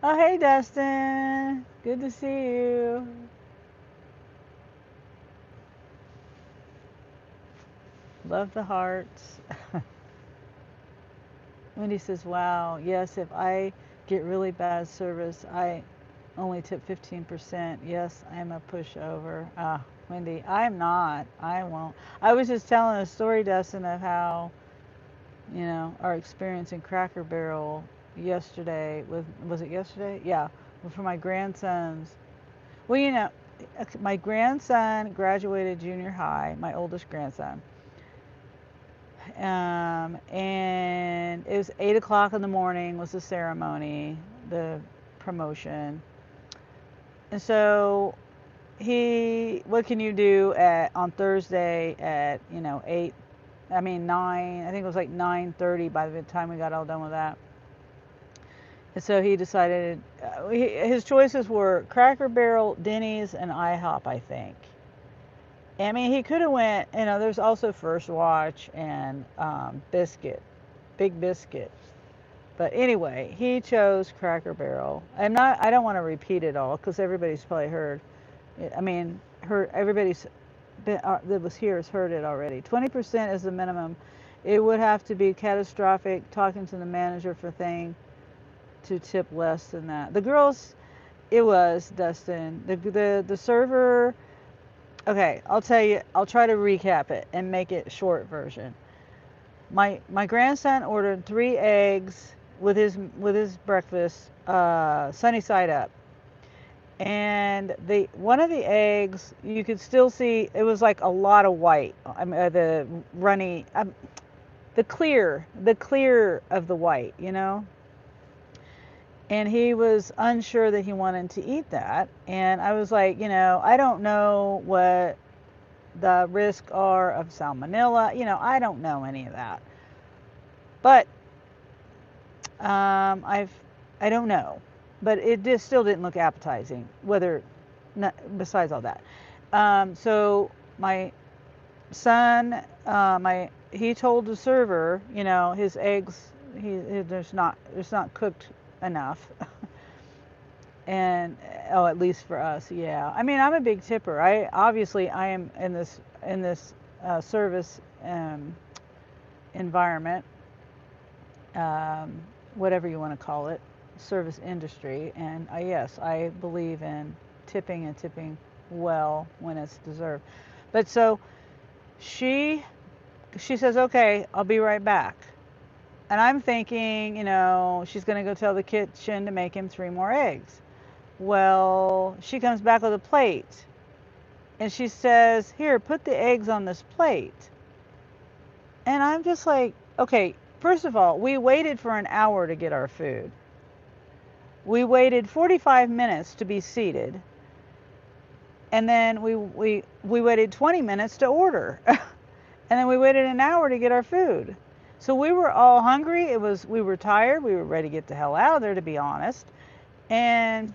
Oh, hey, Dustin. Good to see you. Love the hearts. Wendy says, wow, yes, if I get really bad service, I only tip 15%. Yes, I'm a pushover. Wendy, I'm not. I won't. I was just telling a story, Dustin, of how, our experience in Cracker Barrel yesterday was it yesterday? Yeah, for my grandsons. Well, my grandson graduated junior high, my oldest grandson. And it was 8 o'clock in the morning was the ceremony, the promotion. And so what can you do on Thursday at 9, I think it was like 9:30 by the time we got all done with that. And so he decided his choices were Cracker Barrel, Denny's, and IHOP, I think. I mean, he could have went, there's also First Watch and Big Biscuit. But anyway, he chose Cracker Barrel. I don't want to repeat it all because everybody's probably heard. I mean, everybody's that was here has heard it already. 20% is the minimum. It would have to be catastrophic. Talking to the manager for thing to tip less than that. The girls, it was Dustin. The server. Okay, I'll tell you. I'll try to recap it and make it short version. My grandson ordered 3 eggs with his breakfast, sunny side up, and one of the eggs you could still see it was like a lot of white. I mean, the runny, the clear of the white, And he was unsure that he wanted to eat that, and I was like, I don't know what the risks are of salmonella. I don't know any of that. But I don't know. But it just still didn't look appetizing. Besides all that. So my son, he told the server, his eggs, there's not cooked enough. And at least for us, yeah. I mean, I'm a big tipper. I am in this service environment, whatever you want to call it, service industry, and yes, I believe in tipping and tipping well when it's deserved. But so she says, okay, I'll be right back. And I'm thinking, she's going to go tell the kitchen to make him 3 more eggs. Well, she comes back with a plate and she says, here, put the eggs on this plate. And I'm just like, okay, first of all, we waited for an hour to get our food. We waited 45 minutes to be seated. And then we waited 20 minutes to order. And then we waited an hour to get our food. So we were all hungry. We were tired. We were ready to get the hell out of there, to be honest. And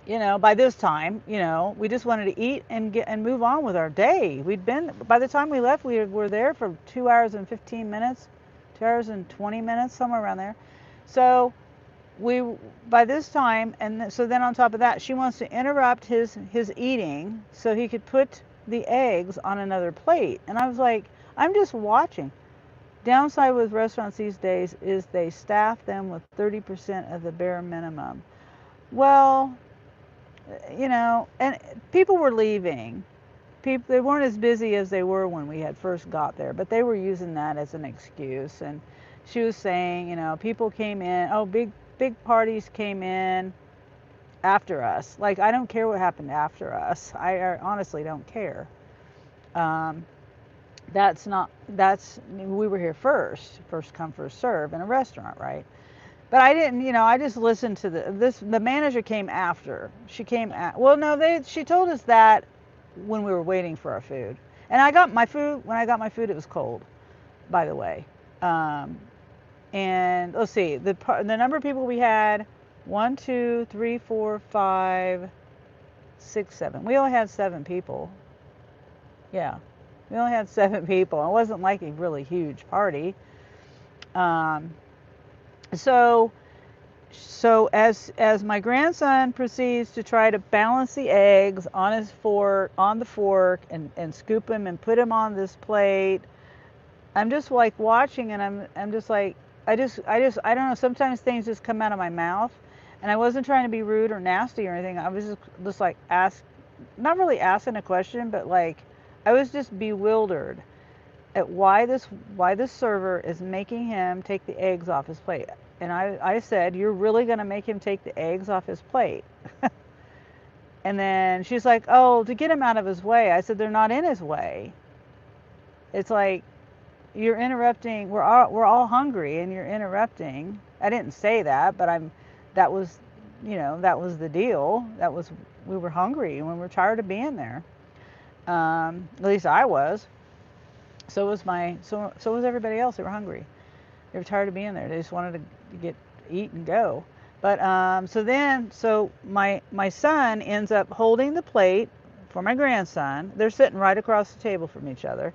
by this time, we just wanted to eat and move on with our day. By the time we left, we were there for 2 hours and 15 minutes, 2 hours and 20 minutes, somewhere around there. So by this time, and so then on top of that, she wants to interrupt his eating so he could put the eggs on another plate. And I was like, I'm just watching. Downside with restaurants these days is they staff them with 30% of the bare minimum. Well, and people were leaving. They weren't as busy as they were when we had first got there, but they were using that as an excuse. And she was saying, people came in, big parties came in after us. Like, I don't care what happened after us. I honestly don't care. We were here first come, first serve in a restaurant, right? But I didn't, I just listened to the manager came after. She she told us that when we were waiting for our food. And when I got my food, it was cold, by the way. And let's see, the number of people we had, 1, 2, 3, 4, 5, 6, 7. We only had 7 people. Yeah. We only had 7 people. It wasn't like a really huge party. Um, so as my grandson proceeds to try to balance the eggs on his fork, on the fork, and scoop him and put him on this plate, I'm just like watching, and I'm just like, I don't know. Sometimes things just come out of my mouth, and I wasn't trying to be rude or nasty or anything. I was just like not really asking a question, but like I was just bewildered at why this server is making him take the eggs off his plate. And I said, you're really going to make him take the eggs off his plate? And then she's like, oh, to get him out of his way. I said, they're not in his way. It's like, you're interrupting. We're all hungry, and you're interrupting. I didn't say that, but that was, that was the deal. We were hungry and we were tired of being there. At least I was. So was everybody else. They were hungry. They were tired of being there. They just wanted to eat and go. But so my son ends up holding the plate for my grandson. They're sitting right across the table from each other,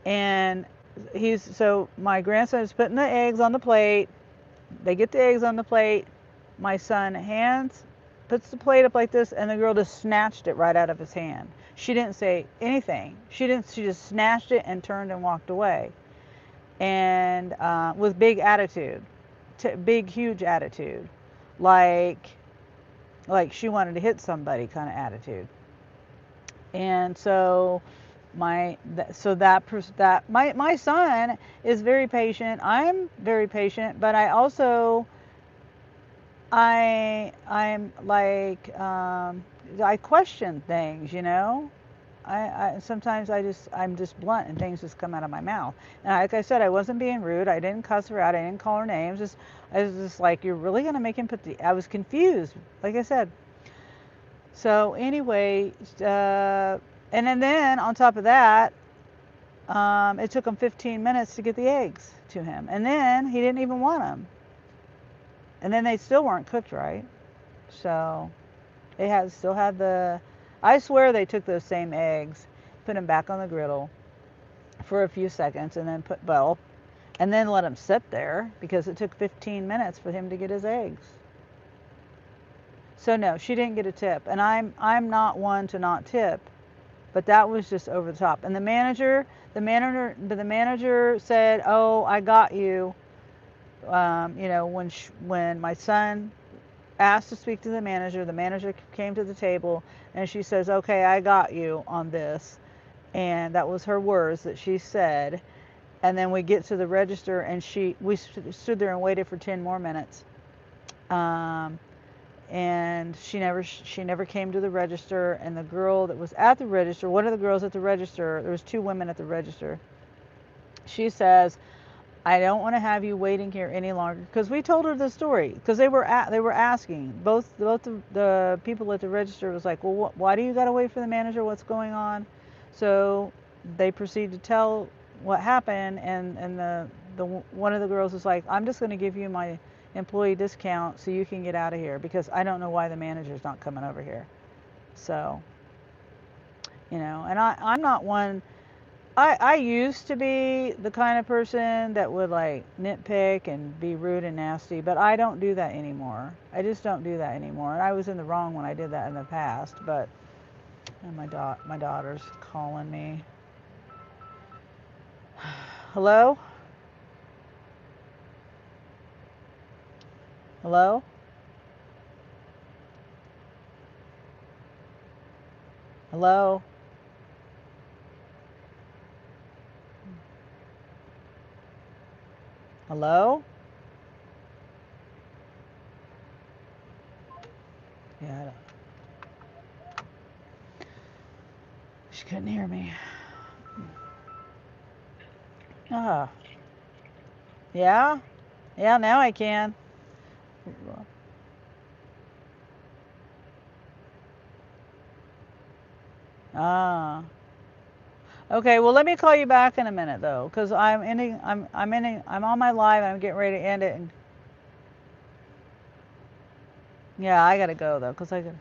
and my grandson is putting the eggs on the plate. They get the eggs on the plate. My son puts the plate up like this, and the girl just snatched it right out of his hand. She didn't say anything. She just snatched it and turned and walked away, and with big attitude, big huge attitude, like she wanted to hit somebody kind of attitude. And so my son is very patient. I'm very patient, but I'm like, I question things, I sometimes I'm just blunt, and things just come out of my mouth. And like I said, I wasn't being rude. I didn't cuss her out. I didn't call her names. I was just like, you're really gonna make him I was confused, like I said. So anyway, and then on top of that, it took him 15 minutes to get the eggs to him, and then he didn't even want them, and then they still weren't cooked right. So they still had I swear they took those same eggs, put them back on the griddle for a few seconds, and then let them sit there, because it took 15 minutes for him to get his eggs. So no, she didn't get a tip, and I'm not one to not tip, but that was just over the top. And the manager said, "Oh, I got you." When my son asked to speak to the manager came to the table, and she says, "Okay, I got you on this." And that was her words that she said. And then we get to the register, and we stood there and waited for 10 more minutes. And she never came to the register. And the girl that was at the register, one of the girls at the register, there was 2 women at the register, she says, I don't want to have you waiting here any longer, because we told her the story, because they were asking, both the people at the register was like, well, why do you got to wait for the manager, what's going on? So they proceed to tell what happened, and the one of the girls was like, I'm just going to give you my employee discount so you can get out of here, because I don't know why the manager's not coming over here. So and I'm not one. I used to be the kind of person that would like nitpick and be rude and nasty, but I don't do that anymore. I just don't do that anymore. And I was in the wrong when I did that in the past, but my daughter's calling me. Hello? Hello? Hello? Hello? Yeah, she couldn't hear me. Ah, yeah? Yeah, now I can. Ah. Okay, well, let me call you back in a minute though, because I'm on my live, and I'm getting ready to end it. And yeah, I gotta go though, because I got.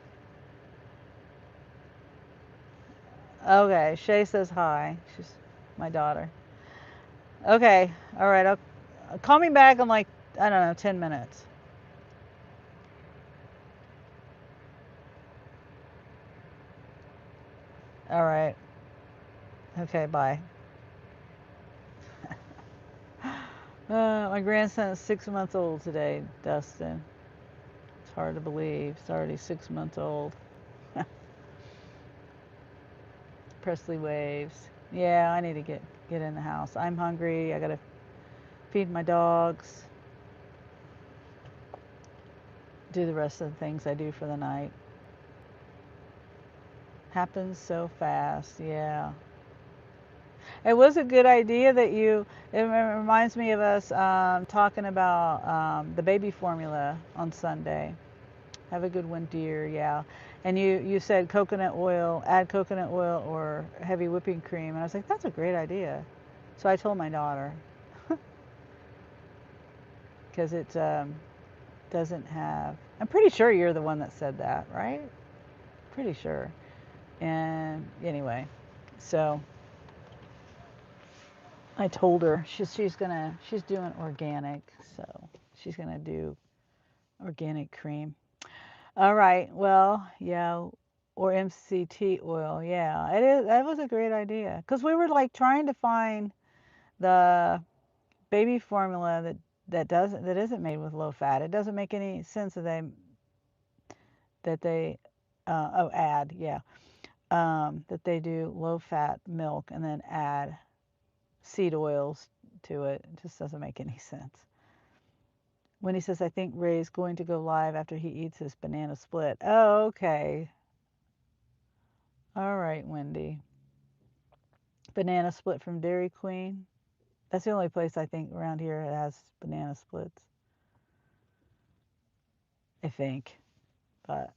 Okay, Shay says hi. my daughter. Okay, all right. Call me back in like, I don't know, 10 minutes. All right. Okay, bye. My grandson is 6 months old today, Dustin. It's hard to believe. It's already 6 months old. Presley waves. Yeah, I need to get in the house. I'm hungry. I gotta feed my dogs. Do the rest of the things I do for the night. Happens so fast. Yeah. It was a good idea that it reminds me of us talking about the baby formula on Sunday. Have a good one, dear. Yeah. And you said coconut oil, add coconut oil or heavy whipping cream. And I was like, that's a great idea. So I told my daughter because it doesn't have, I'm pretty sure you're the one that said that, right? Pretty sure. And anyway, so I told her she's doing organic, so she's gonna do organic cream. All right. Well, yeah, or MCT oil. Yeah, it is. That was a great idea because we were like trying to find the baby formula that isn't made with low fat. It doesn't make any sense that they add, yeah, that they do low fat milk and then add seed oils to it. It just doesn't make any sense. When he says, I think Ray's going to go live after he eats his banana split. Oh, okay. All right, Wendy. Banana split from Dairy Queen. That's the only place I think around here that has banana splits. I think. But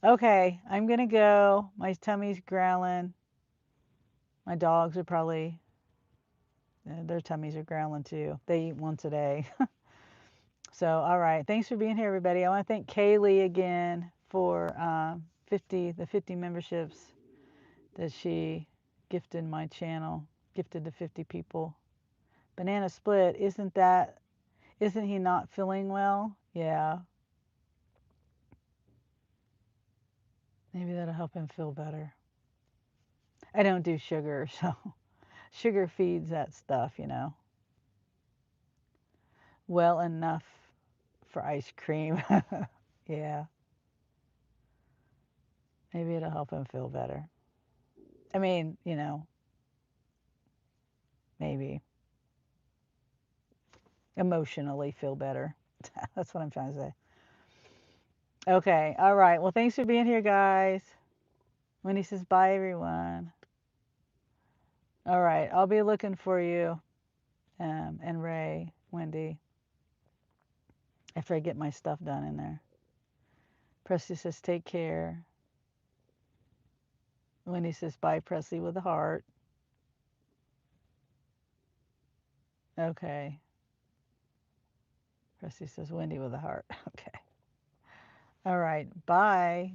okay, I'm gonna go. My tummy's growling. My dogs are probably their tummies are growling too. They eat once a day. So all right, thanks for being here, everybody. I want to thank Kaylee again for 50 memberships that she gifted my channel, gifted to 50 people. Banana split, isn't he not feeling well? Yeah. Maybe that'll help him feel better. I don't do sugar, so sugar feeds that stuff. Well enough for ice cream. Yeah. Maybe it'll help him feel better. I mean, maybe emotionally feel better. That's what I'm trying to say. Okay. All right. Well, thanks for being here, guys. Wendy says bye, everyone. All right. I'll be looking for you, and Ray, Wendy, after I get my stuff done in there. Presley says take care. Wendy says bye, Presley, with a heart. Okay. Presley says Wendy with a heart. Okay. All right. Bye.